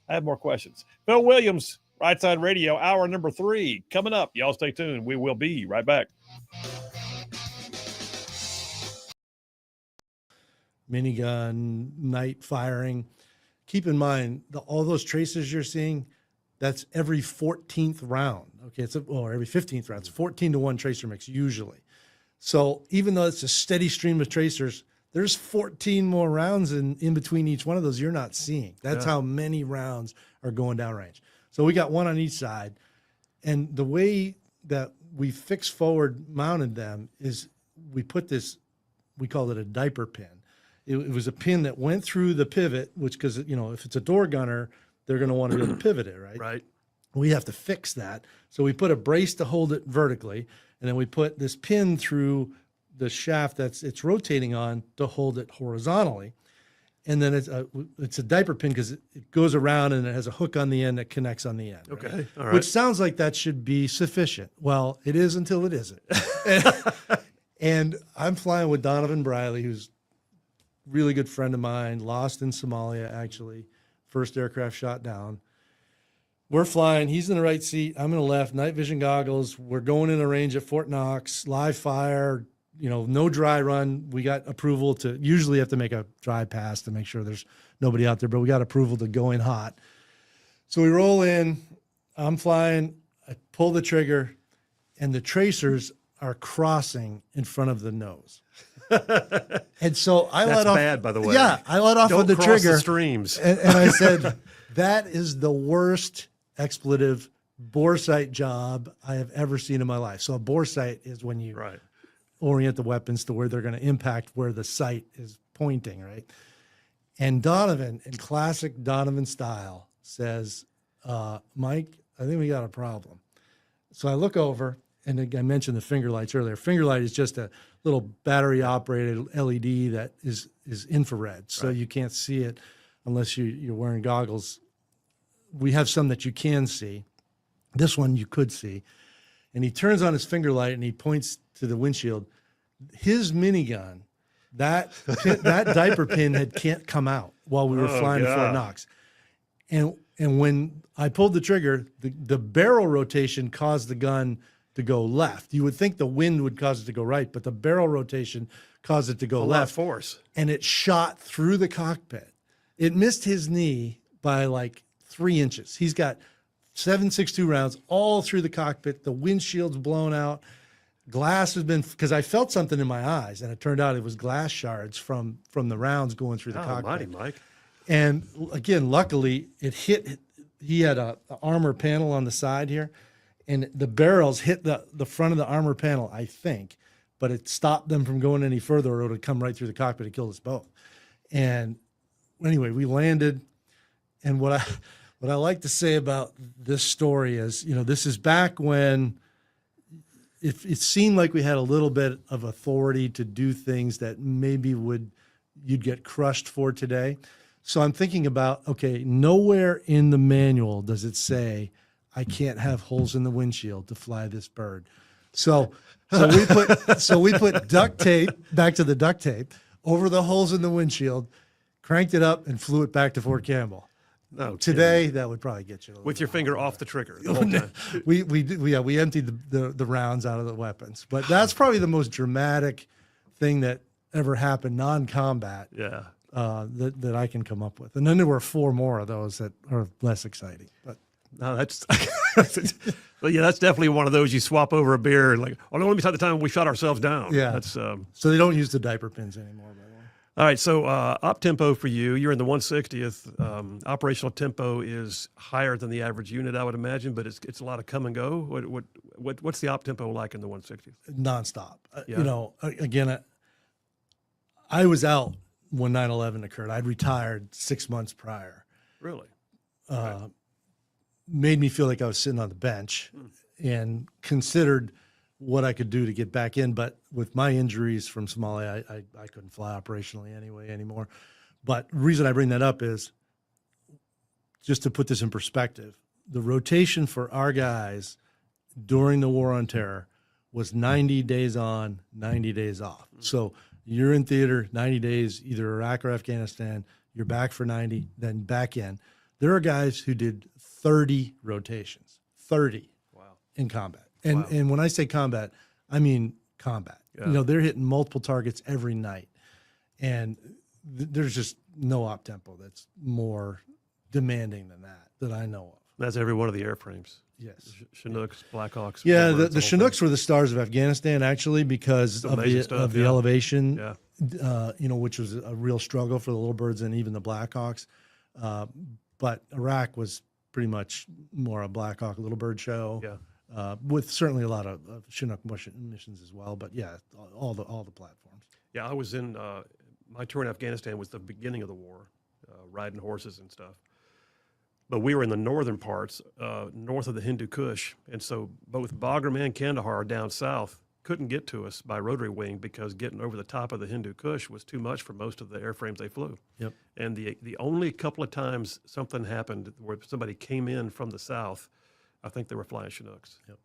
Phil Williams, Rightside Radio, hour number 3 coming up. Y'all stay tuned. We will be right back. Minigun, night firing. Keep in mind, all those traces you're seeing, that's every 14th round. Okay, every 15th round. It's 14-to-1 tracer mix usually. So even though it's a steady stream of tracers, there's 14 more rounds in between each one of those you're not seeing. That's how many rounds are going downrange. So we got one on each side. And the way that we fix forward mounted them is we put this, we called it a diaper pin. It was a pin that went through the pivot, which, because, if it's a door gunner, they're going to want to be able to pivot it, right? Right. We have to fix that. So we put a brace to hold it vertically, and then we put this pin through the shaft it's rotating on to hold it horizontally. And then it's a diaper pin because it goes around and it has a hook on the end that connects on the end. Okay. Right? All right. Which sounds like that should be sufficient. Well, it is until it isn't. And I'm flying with Donovan Briley, who's really good friend of mine, lost in Somalia, actually. First aircraft shot down. We're flying. He's in the right seat. I'm in the left. Night vision goggles. We're going in a range at Fort Knox. Live fire. No dry run. We got approval to usually have to make a dry pass to make sure there's nobody out there, but we got approval to go in hot. So we roll in. I'm flying. I pull the trigger, and the tracers are crossing in front of the nose. And so I let off. That's bad, by the way. Yeah, I let off Don't on the cross trigger. the streams. And I said, that is the worst expletive bore sight job I have ever seen in my life. So a bore sight is when you orient the weapons to where they're going to impact where the sight is pointing, right? And Donovan, in classic Donovan style, says, Mike, I think we got a problem. So I look over, and I mentioned the finger lights earlier. Finger light is just a little battery-operated LED that is infrared, so you can't see it unless you're wearing goggles. We have some that you can see. This one you could see. And he turns on his finger light, and he points to the windshield. His minigun, that diaper pin can't come out while we were flying to Fort Knox. And when I pulled the trigger, the barrel rotation caused the gun to go left. You would think the wind would cause it to go right, but the barrel rotation caused it to go left. Force. And it shot through the cockpit. It missed his knee by like 3 inches. He's got 7.62 rounds all through the cockpit. The windshield's blown out. Glass has been, because I felt something in my eyes, and it turned out it was glass shards from the rounds going through the cockpit. Almighty, Mike. And again, luckily, it hit. He had a armor panel on the side here, and the barrels hit the front of the armor panel, I think, but it stopped them from going any further, or it would come right through the cockpit and kill us both. And anyway, we landed, and what I like to say about this story is, this is back when it seemed like we had a little bit of authority to do things that maybe you'd get crushed for today. So I'm thinking about, okay, nowhere in the manual does it say I can't have holes in the windshield to fly this bird. So we put duct tape, back to the duct tape, over the holes in the windshield, cranked it up, and flew it back to Fort Campbell. No, today that would probably get you with your finger off the trigger the whole time. we emptied the rounds out of the weapons, but that's probably the most dramatic thing that ever happened non-combat. Yeah. That I can come up with, and then there were 4 more of those that are less exciting. But no, that's but yeah, that's definitely one of those you swap over a beer and like, oh, no, let me tell the time we shot ourselves down. Yeah, that's so they don't use the diaper pins anymore. By the way. All right, so op tempo for you, you're in the 160th. Operational tempo is higher than the average unit, I would imagine, but it's a lot of come and go. What's the op tempo like in the 160th? Nonstop. Yeah. Again, I was out when 9/11 occurred. I'd retired 6 months prior. Really? Made me feel like I was sitting on the bench and considered what I could do to get back in. But with my injuries from Somalia, I couldn't fly operationally anymore. But the reason I bring that up is just to put this in perspective. The rotation for our guys during the War on Terror was 90 days on, 90 days off. So you're in theater 90 days, either Iraq or Afghanistan, you're back for 90, then back in. There are guys who did 30 rotations, 30 in combat. And when I say combat, I mean combat. Yeah. They're hitting multiple targets every night. And there's just no op tempo that's more demanding than that I know of. That's every one of the airframes. Yes. Chinooks, Blackhawks. Yeah, the Chinooks were the stars of Afghanistan, actually, because of the elevation, which was a real struggle for the Little Birds and even the Blackhawks. But Iraq was pretty much more a Blackhawk Little Bird show. Yeah. With certainly a lot of Chinook missions as well, but yeah, all the platforms. Yeah, I was in my tour in Afghanistan was the beginning of the war, riding horses and stuff. But we were in the northern parts, north of the Hindu Kush, and so both Bagram and Kandahar down south couldn't get to us by rotary wing because getting over the top of the Hindu Kush was too much for most of the airframes they flew. Yep. And the only couple of times something happened where somebody came in from the south, I think they were flying Chinooks. Yep.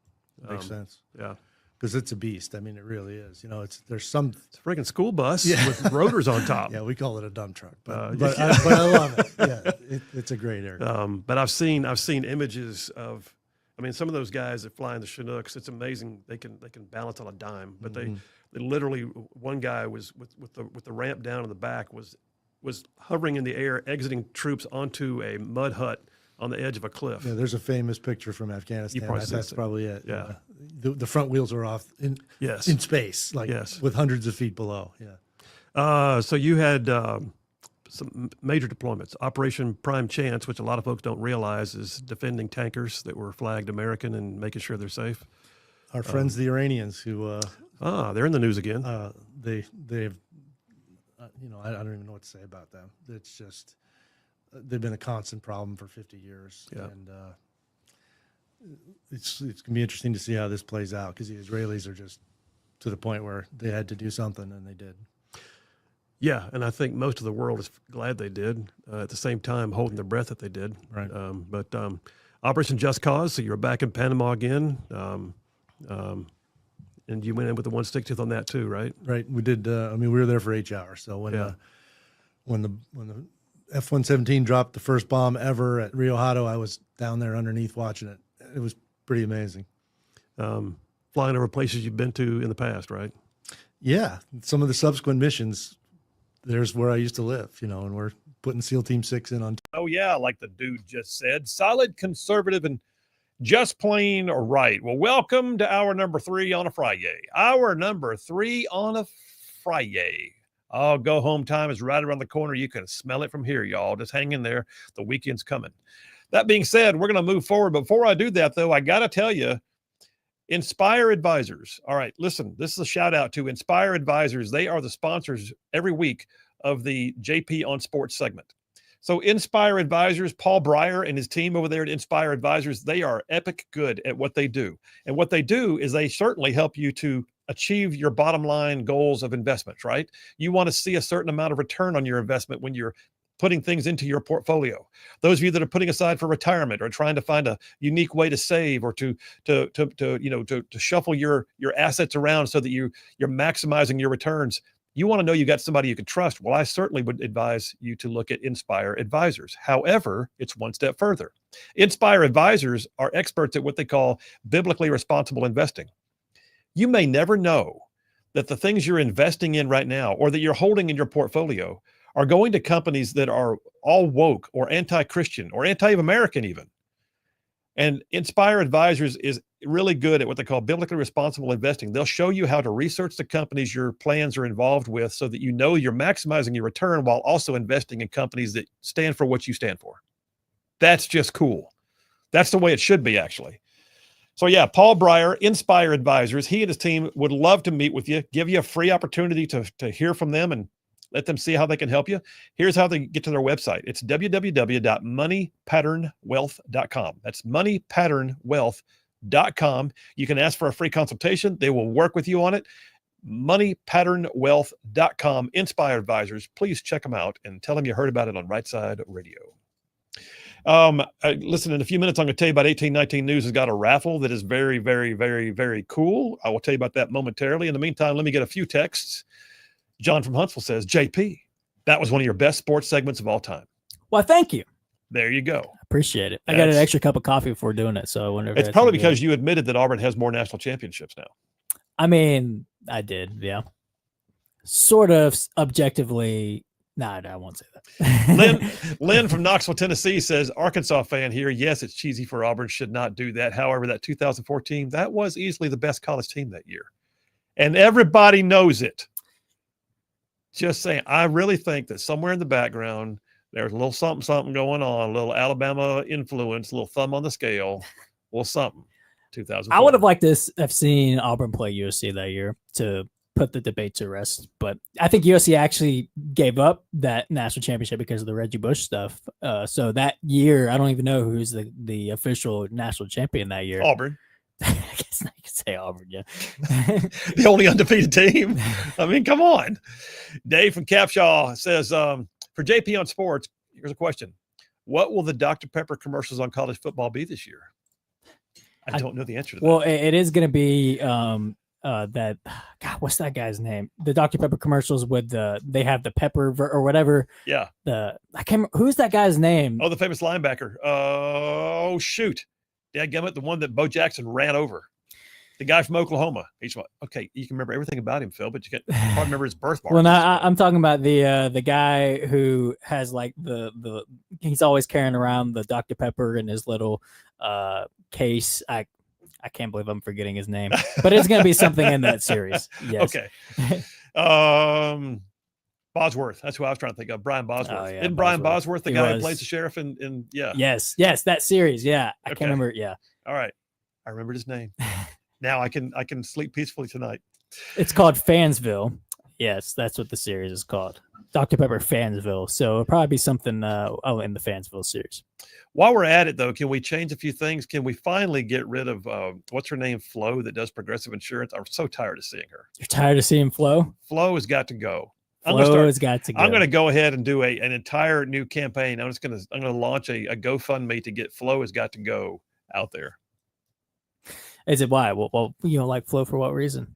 Makes sense. Yeah. Because it's a beast. I mean, it really is. There's some. It's a freaking school bus with rotors on top. Yeah, we call it a dump truck, but I love it. Yeah, it's a great aircraft. But I've seen images of. I mean, some of those guys that fly in the Chinooks, it's amazing. They can balance on a dime. But they literally, one guy was with the ramp down in the back was hovering in the air, exiting troops onto a mud hut on the edge of a cliff. Yeah, there's a famous picture from Afghanistan. That's probably it. Yeah. The front wheels are off in space, with hundreds of feet below. Yeah. So you had some major deployments. Operation Prime Chance, which a lot of folks don't realize is defending tankers that were flagged American and making sure they're safe. Our friends, the Iranians, who they're in the news again. They've I don't even know what to say about them. It's just they've been a constant problem for 50 years, and it's going to be interesting to see how this plays out because the Israelis are just to the point where they had to do something, and they did. Yeah, and I think most of the world is glad they did. At the same time, holding their breath that they did. Right. But Operation Just Cause. So you're back in Panama again, and you went in with the 160th on that too, right? Right. We did. We were there for 8 hours. So when the F-117 dropped the first bomb ever at Rio Hato, I was down there underneath watching it. It was pretty amazing. Flying over places you've been to in the past, right? Yeah. Some of the subsequent missions, there's where I used to live, and we're putting SEAL Team 6 in on. Oh, yeah, like the dude just said. Solid, conservative, and just plain right. Well, welcome to hour number 3 on a Friday. Hour number 3 on a Friday. Oh, go home time is right around the corner. You can smell it from here, y'all. Just hang in there. The weekend's coming. That being said, we're going to move forward. Before I do that, though, I got to tell you, Inspire Advisors. All right, listen, this is a shout out to Inspire Advisors. They are the sponsors every week of the JP on Sports segment. So Inspire Advisors, Paul Breyer and his team over there at Inspire Advisors, they are epic good at what they do. And what they do is they certainly help you to achieve your bottom line goals of investments, right? You want to see a certain amount of return on your investment when you're putting things into your portfolio. Those of you that are putting aside for retirement or trying to find a unique way to save or to shuffle your assets around so that you're maximizing your returns. You want to know you got somebody you can trust. Well, I certainly would advise you to look at Inspire Advisors. However, it's one step further. Inspire Advisors are experts at what they call biblically responsible investing. You may never know that the things you're investing in right now or that you're holding in your portfolio are going to companies that are all woke or anti-Christian or anti-American even. And Inspire Advisors is really good at what they call biblically responsible investing. They'll show you how to research the companies your plans are involved with so that you know you're maximizing your return while also investing in companies that stand for what you stand for. That's just cool. That's the way it should be, actually. So yeah, Paul Breyer, Inspire Advisors, he and his team would love to meet with you, give you a free opportunity to hear from them and let them see how they can help you. Here's how they get to their website. It's www.moneypatternwealth.com. That's moneypatternwealth.com. You can ask for a free consultation. They will work with you on it. Moneypatternwealth.com. Inspire Advisors. Please check them out and tell them you heard about it on Rightside Radio. Listen, in a few minutes, I'm going to tell you about 1819 News has got a raffle that is very, very, very, very cool. I will tell you about that momentarily. In the meantime, let me get a few texts. John from Huntsville says, JP, that was one of your best sports segments of all time. Well, thank you. There you go. Appreciate it. I got an extra cup of coffee before doing it, so I wonder if it's probably because you admitted that Auburn has more national championships now. I mean, I did, yeah. Sort of objectively. No, I won't say that. Lynn from Knoxville, Tennessee says, Arkansas fan here. Yes, it's cheesy for Auburn. Should not do that. However, that 2014, that was easily the best college team that year. And everybody knows it. Just saying, I really think that somewhere in the background, there's a little something going on, a little Alabama influence, a little thumb on the scale, a little something. 2004. I would have liked to have seen Auburn play USC that year to put the debate to rest, but I think USC actually gave up that national championship because of the Reggie Bush stuff. So that year, I don't even know who's the official national champion that year. Auburn. I guess I could say Auburn, yeah. The only undefeated team. I mean, come on. Dave from Capshaw says, for JP on Sports, here's a question. What will the Dr. Pepper commercials on college football be this year? I don't know the answer to that. Well, it is going to be that, God, what's that guy's name? The Dr. Pepper commercials with they have the pepper or whatever. Yeah. I can't remember, who's that guy's name? Oh, the famous linebacker. Oh, shoot. Dadgummit, the one that Bo Jackson ran over. The guy from Oklahoma. He's what? Okay, you can remember everything about him, Phil, but you can't probably remember his birthmark. Well, no, I'm talking about the guy who has like the he's always carrying around the Dr. Pepper in his little case. I can't believe I'm forgetting his name, but it's going to be something in that series. Yes. Okay. Bosworth. That's who I was trying to think of. Brian Bosworth. Oh, yeah, Isn't Brian Bosworth the guy who plays the sheriff in yeah. Yes, that series. Yeah. I can't remember. Yeah. All right. I remembered his name. Now I can sleep peacefully tonight. It's called Fansville. Yes, that's what the series is called. Dr. Pepper Fansville. So it'll probably be something in the Fansville series. While we're at it, though, can we change a few things? Can we finally get rid of what's her name, Flo, that does Progressive Insurance? I'm so tired of seeing her. You're tired of seeing Flo? Flo has got to go. Flo has got to go. I'm going to go ahead and do an entire new campaign. I'm going to launch a GoFundMe to get Flo has got to go out there. Is it why? Well, you don't like Flo for what reason?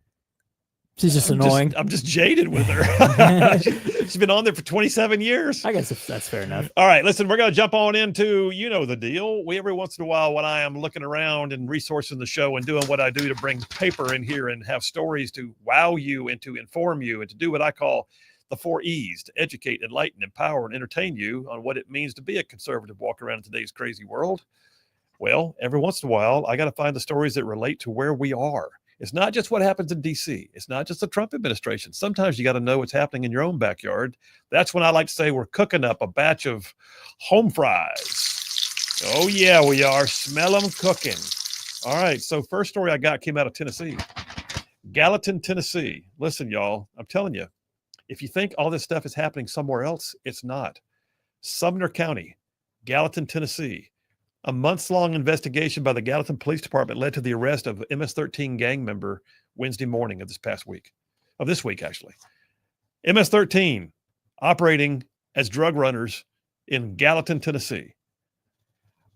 She's just annoying. I'm just jaded with her. She's been on there for 27 years. I guess that's fair enough. All right, listen, we're going to jump on into, you know the deal. Every once in a while when I am looking around and resourcing the show and doing what I do to bring paper in here and have stories to wow you and to inform you and to do what I call the 4 E's, to educate, enlighten, empower, and entertain you on what it means to be a conservative walk around in today's crazy world. Well, every once in a while, I got to find the stories that relate to where we are. It's not just what happens in D.C. It's not just the Trump administration. Sometimes you got to know what's happening in your own backyard. That's when I like to say we're cooking up a batch of home fries. Oh, yeah, we are. Smell them cooking. All right, so first story I got came out of Tennessee. Gallatin, Tennessee. Listen, y'all, I'm telling you, if you think all this stuff is happening somewhere else, it's not. Sumner County, Gallatin, Tennessee. A months-long investigation by the Gallatin Police Department led to the arrest of MS-13 gang member Wednesday morning of this week, actually. MS-13 operating as drug runners in Gallatin, Tennessee.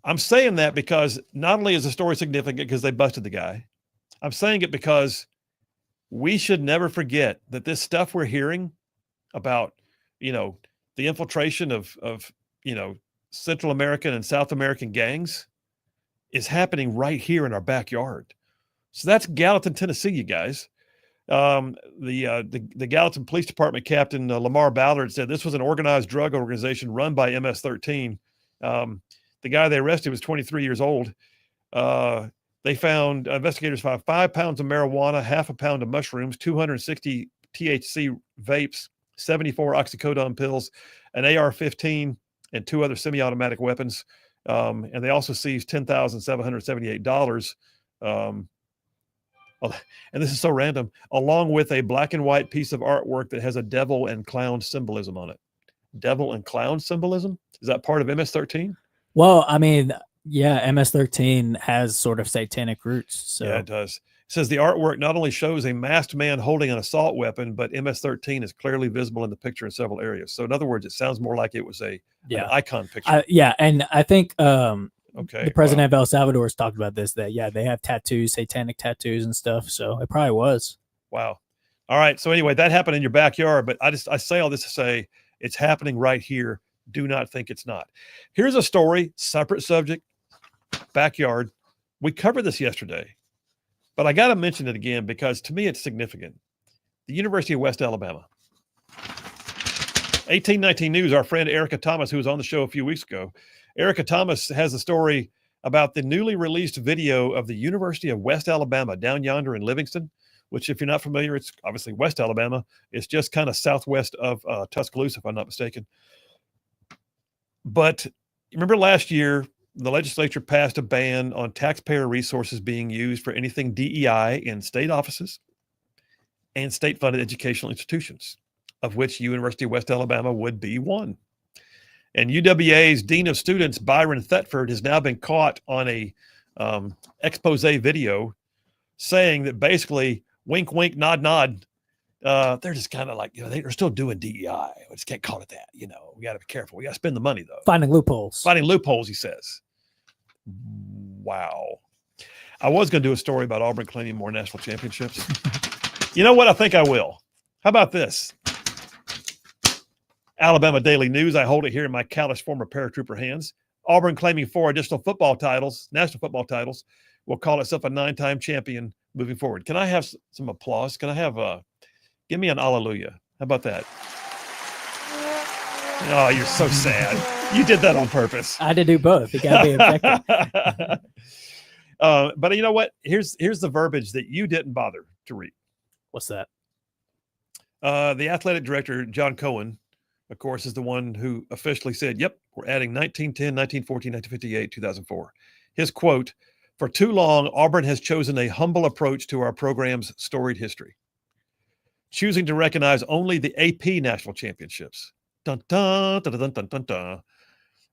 I'm saying that because not only is the story significant because they busted the guy, I'm saying it because we should never forget that this stuff we're hearing about, the infiltration of Central American and South American gangs is happening right here in our backyard. So that's Gallatin, Tennessee, you guys. The Gallatin Police Department Captain Lamar Ballard said this was an organized drug organization run by MS-13. The guy they arrested was 23 years old. Investigators found 5 pounds of marijuana, half a pound of mushrooms, 260 THC vapes, 74 oxycodone pills, an AR-15, and 2 other semi-automatic weapons. And they also seized $10,778. And this is so random, along with a black and white piece of artwork that has a devil and clown symbolism on it. Devil and clown symbolism? Is that part of MS-13? Well, I mean, yeah, MS-13 has sort of satanic roots. So. Yeah, it does. It says the artwork not only shows a masked man holding an assault weapon, but MS-13 is clearly visible in the picture in several areas. So in other words, it sounds more like it was an icon picture. And I think the president wow. of El Salvador has talked about this, that, they have tattoos, satanic tattoos and stuff. So it probably was. Wow. All right. So anyway, that happened in your backyard, but I say all this to say it's happening right here. Do not think it's not. Here's a story, separate subject, backyard. We covered this yesterday. But I got to mention it again because to me it's significant. The University of West Alabama. 1819 News, our friend Erica Thomas, who was on the show a few weeks ago. Erica Thomas has a story about the newly released video of the University of West Alabama down yonder in Livingston, which if you're not familiar, it's obviously West Alabama. It's just kind of southwest of Tuscaloosa, if I'm not mistaken. But remember last year, the legislature passed a ban on taxpayer resources being used for anything DEI in state offices and state-funded educational institutions, of which University of West Alabama would be one. And UWA's Dean of Students, Byron Thetford, has now been caught on a expose video saying that basically, wink, wink, nod, nod, they're just kind of like, they're still doing DEI. We just can't call it that. We got to be careful. We got to spend the money, though. Finding loopholes, he says. Wow. I was going to do a story about Auburn claiming more national championships. You know what? I think I will. How about this? Alabama Daily News. I hold it here in my callous former paratrooper hands. Auburn claiming 4 additional football titles, national football titles, will call itself a 9-time champion moving forward. Can I have some applause? Can I have give me an hallelujah? How about that? Oh, you're so sad. You did that on purpose. I had to do both. You got to be objective. But you know what? Here's the verbiage that you didn't bother to read. What's that? The athletic director, John Cohen, of course, is the one who officially said, yep, we're adding 1910, 1914, 1958, 2004. His quote, "For too long, Auburn has chosen a humble approach to our program's storied history. choosing to recognize only the AP national championships. Dun, dun, dun, dun, dun, dun, dun.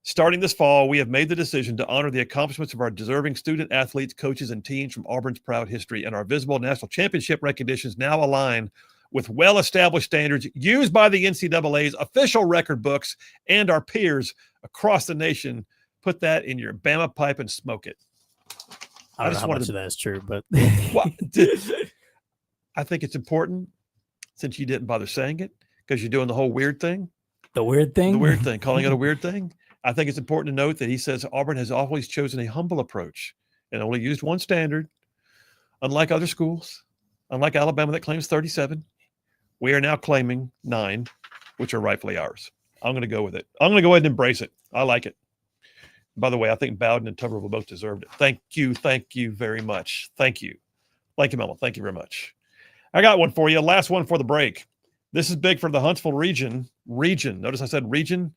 Starting this fall, we have made the decision to honor the accomplishments of our deserving student athletes, coaches, and teams from Auburn's proud history, and our visible national championship recognitions now align with well-established standards used by the NCAA's official record books and our peers across the nation. Put that in your Bama pipe and smoke it. I don't know how much of that is true, but I think it's important, since you didn't bother saying it, because you're doing the whole weird thing. The weird thing? The weird thing, calling it a weird thing. I think it's important to note that he says Auburn has always chosen a humble approach and only used one standard. Unlike other schools, unlike Alabama that claims 37, we are now claiming 9, which are rightfully ours. I'm going to go with it. I'm going to go ahead and embrace it. I like it. By the way, I think Bowden and Tuberville both deserved it. Thank you very much. Thank you, Mama. Thank you very much. I got one for you. Last one for the break. This is big for the Huntsville region. Notice I said region.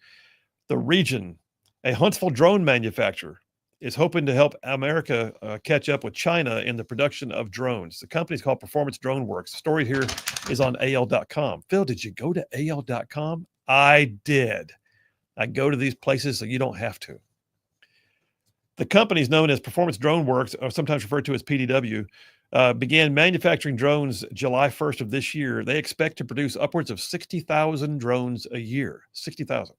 The region, a Huntsville drone manufacturer, is hoping to help America catch up with China in the production of drones. The company is called Performance Drone Works. The story here is on AL.com. Phil, did you go to AL.com? I did. I go to these places so you don't have to. The company is known as Performance Drone Works, or sometimes referred to as PDW, began manufacturing drones July 1st of this year. They expect to produce upwards of 60,000 drones a year. 60,000.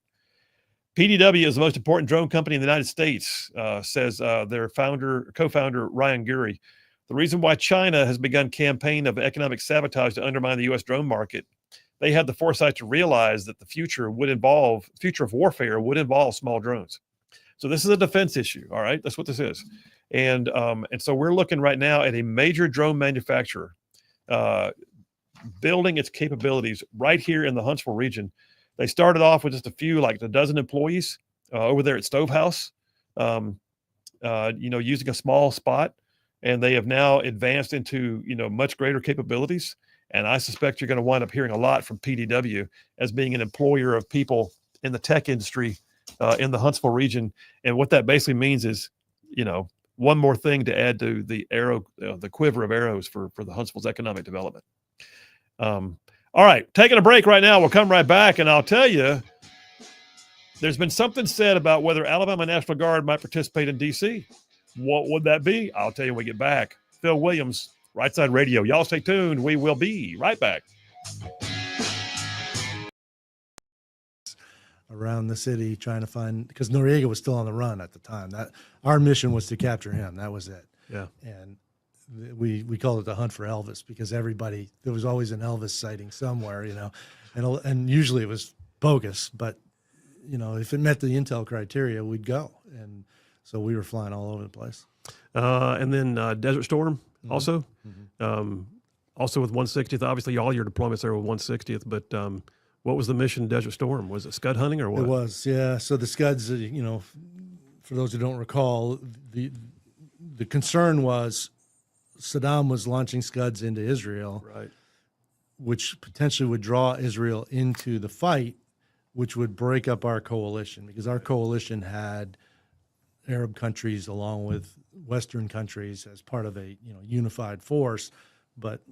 PDW is the most important drone company in the United States, says their co-founder, Ryan Gurry. The reason why China has begun campaign of economic sabotage to undermine the U.S. drone market, they had the foresight to realize that the future of warfare would involve small drones. So this is a defense issue, all right? That's what this is. And so we're looking right now at a major drone manufacturer building its capabilities right here in the Huntsville region. They started off with just a few, like a dozen employees over there at Stovehouse, using a small spot. And they have now advanced into, much greater capabilities. And I suspect you're going to wind up hearing a lot from PDW as being an employer of people in the tech industry in the Huntsville region. And what that basically means is, one more thing to add to the the quiver of arrows for the Huntsville's economic development. All right, taking a break right now. We'll come right back, and I'll tell you, there's been something said about whether Alabama National Guard might participate in D.C. What would that be? I'll tell you when we get back. Phil Williams, Rightside Radio. Y'all stay tuned. We will be right back. Around the city trying to find, because Noriega was still on the run at the time. That our mission was to capture him. That was it. Yeah. And we called it the hunt for Elvis, because there was always an Elvis sighting somewhere, and usually it was bogus, but if it met the intel criteria, we'd go. And so we were flying all over the place. And then Desert Storm also, also with 160th. Obviously, all your deployments there with 160th, but what was the mission Desert Storm? Was it scud hunting or what? It was, yeah. So the scuds, for those who don't recall, the concern was Saddam was launching scuds into Israel, right, which potentially would draw Israel into the fight, which would break up our coalition, because our coalition had Arab countries along with Western countries as part of a unified force. But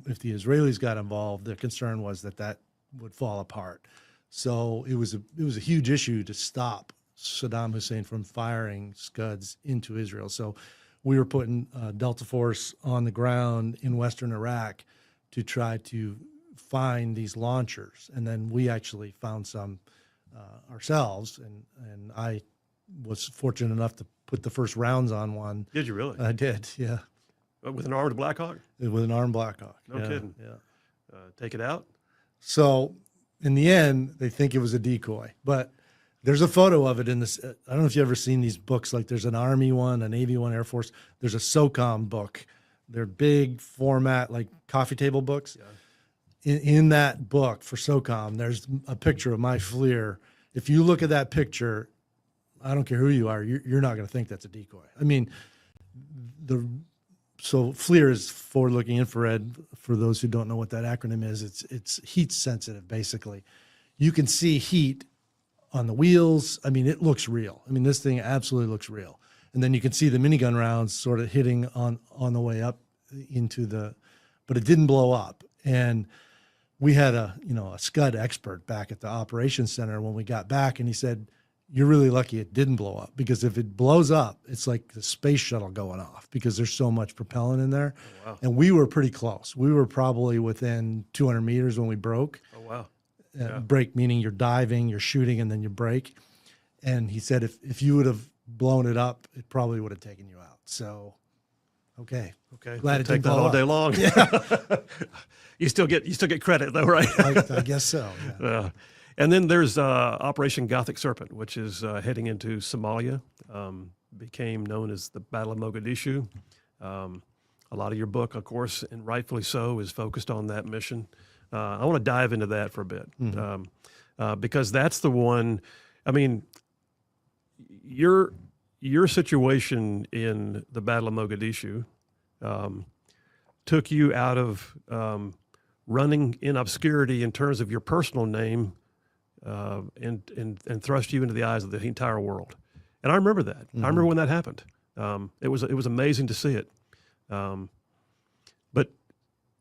if the Israelis got involved, the concern was that would fall apart. So it was a huge issue to stop Saddam Hussein from firing scuds into Israel. So we were putting Delta Force on the ground in Western Iraq to try to find these launchers. And then we actually found some ourselves. And I was fortunate enough to put the first rounds on one. Did you really? I did, yeah. With an armed Black Hawk? With an armed Black Hawk. No kidding. Yeah. Take it out? So in the end, they think it was a decoy. But there's a photo of it in this. I don't know if you've ever seen these books. Like there's an Army one, a Navy one, Air Force. There's a SOCOM book. They're big format, like coffee table books. Yeah. In that book for SOCOM, there's a picture of my FLIR. If you look at that picture, I don't care who you are, you're not going to think that's a decoy. I mean, so FLIR is forward-looking infrared. For those who don't know what that acronym is, it's heat sensitive, basically. You can see heat on the wheels. I mean, it looks real. I mean, this thing absolutely looks real. And then you can see the minigun rounds sort of hitting on the way up into but it didn't blow up. And we had a Scud expert back at the operations center when we got back, and he said, "You're really lucky it didn't blow up, because if it blows up, it's like the space shuttle going off, because there's so much propellant in there." Oh, wow. And we were pretty close. We were probably within 200 meters when we broke. Oh, wow. Break meaning you're diving, you're shooting, and then you break. And he said if you would have blown it up, it probably would have taken you out. So, okay, glad it take didn't that blow all up. day long. Yeah. you still get credit though, right? I guess so. Yeah. And then there's Operation Gothic Serpent, which is heading into Somalia. Became known as the Battle of Mogadishu. A lot of your book, of course, and rightfully so, is focused on that mission. I want to dive into that for a bit, because that's the one. I mean, your situation in the Battle of Mogadishu took you out of running in obscurity in terms of your personal name, and thrust you into the eyes of the entire world. And I remember that. I remember when that happened. It was amazing to see it. But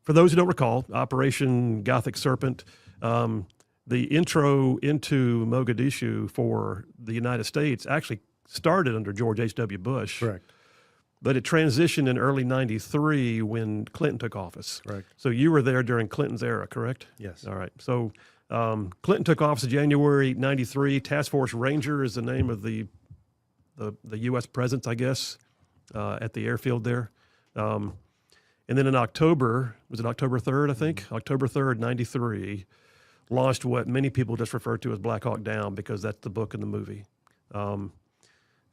for those who don't recall, Operation Gothic Serpent, the intro into Mogadishu for the United States actually started under George H.W. Bush. Correct. But it transitioned in early '93 when Clinton took office. Correct. So you were there during Clinton's era, correct? Yes. All right. So Clinton took office in January '93. Task Force Ranger is the name of the U.S. presence, I guess, at the airfield there. And then in October, was it October 3rd, I think? October 3rd, '93, launched what many people just refer to as Black Hawk Down, because that's the book and the movie.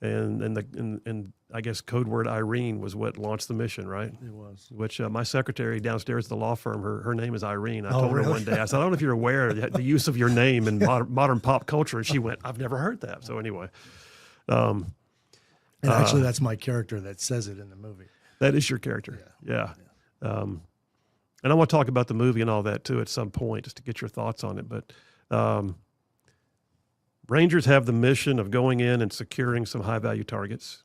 And I guess code word Irene was what launched the mission, right? It was. Which my secretary downstairs at the law firm, her name is Irene. I Oh, told her really? one day, I said, I don't know if you're aware of the use of your name in modern pop culture. And she went, I've never heard that. So anyway. And actually, that's my character that says it in the movie. That is your character. Yeah. And I want to talk about the movie and all that too at some point, just to get your thoughts on it. But Rangers have the mission of going in and securing some high value targets,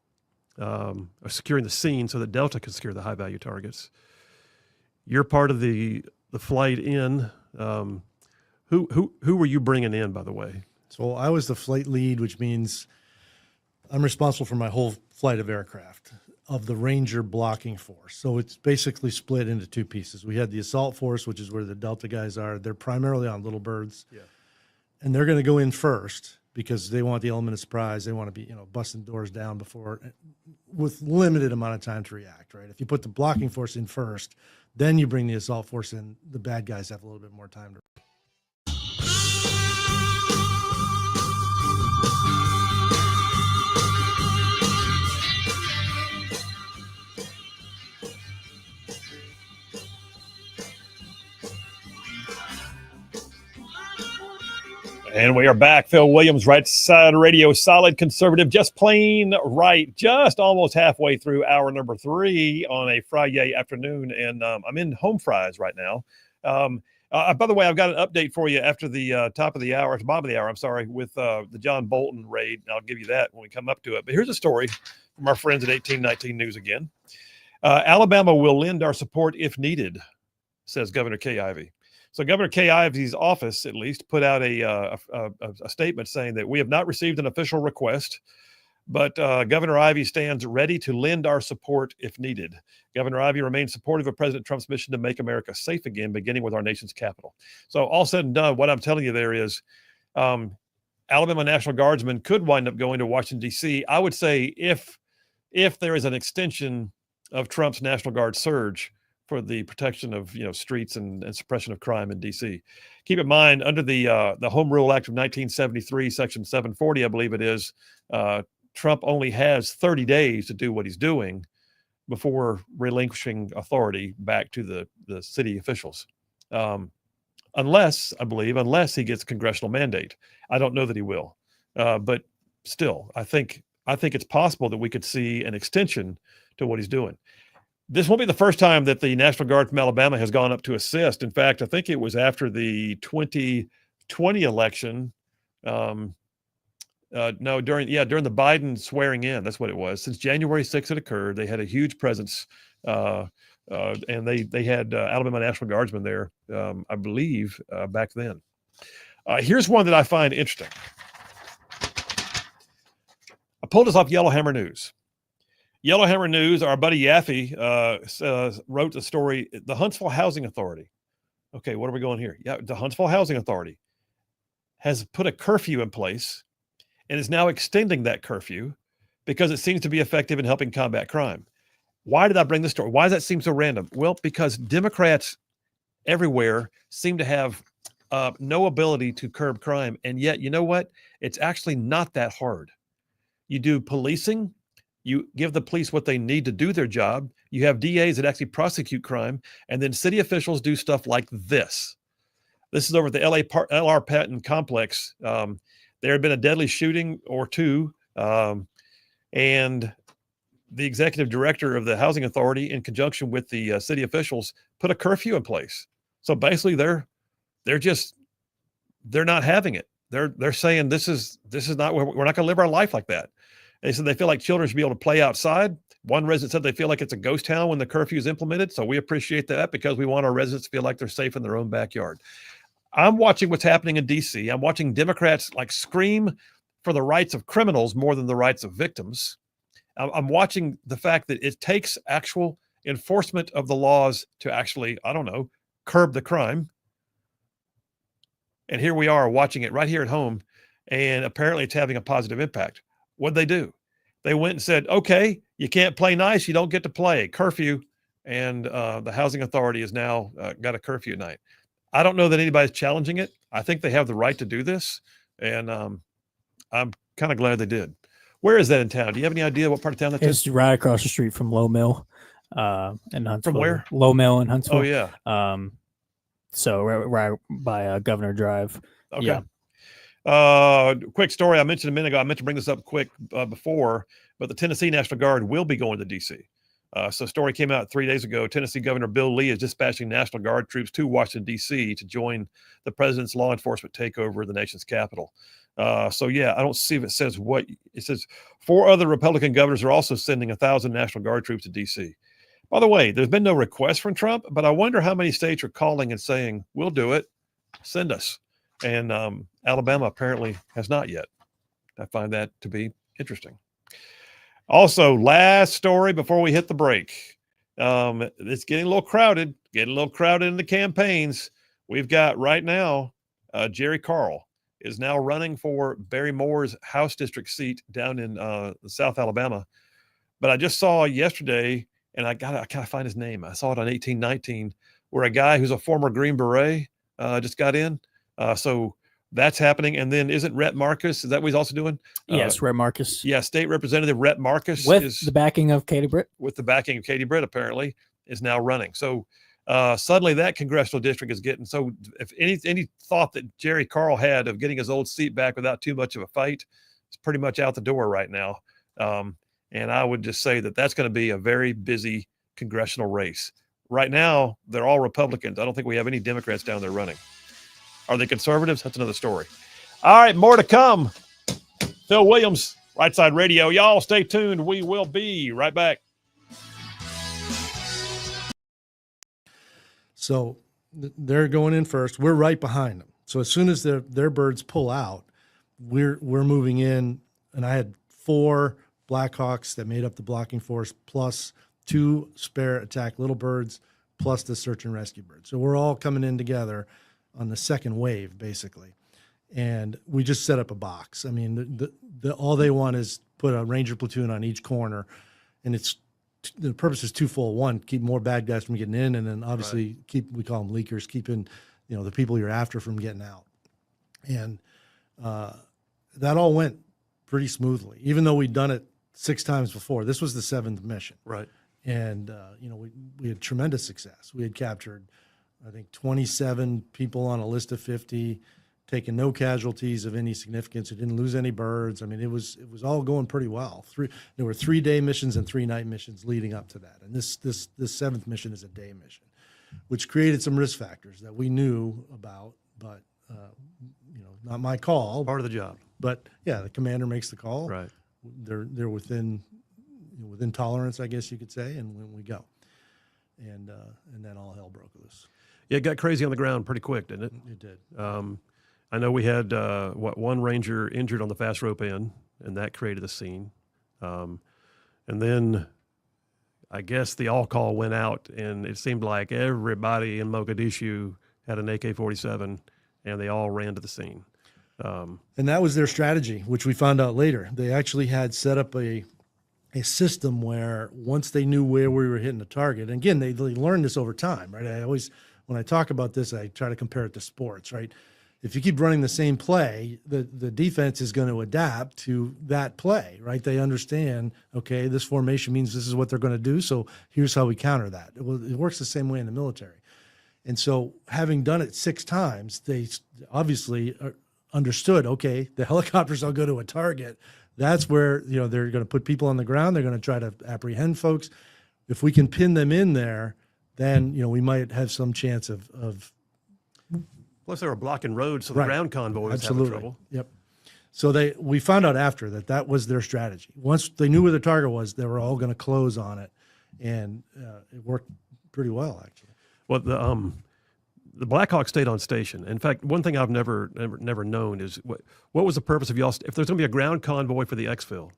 or securing the scene so that Delta can secure the high value targets. You're part of the flight in. Who were you bringing in, by the way? So I was the flight lead, which means I'm responsible for my whole flight of aircraft of the Ranger blocking force. So it's basically split into two pieces. We had the assault force, which is where the Delta guys are. They're primarily on little birds. Yeah. And they're going to go in first because they want the element of surprise. They want to be, busting doors down before, with limited amount of time to react, right? If you put the blocking force in first, then you bring the assault force in, the bad guys have a little bit more time to. And we are back. Phil Williams, Rightside Radio, solid conservative, just plain right, just almost halfway through hour number 3 on a Friday afternoon. And I'm in home fries right now. By the way, I've got an update for you after the top of the hour, at the bottom of the hour, I'm sorry, with the John Bolton raid. I'll give you that when we come up to it. But here's a story from our friends at 1819 News again. Alabama will lend our support if needed, says Governor Kay Ivey. So Governor Kay Ivey's office, at least, put out a statement saying that we have not received an official request, but Governor Ivey stands ready to lend our support if needed. Governor Ivey remains supportive of President Trump's mission to make America safe again, beginning with our nation's capital. So all said and done, what I'm telling you there is Alabama National Guardsmen could wind up going to Washington, D.C. I would say if there is an extension of Trump's National Guard surge for the protection of streets and suppression of crime in D.C. Keep in mind, under the Home Rule Act of 1973, Section 740, I believe it is, Trump only has 30 days to do what he's doing before relinquishing authority back to the city officials, unless he gets a congressional mandate. I don't know that he will, but still, I think it's possible that we could see an extension to what he's doing. This won't be the first time that the National Guard from Alabama has gone up to assist. In fact, I think it was after the 2020 election. During the Biden swearing in, that's what it was. Since January 6th it occurred, they had a huge presence and they had Alabama National Guardsmen there, I believe, back then. Here's one that I find interesting. I pulled this off Yellowhammer News. Yellowhammer News, our buddy Yaffe wrote the story, the Huntsville Housing Authority. Okay, what are we going here? Yeah, the Huntsville Housing Authority has put a curfew in place and is now extending that curfew because it seems to be effective in helping combat crime. Why did I bring this story? Why does that seem so random? Well, because Democrats everywhere seem to have no ability to curb crime. And yet, you know what? It's actually not that hard. You do policing. You give the police what they need to do their job. You have DAs that actually prosecute crime. And then city officials do stuff like this. This is over at the LR Patton complex. There had been a deadly shooting or two. And the executive director of the housing authority, in conjunction with the city officials, put a curfew in place. So basically they're not having it. They're saying this is not, we're not going to live our life like that. They said they feel like children should be able to play outside. One resident said they feel like it's a ghost town when the curfew is implemented. So we appreciate that because we want our residents to feel like they're safe in their own backyard. I'm watching what's happening in DC. I'm watching Democrats like scream for the rights of criminals more than the rights of victims. I'm watching the fact that it takes actual enforcement of the laws to actually, I don't know, curb the crime. And here we are watching it right here at home. And apparently it's having a positive impact. What'd they do? They went and said, okay, you can't play nice. You don't get to play. Curfew. And the housing authority has now got a curfew at night. I don't know that anybody's challenging it. I think they have the right to do this. And I'm kind of glad they did. Where is that in town? Do you have any idea what part of town that is? It's right across the street from Low Mill in Huntsville. From where? Low Mill in Huntsville. Oh, yeah. So right by Governor Drive. Okay. Yeah. Quick story I mentioned a minute ago. I meant to bring this up quick before, but the Tennessee National Guard will be going to D.C. So a story came out 3 days ago. Tennessee Governor Bill Lee is dispatching National Guard troops to Washington, D.C. to join the president's law enforcement takeover of the nation's capital. So yeah, I don't see if it says what it says. 4 other Republican governors are also sending 1,000 National Guard troops to D.C. By the way, there's been no request from Trump, but I wonder how many states are calling and saying, we'll do it, send us. And Alabama apparently has not yet. I find that to be interesting. Also, last story before we hit the break. It's getting a little crowded in the campaigns. We've got right now, Jerry Carl is now running for Barry Moore's House District seat down in South Alabama. But I just saw yesterday, and I gotta find his name. I saw it on 1819, where a guy who's a former Green Beret just got in. So that's happening. And then isn't Rhett Marcus? Is that what he's also doing? Yes, Rhett Marcus. Yeah, State Representative Rhett Marcus with the backing of Katie Britt. With the backing of Katie Britt, apparently, is now running. So suddenly that congressional district is getting, so if any thought that Jerry Carl had of getting his old seat back without too much of a fight, it's pretty much out the door right now. And I would just say that that's going to be a very busy congressional race. Right now, they're all Republicans. I don't think we have any Democrats down there running. Are they conservatives? That's another story. All right, more to come. Phil Williams, Rightside Radio. Y'all stay tuned. We will be right back. So they're going in first. We're right behind them. So as soon as their birds pull out, we're moving in. And I had 4 Blackhawks that made up the blocking force, plus 2 spare attack little birds, plus the search and rescue bird. So we're all coming in together on the second wave, basically. And we just set up a box. I mean, all they want is put a ranger platoon on each corner, and the purpose is twofold. One, keep more bad guys from getting in, and then obviously we call them leakers, keeping the people you're after from getting out. And that all went pretty smoothly, even though we'd done it 6 times before. This was the 7th mission. Right. And we had tremendous success. We had captured, I think, 27 people on a list of 50, taken no casualties of any significance. It didn't lose any birds. I mean, it was all going pretty well. There were 3-day missions and 3-night missions leading up to that. And this 7th mission is a day mission, which created some risk factors that we knew about, but not my call. Part of the job. But yeah, the commander makes the call. Right. They're within tolerance, I guess you could say, and when we go. and then all hell broke loose. Yeah, it got crazy on the ground pretty quick, didn't it? It did. I know we had one ranger injured on the fast rope end, and that created a scene. And then I guess the all call went out, and it seemed like everybody in Mogadishu had an AK-47, and they all ran to the scene. And that was their strategy, which we found out later. They actually had set up a system where once they knew where we were hitting the target, and again, they learned this over time, right? I always, when I talk about this, I try to compare it to sports, right? If you keep running the same play, the defense is going to adapt to that play, right? They understand, okay, this formation means this is what they're going to do, so here's how we counter that. It works the same way in the military. And so having done it 6 times, they obviously understood, okay, the helicopters will go to a target. That's where, they're going to put people on the ground. They're going to try to apprehend folks. If we can pin them in there, then, we might have some chance of Plus, they were blocking roads, so the Right. ground convoy was Absolutely. having trouble. Yep. So we found out after that was their strategy. Once they knew where the target was, they were all going to close on it, and it worked pretty well, actually. Well, the Blackhawks stayed on station. In fact, one thing I've never known is what was the purpose of y'all? If there's going to be a ground convoy for the exfil,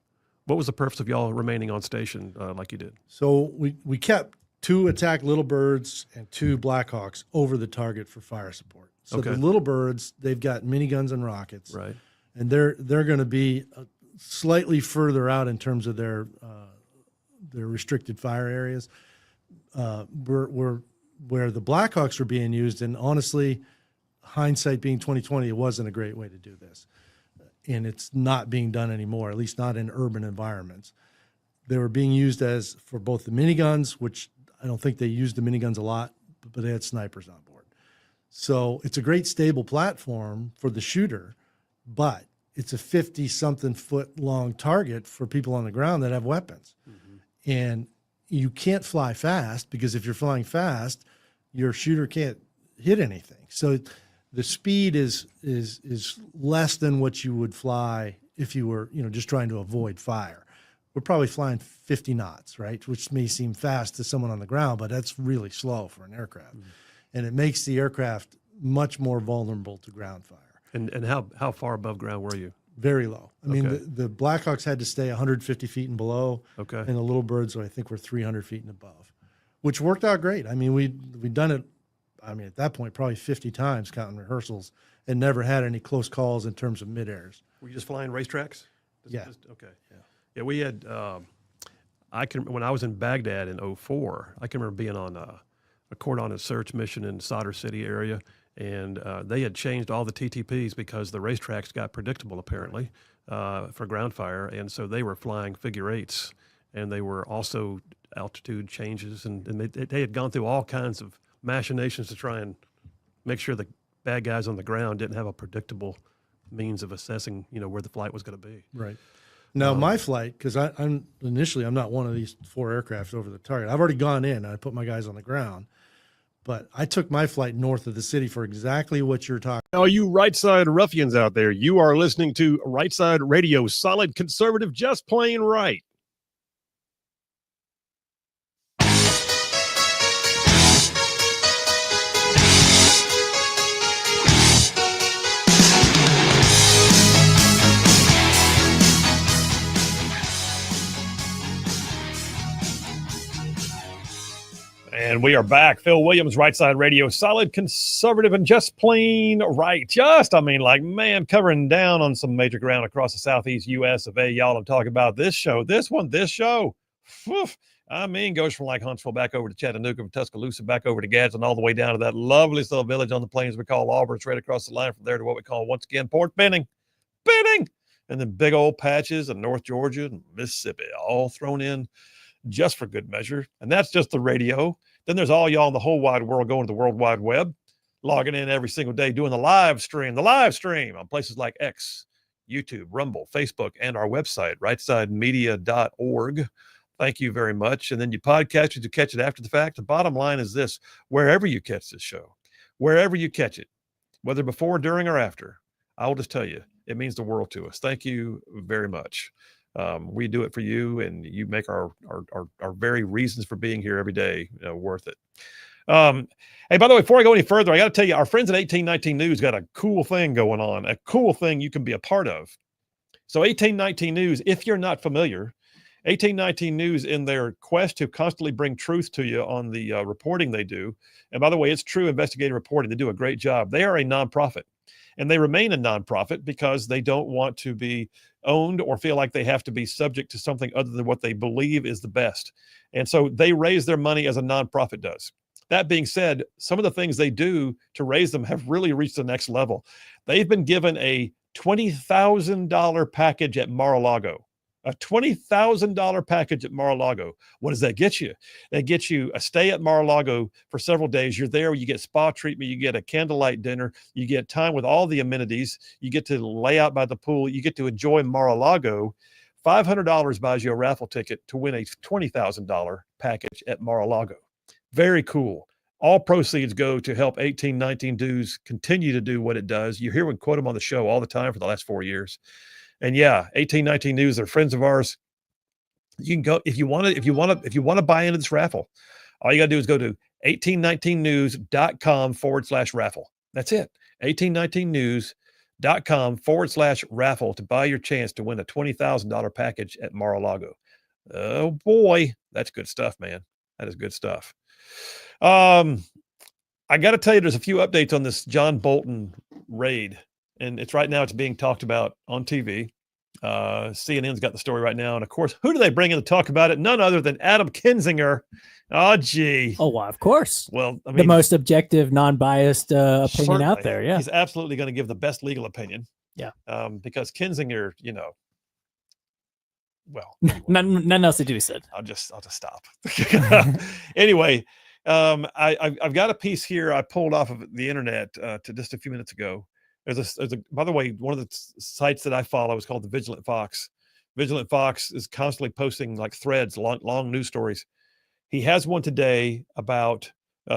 what was the purpose of y'all remaining on station like you did? So we kept 2 attack Little Birds and 2 Blackhawks over the target for fire support. So Okay. the Little Birds, they've got miniguns and rockets, Right. and they're going to be slightly further out in terms of their restricted fire areas. Where the Blackhawks were being used, and honestly, hindsight being 2020, it wasn't a great way to do this, and it's not being done anymore, at least not in urban environments. They were being used for both the miniguns, which I don't think they used the miniguns a lot, but they had snipers on board. So it's a great stable platform for the shooter, but it's a 50-something foot long target for people on the ground that have weapons. Mm-hmm. And you can't fly fast, because if you're flying fast, your shooter can't hit anything. So the speed is less than what you would fly if you were, just trying to avoid fire. We're probably flying 50 knots, right? Which may seem fast to someone on the ground, but that's really slow for an aircraft. Mm-hmm. And it makes the aircraft much more vulnerable to ground fire. And how far above ground were you? Very low. I mean, Okay. the Blackhawks had to stay 150 feet and below. Okay. And the Little Birds, I think, were 300 feet and above, which worked out great. I mean, we'd done it, at that point, probably 50 times counting rehearsals, and never had any close calls in terms of mid-airs. Were you just flying racetracks? Yeah. Okay. Yeah, we had, when I was in Baghdad in 2004, I can remember being on a cordon and search mission in Sadr City area, and they had changed all the TTPs because the racetracks got predictable, apparently, for ground fire, and so they were flying figure eights, and they were also altitude changes, and they had gone through all kinds of machinations to try and make sure the bad guys on the ground didn't have a predictable means of assessing, where the flight was going to be. Right. Now, my flight, because I'm not one of these 4 aircraft over the target. I've already gone in. I put my guys on the ground. But I took my flight north of the city for exactly what you're talking All you Rightside ruffians out there, you are listening to Rightside Radio, solid conservative, just plain right. And we are back. Phil Williams, Rightside Radio, solid conservative and just plain right. Man, covering down on some major ground across the southeast U.S. of A. Y'all, I'm talking about this show. This show. Whew, goes from like Huntsville back over to Chattanooga, from Tuscaloosa back over to Gadsden, all the way down to that lovely little village on the plains we call Auburn, straight across the line from there to what we call, once again, Port Benning. And then big old patches of North Georgia and Mississippi, all thrown in just for good measure. And that's just the radio. Then there's all y'all in the whole wide world going to the World Wide Web, logging in every single day, doing the live stream on places like X, YouTube, Rumble, Facebook, and our website, rightsidemedia.org. Thank you very much. And then you podcast it to catch it after the fact. The bottom line is this: wherever you catch this show, wherever you catch it, whether before, during, or after, I will just tell you, it means the world to us. Thank you very much. We do it for you, and you make our very reasons for being here every day worth it. Hey, by the way, before I go any further, I got to tell you, our friends at 1819 News got a cool thing going on, a cool thing you can be a part of. So 1819 News, if you're not familiar, 1819 News, in their quest to constantly bring truth to you on the reporting they do, and by the way, it's true investigative reporting. They do a great job. They are a nonprofit, and they remain a nonprofit because they don't want to be owned or feel like they have to be subject to something other than what they believe is the best. And so they raise their money as a nonprofit does. That being said, some of the things they do to raise them have really reached the next level. They've been given a $20,000 package at Mar-a-Lago. A $20,000 package at Mar-a-Lago. What does that get you? That gets you a stay at Mar-a-Lago for several days. You're there, you get spa treatment, you get a candlelight dinner, you get time with all the amenities, you get to lay out by the pool, you get to enjoy Mar-a-Lago. $500 buys you a raffle ticket to win a $20,000 package at Mar-a-Lago. Very cool. All proceeds go to help 1819 News continue to do what it does. You hear me quote them on the show all the time for the last 4 years. And yeah, 1819 News, they're friends of ours. You can go if you want to buy into this raffle. All you got to do is go to 1819news.com/raffle. That's it. 1819news.com/raffle to buy your chance to win a $20,000 package at Mar-a-Lago. Oh boy, that's good stuff, man. That is good stuff. I got to tell you, there's a few updates on this John Bolton raid, and it's being talked about on TV. CNN's got the story right now, and of course, who do they bring in to talk about it? None other than Adam Kinzinger. Oh, gee. Oh, well, of course. Well, I mean, the most objective, non-biased opinion out there. Yeah, he's absolutely going to give the best legal opinion. Yeah, because Kinzinger, well, nothing else to do. Said. I'll just stop. Anyway. I've got a piece here I pulled off of the internet to just a few minutes ago. There's a by the way, one of the sites that I follow is called the Vigilant Fox. Vigilant Fox is constantly posting like threads, long news stories. He has one today about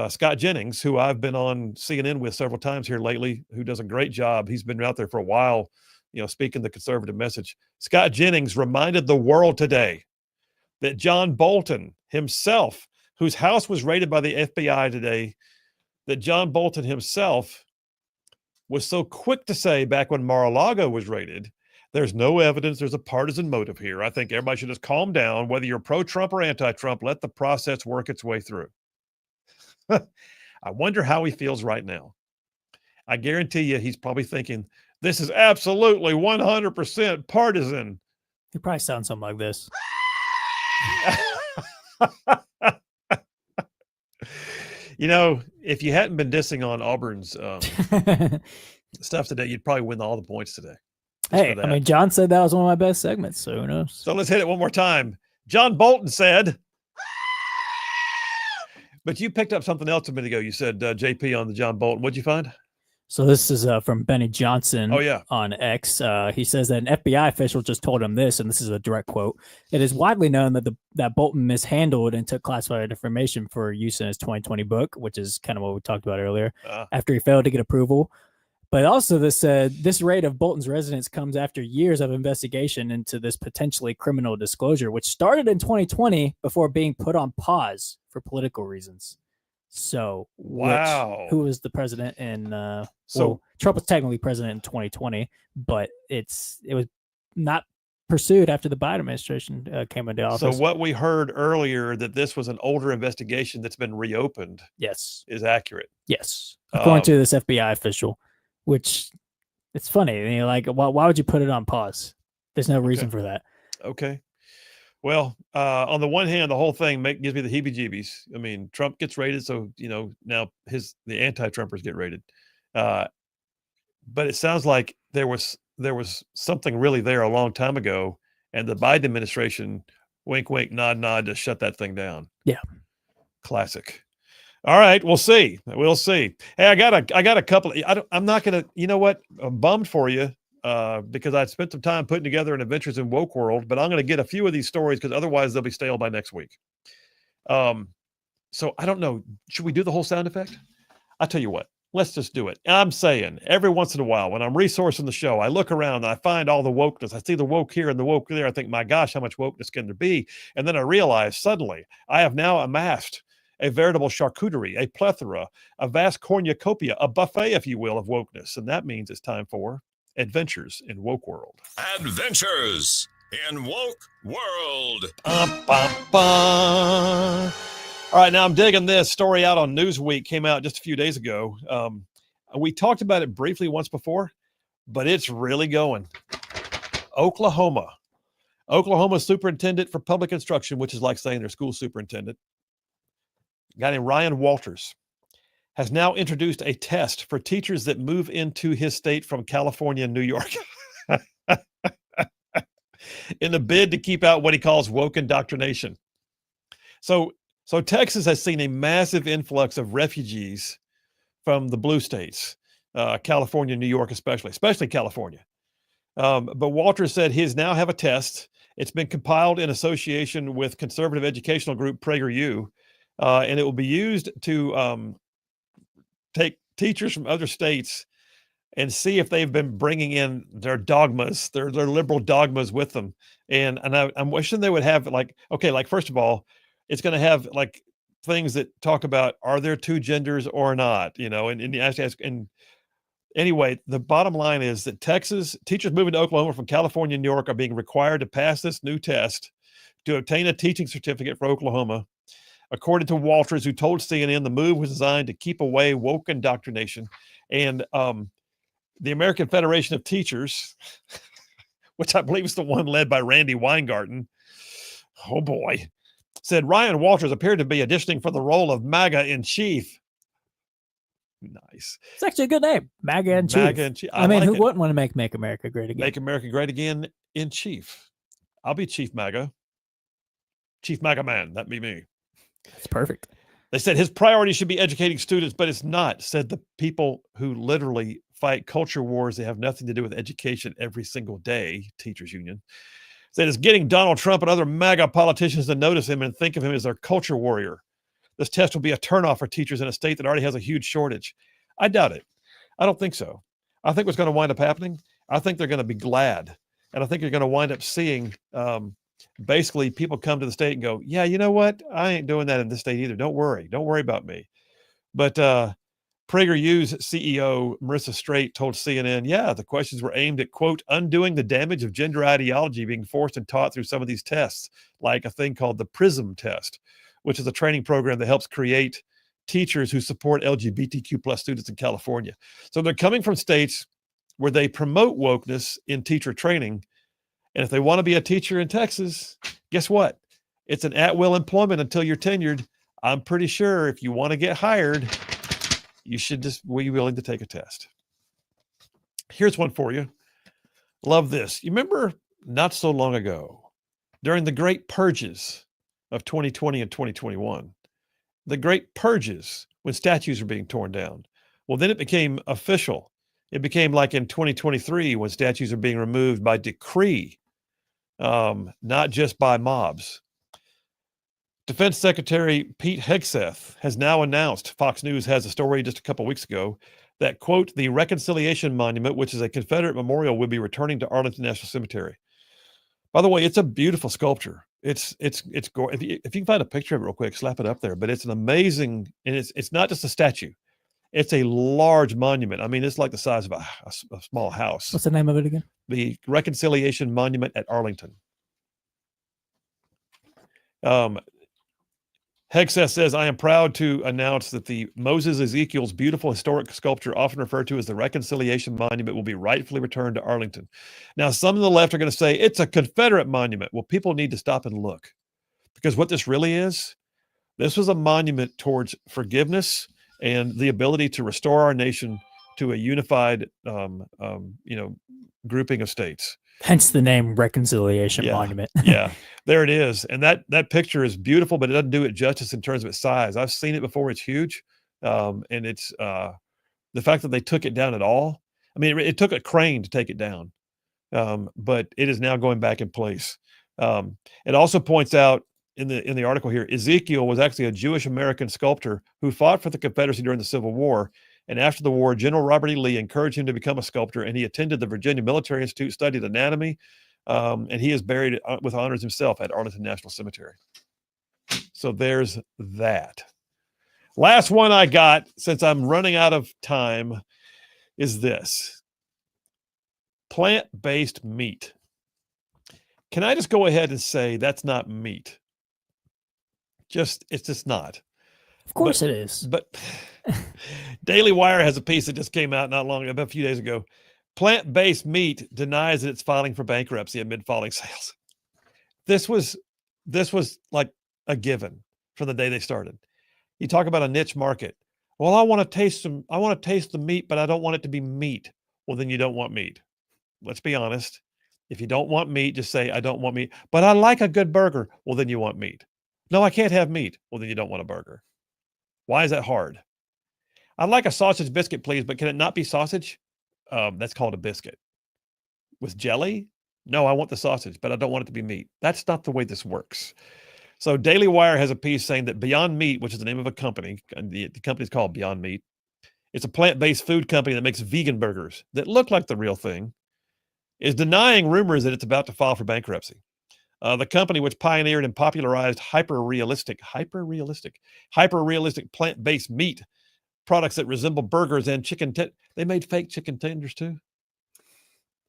Scott Jennings, who I've been on CNN with several times here lately, who does a great job. He's been out there for a while, speaking the conservative message. Scott Jennings reminded the world today that John Bolton himself, whose house was raided by the FBI today, that John Bolton himself was so quick to say back when Mar-a-Lago was raided, there's no evidence there's a partisan motive here. I think everybody should just calm down. Whether you're pro-Trump or anti-Trump, let the process work its way through. I wonder how he feels right now. I guarantee you he's probably thinking, this is absolutely 100% partisan. He probably sounds something like this. If you hadn't been dissing on Auburn's stuff today, you'd probably win all the points today. Hey, I mean, John said that was one of my best segments, so who knows? So let's hit it one more time. John Bolton said, but you picked up something else a minute ago. You said JP on the John Bolton. What'd you find? So this is from Benny Johnson on X. He says that an FBI official just told him this, and this is a direct quote. It is widely known that Bolton mishandled and took classified information for use in his 2020 book, which is kind of what we talked about earlier, after he failed to get approval. But also this raid of Bolton's residence comes after years of investigation into this potentially criminal disclosure, which started in 2020 before being put on pause for political reasons. So, wow. Who was the president in? Trump was technically president in 2020, but it was not pursued after the Biden administration came into office. So, what we heard earlier that this was an older investigation that's been reopened, yes, is accurate. Yes, according to this FBI official, which it's funny. Why would you put it on pause? There's no reason for that. Okay. Well, on the one hand, the whole thing gives me the heebie-jeebies. I mean, Trump gets raided, so now the anti-Trumpers get raided. But it sounds like there was something really there a long time ago, and the Biden administration, wink, wink, nod, nod, just shut that thing down. Yeah, classic. All right, we'll see. We'll see. Hey, I got a couple. I'm not gonna. You know what? I'm bummed for you. Because I spent some time putting together an Adventures in Woke World, but I'm going to get a few of these stories because otherwise they'll be stale by next week. So I don't know. Should we do the whole sound effect? I'll tell you what. Let's just do it. I'm saying every once in a while when I'm resourcing the show, I look around and I find all the wokeness. I see the woke here and the woke there. I think, my gosh, how much wokeness can there be? And then I realize suddenly I have now amassed a veritable charcuterie, a plethora, a vast cornucopia, a buffet, if you will, of wokeness. And that means it's time for Adventures in Woke World. Adventures in Woke World. All right, now I'm digging this story out on Newsweek, came out just a few days ago. We talked about it briefly once before, but it's really going. Oklahoma superintendent for public instruction, which is like saying their school superintendent, a guy named Ryan Walters, has now introduced a test for teachers that move into his state from California and New York in the bid to keep out what he calls woke indoctrination. So Texas has seen a massive influx of refugees from the blue states, California, New York, especially California. But Walters said his now have a test. It's been compiled in association with conservative educational group PragerU, and it will be used to take teachers from other states and see if they've been bringing in their dogmas, their liberal dogmas with them. And I'm wishing they would have first of all, it's going to have like things that talk about, are there two genders or not, and you ask, and anyway, the bottom line is that Texas teachers moving to Oklahoma from California and New York are being required to pass this new test to obtain a teaching certificate for Oklahoma. According to Walters, who told CNN the move was designed to keep away woke indoctrination. And the American Federation of Teachers, which I believe is the one led by Randy Weingarten, oh boy, said Ryan Walters appeared to be auditioning for the role of MAGA in chief. Nice. It's actually a good name, MAGA in chief. MAGA in chief. I mean, who wouldn't want to make America great again? Make America great again in chief. I'll be Chief MAGA. Chief MAGA man. That'd be me. That's perfect. They said his priority should be educating students, but it's not, said the people who literally fight culture wars that have nothing to do with education every single day, teachers union. Said it's getting Donald Trump and other MAGA politicians to notice him and think of him as their culture warrior. This test will be a turnoff for teachers in a state that already has a huge shortage. I doubt it. I don't think so. I think what's going to wind up happening, I think they're going to be glad. And I think you're going to wind up seeing basically people come to the state and go, yeah, you know what? I ain't doing that in this state either. Don't worry. Don't worry about me. But PragerU's CEO, Marissa Straight, told CNN, yeah, the questions were aimed at, quote, undoing the damage of gender ideology being forced and taught through some of these tests, like a thing called the PRISM test, which is a training program that helps create teachers who support LGBTQ plus students in California. So they're coming from states where they promote wokeness in teacher training. And if they want to be a teacher in Texas, guess what? It's an at-will employment until you're tenured. I'm pretty sure if you want to get hired, you should just be willing to take a test. Here's one for you. Love this. You remember not so long ago, during the great purges of 2020 and 2021, the great purges when statues were being torn down. Well, then it became official. It became like in 2023 when statues are being removed by decree, not just by mobs. Defense Secretary Pete Hegseth has now announced, Fox News has a story just a couple weeks ago, that, quote, the Reconciliation Monument, which is a Confederate memorial, will be returning to Arlington National Cemetery. By the way, it's a beautiful sculpture. It's if you can find a picture of it real quick, slap it up there. But it's an amazing, and it's not just a statue. It's a large monument. I mean, it's like the size of a small house. What's the name of it again? The Reconciliation Monument at Arlington. Hegseth says, I am proud to announce that the Moses Ezekiel's beautiful historic sculpture, often referred to as the Reconciliation Monument, will be rightfully returned to Arlington. Now, some of the left are going to say it's a Confederate monument. Well, people need to stop and look, because what this really is, this was a monument towards forgiveness and the ability to restore our nation to a unified, grouping of states. Hence the name Reconciliation Monument. Yeah, there it is. And that picture is beautiful, but it doesn't do it justice in terms of its size. I've seen it before. It's huge. And it's the fact that they took it down at all. I mean, it took a crane to take it down, but it is now going back in place. It also points out in the article here, Ezekiel was actually a Jewish American sculptor who fought for the Confederacy during the Civil War. And after the war, General Robert E. Lee encouraged him to become a sculptor, and he attended the Virginia Military Institute, studied anatomy, and he is buried with honors himself at Arlington National Cemetery. So there's that. Last one I got, since I'm running out of time, is this. Plant-based meat. Can I just go ahead and say that's not meat? It's just not. Of course it is. But Daily Wire has a piece that just came out not long ago, a few days ago. Plant-based meat denies that it's filing for bankruptcy amid falling sales. This was like a given from the day they started. You talk about a niche market. Well, I want to taste the meat, but I don't want it to be meat. Well, then you don't want meat. Let's be honest. If you don't want meat, just say, I don't want meat, but I like a good burger. Well, then you want meat. No, I can't have meat. Well, then you don't want a burger. Why is that hard? I'd like a sausage biscuit, please, but can it not be sausage? That's called a biscuit. With jelly? No, I want the sausage, but I don't want it to be meat. That's not the way this works. So Daily Wire has a piece saying that Beyond Meat, which is the name of a company, and the company's called Beyond Meat. It's a plant-based food company that makes vegan burgers that look like the real thing, is denying rumors that it's about to file for bankruptcy. The company, which pioneered and popularized hyper-realistic plant-based meat products that resemble burgers and chicken, they made fake chicken tenders too.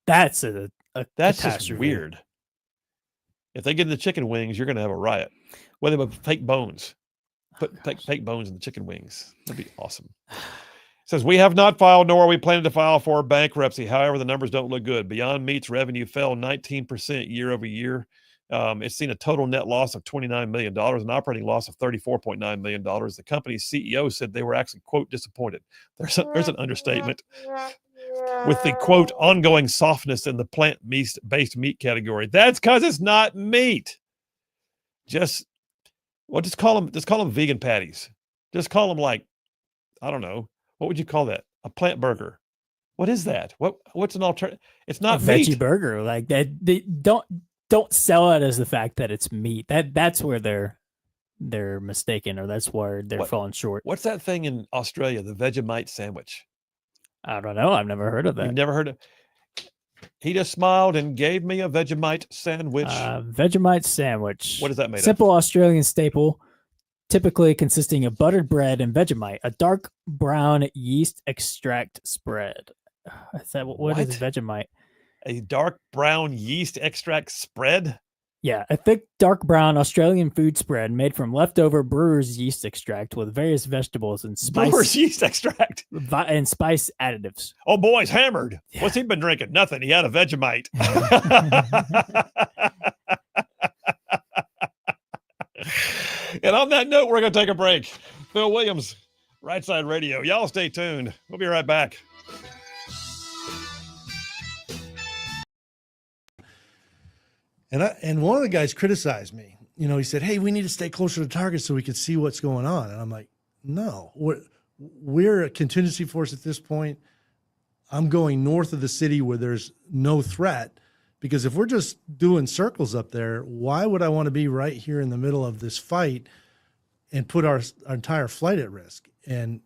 That's That's just weird. If they get into chicken wings, you're going to have a riot. Well, they put fake bones. Put fake bones in the chicken wings. That'd be awesome. Says, we have not filed, nor are we planning to file for bankruptcy. However, the numbers don't look good. Beyond Meat's revenue fell 19% year over year. It's seen a total net loss of $29 million, an operating loss of $34.9 million. The company's CEO said they were actually, quote, disappointed. There's an understatement. With the, quote, ongoing softness in the plant-based meat category. That's because it's not meat. Just call them vegan patties. Just call them like, I don't know. What would you call that? A plant burger. What is that? What's an alternative? It's not a meat. Veggie burger like that. They don't sell it as the fact that it's meat. That's where they're mistaken, or that's where they're falling short. What's that thing in Australia? The Vegemite sandwich. I don't know. I've never heard of that. You've never heard of? He just smiled and gave me a Vegemite sandwich. Vegemite sandwich. What is that made of? Simple Australian staple, typically consisting of buttered bread and Vegemite, a dark brown yeast extract spread. Is that what is Vegemite? A dark brown yeast extract spread? Yeah, a thick, dark brown Australian food spread made from leftover brewer's yeast extract with various vegetables and spice. Brewer's yeast extract? And spice additives. Oh, boy's hammered. Yeah. What's he been drinking? Nothing. He had a Vegemite. And on that note, we're going to take a break. Phil Williams, Rightside Radio. Y'all stay tuned. We'll be right back. And one of the guys criticized me. You know, he said, "Hey, we need to stay closer to target so we can see what's going on." And I'm like, "No, we're a contingency force at this point. I'm going north of the city where there's no threat, because if we're just doing circles up there, why would I want to be right here in the middle of this fight and put our entire flight at risk?" And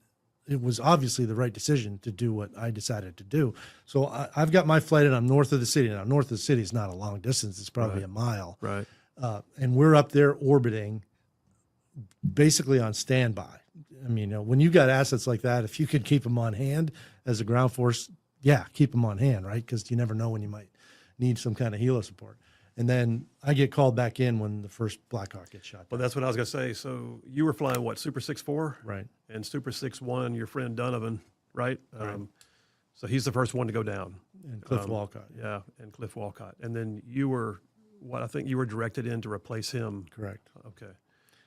it was obviously the right decision to do what I decided to do. So I've got my flight and I'm north of the city. Now, north of the city is not a long distance. It's probably a mile. Right. And we're up there orbiting, basically on standby. I mean, when you got assets like that, if you could keep them on hand as a ground force, yeah, keep them on hand, right? Because you never know when you might need some kind of helo support. And then I get called back in when the first Black Hawk gets shot. Well, that's what I was going to say. So you were flying what, Super 6-4? Right. And Super 6-1, your friend Donovan, right? Right. So he's the first one to go down. And Cliff Walcott. Yeah, and Cliff Walcott. And then you were, I think you were directed in to replace him. Correct. Okay.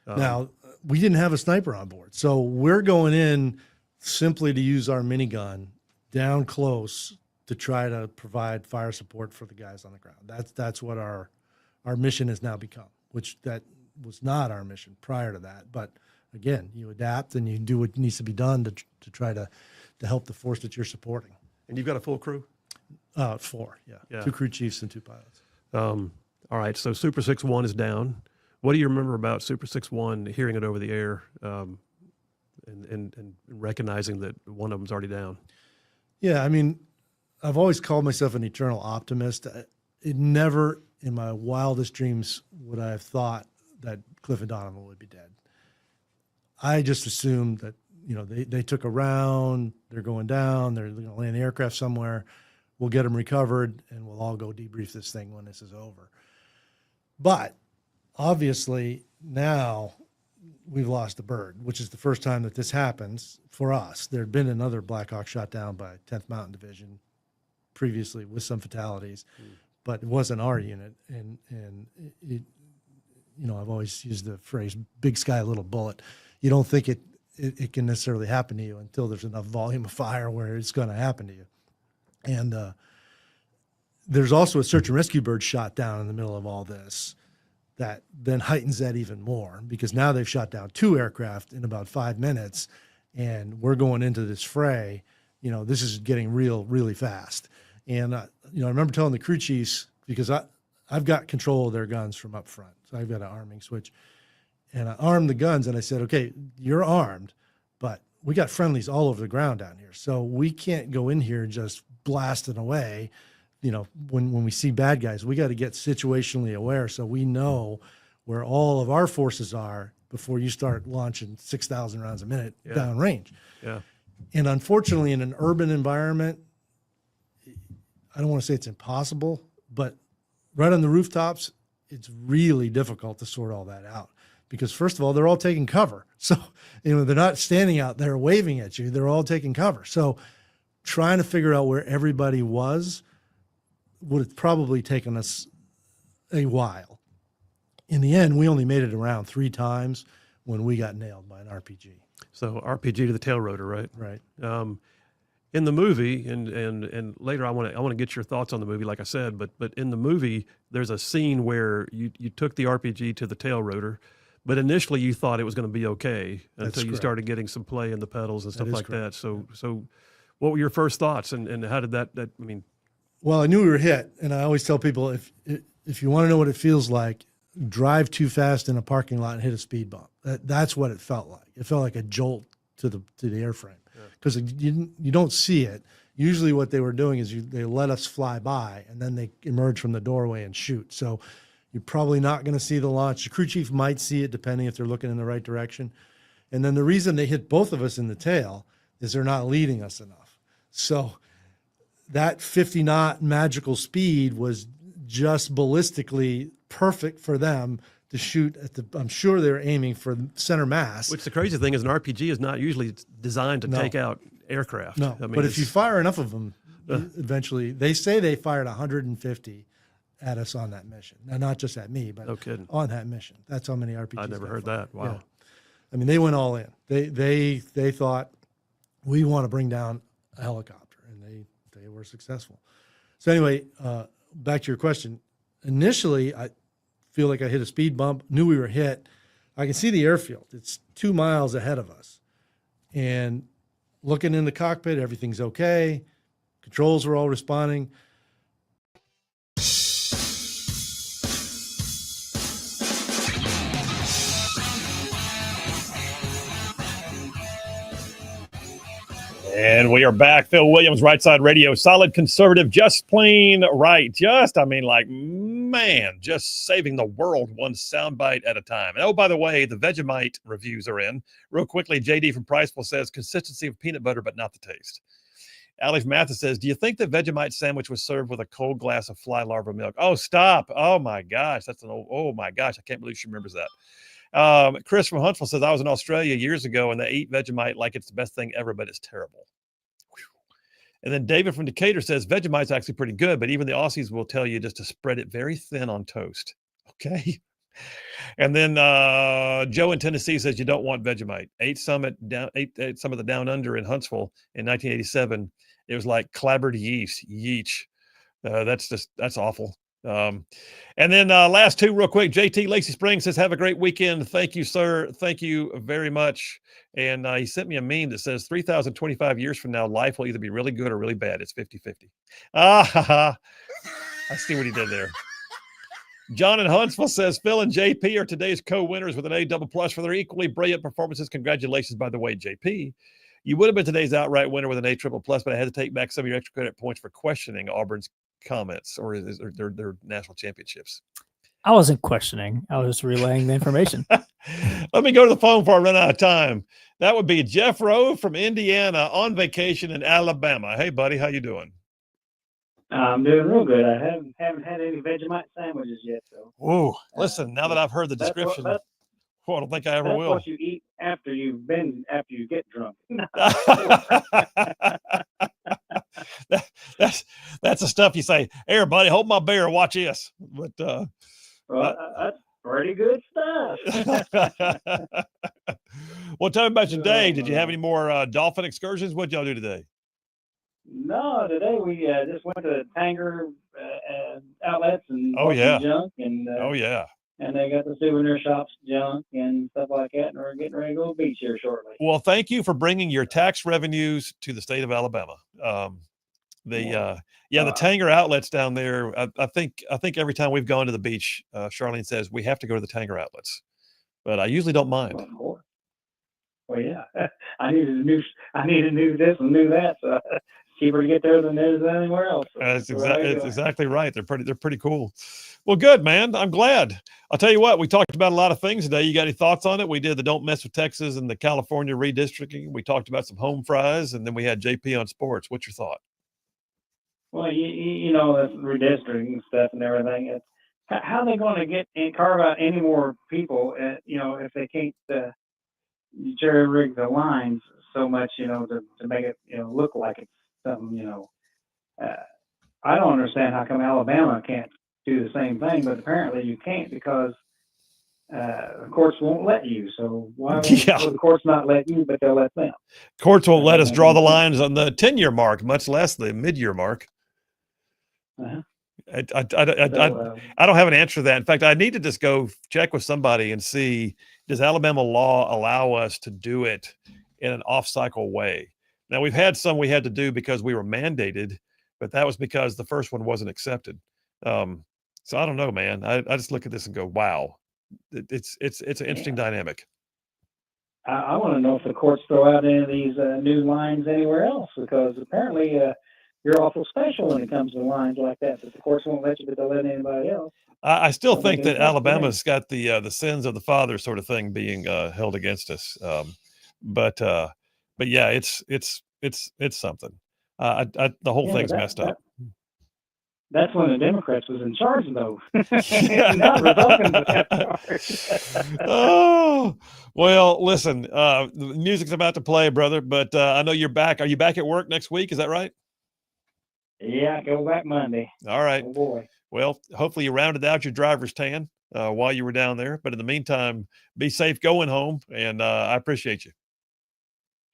Now, we didn't have a sniper on board. So we're going in simply to use our minigun down close to try to provide fire support for the guys on the ground. That's what our mission has now become, which that was not our mission prior to that. But again, you adapt and you do what needs to be done to try to help the force that you're supporting. And you've got a full crew? 4, yeah. 2 crew chiefs and 2 pilots. All right, so Super 6-1 is down. What do you remember about Super 6-1, hearing it over the air? and recognizing that one of them's already down. Yeah, I mean, I've always called myself an eternal optimist. It never in my wildest dreams would I have thought that Cliff and Donovan would be dead. I just assumed that, they took a round, they're going down, they're going to land the aircraft somewhere, we'll get them recovered, and we'll all go debrief this thing when this is over. But obviously now we've lost a bird, which is the first time that this happens for us. There had been another Black Hawk shot down by 10th Mountain Division previously with some fatalities, but it wasn't our unit. And it, I've always used the phrase big sky, little bullet. You don't think it can necessarily happen to you until there's enough volume of fire where it's going to happen to you. And there's also a search and rescue bird shot down in the middle of all this that then heightens that even more, because now they've shot down 2 aircraft in about 5 minutes, and we're going into this fray. This is getting real, really fast. And, I remember telling the crew chiefs, because I've got control of their guns from up front. So I've got an arming switch. And I armed the guns, and I said, okay, you're armed, but we got friendlies all over the ground down here. So we can't go in here just blasting away. When we see bad guys, we got to get situationally aware so we know where all of our forces are before you start launching 6,000 rounds a minute downrange. Yeah. And unfortunately, in an urban environment, I don't want to say it's impossible, but right on the rooftops, it's really difficult to sort all that out. Because first of all, they're all taking cover. So, they're not standing out there waving at you. They're all taking cover. So trying to figure out where everybody was would have probably taken us a while. In the end, we only made it around 3 times when we got nailed by an RPG. So RPG to the tail rotor, right? Right. In the movie, and later I want to get your thoughts on the movie, like I said, but in the movie, there's a scene where you took the RPG to the tail rotor, but initially you thought it was going to be okay until you started getting some play in the pedals and stuff like that. So what were your first thoughts, and how did that I mean? Well, I knew we were hit, and I always tell people if you want to know what it feels like, drive too fast in a parking lot and hit a speed bump. That's what it felt like. It felt like a jolt to the airframe, because you don't see it. Usually, what they were doing is they let us fly by, and then they emerge from the doorway and shoot. So you're probably not going to see the launch. The crew chief might see it, depending if they're looking in the right direction. And then the reason they hit both of us in the tail is they're not leading us enough. So that 50-knot magical speed was just ballistically perfect for them to shoot at I'm sure they were aiming for center mass. Which the crazy thing is, an RPG is not usually designed to take out aircraft. No, but if you fire enough of them, eventually, they say they fired 150 at us on that mission. Now, not just at me, but on that mission. That's how many RPGs. I never heard that. Wow. Yeah. I mean, they went all in. They thought, we want to bring down a helicopter, and they were successful. So anyway, back to your question. Initially, I feel like I hit a speed bump, knew we were hit. I can see the airfield. It's 2 miles ahead of us. And looking in the cockpit, everything's okay. Controls are all responding. And we are back. Phil Williams, Rightside Radio, solid conservative, just plain right. Just saving the world one soundbite at a time. And oh, by the way, the Vegemite reviews are in. Real quickly, JD from Priceful says, consistency of peanut butter, but not the taste. Alex Mathis says, do you think the Vegemite sandwich was served with a cold glass of fly larva milk? Oh, stop. Oh, my gosh. Oh, my gosh. I can't believe she remembers that. Chris from Huntsville says, I was in Australia years ago and they eat Vegemite like it's the best thing ever, but it's terrible. Whew. And then David from Decatur says, Vegemite's actually pretty good, but even the Aussies will tell you just to spread it very thin on toast. Okay. And then Joe in Tennessee says, you don't want Vegemite. Ate some of the Down Under in Huntsville in 1987. It was like clabbered yeech. That's awful. And then last two real quick. JT Lacey Springs says, have a great weekend. Thank you, sir. Thank you very much. And he sent me a meme that says 3,025 years from now, life will either be really good or really bad. It's 50-50. I see what he did there. John in Huntsville says Phil and JP are today's co-winners with an A double plus for their equally brilliant performances. Congratulations, by the way, JP. You would have been today's outright winner with an A triple plus, but I had to take back some of your extra credit points for questioning Auburn's comments or their national championships. I wasn't questioning. I was relaying the information. Let me go to the phone before I run out of time. That would be Jeff Rowe from Indiana on vacation in Alabama. Hey, buddy, how you doing? I'm doing real good. I haven't had any Vegemite sandwiches yet, so. Whoa! Listen, now that I've heard the description, I don't think I ever that's will. what you eat after you get drunk. That's the stuff you say. Here, buddy, hold my beer. Watch this. But that's pretty good stuff. Well, tell me about your day. Did you have any more dolphin excursions? What did y'all do today? No, today we just went to Tanger outlets and Oh, bought yeah. some junk and Oh yeah. and they got the souvenir shops junk and stuff like that, and we're getting ready to go to the beach here shortly. Well, thank you for bringing your tax revenues to the state of Alabama. The Tanger outlets down there. I think every time we've gone to the beach, Charlene says we have to go to the Tanger outlets, but I usually don't mind. Well, of course. Well, yeah, I needed a new this and new that, so it's cheaper to get there than it is anywhere else. So That's exactly right. They're pretty cool. Well, good, man. I'm glad. I'll tell you what, we talked about a lot of things today. You got any thoughts on it? We did the Don't Mess with Texas and the California redistricting. We talked about some home fries, and then we had JP on sports. What's your thought? Well, you know, that's redistricting stuff and everything. It's, how are they going to carve out any more people, if they can't jerry rig the lines so much, to make it, look like it's something, I don't understand how come Alabama can't do the same thing, but apparently you can't because the courts won't let you. So why will the courts not let you, but they'll let them? Courts won't let us draw the lines on the 10-year mark, much less the mid-year mark. Uh-huh. I don't have an answer to that. In fact, I need to just go check with somebody and see, does Alabama law allow us to do it in an off-cycle way? Now, we've had some we had to do because we were mandated, but that was because the first one wasn't accepted. So I don't know, man. I just look at this and go, wow, it's an interesting dynamic. I want to know if the courts throw out any of these new lines anywhere else, because apparently you're awful special when it comes to lines like that. But the courts won't let you, but they'll let anybody else. I still think that Alabama's got the sins of the father sort of thing being held against us. But yeah, it's something. The whole thing's messed up. That's when the Democrats was in charge, though. Now Republicans have charge. Oh, well, listen, the music's about to play, brother, but I know you're back. Are you back at work next week? Is that right? Yeah, I go back Monday. All right. Oh, boy. Well, hopefully you rounded out your driver's tan while you were down there. But in the meantime, be safe going home, and I appreciate you.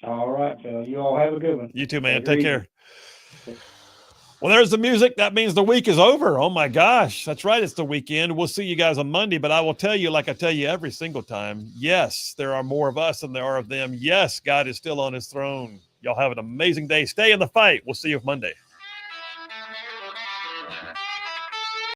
All right, Phil. You all have a good one. You too, man. Take care. Well, there's the music. That means the week is over. Oh, my gosh. That's right. It's the weekend. We'll see you guys on Monday. But I will tell you, like I tell you every single time, yes, there are more of us than there are of them. Yes, God is still on his throne. Y'all have an amazing day. Stay in the fight. We'll see you Monday.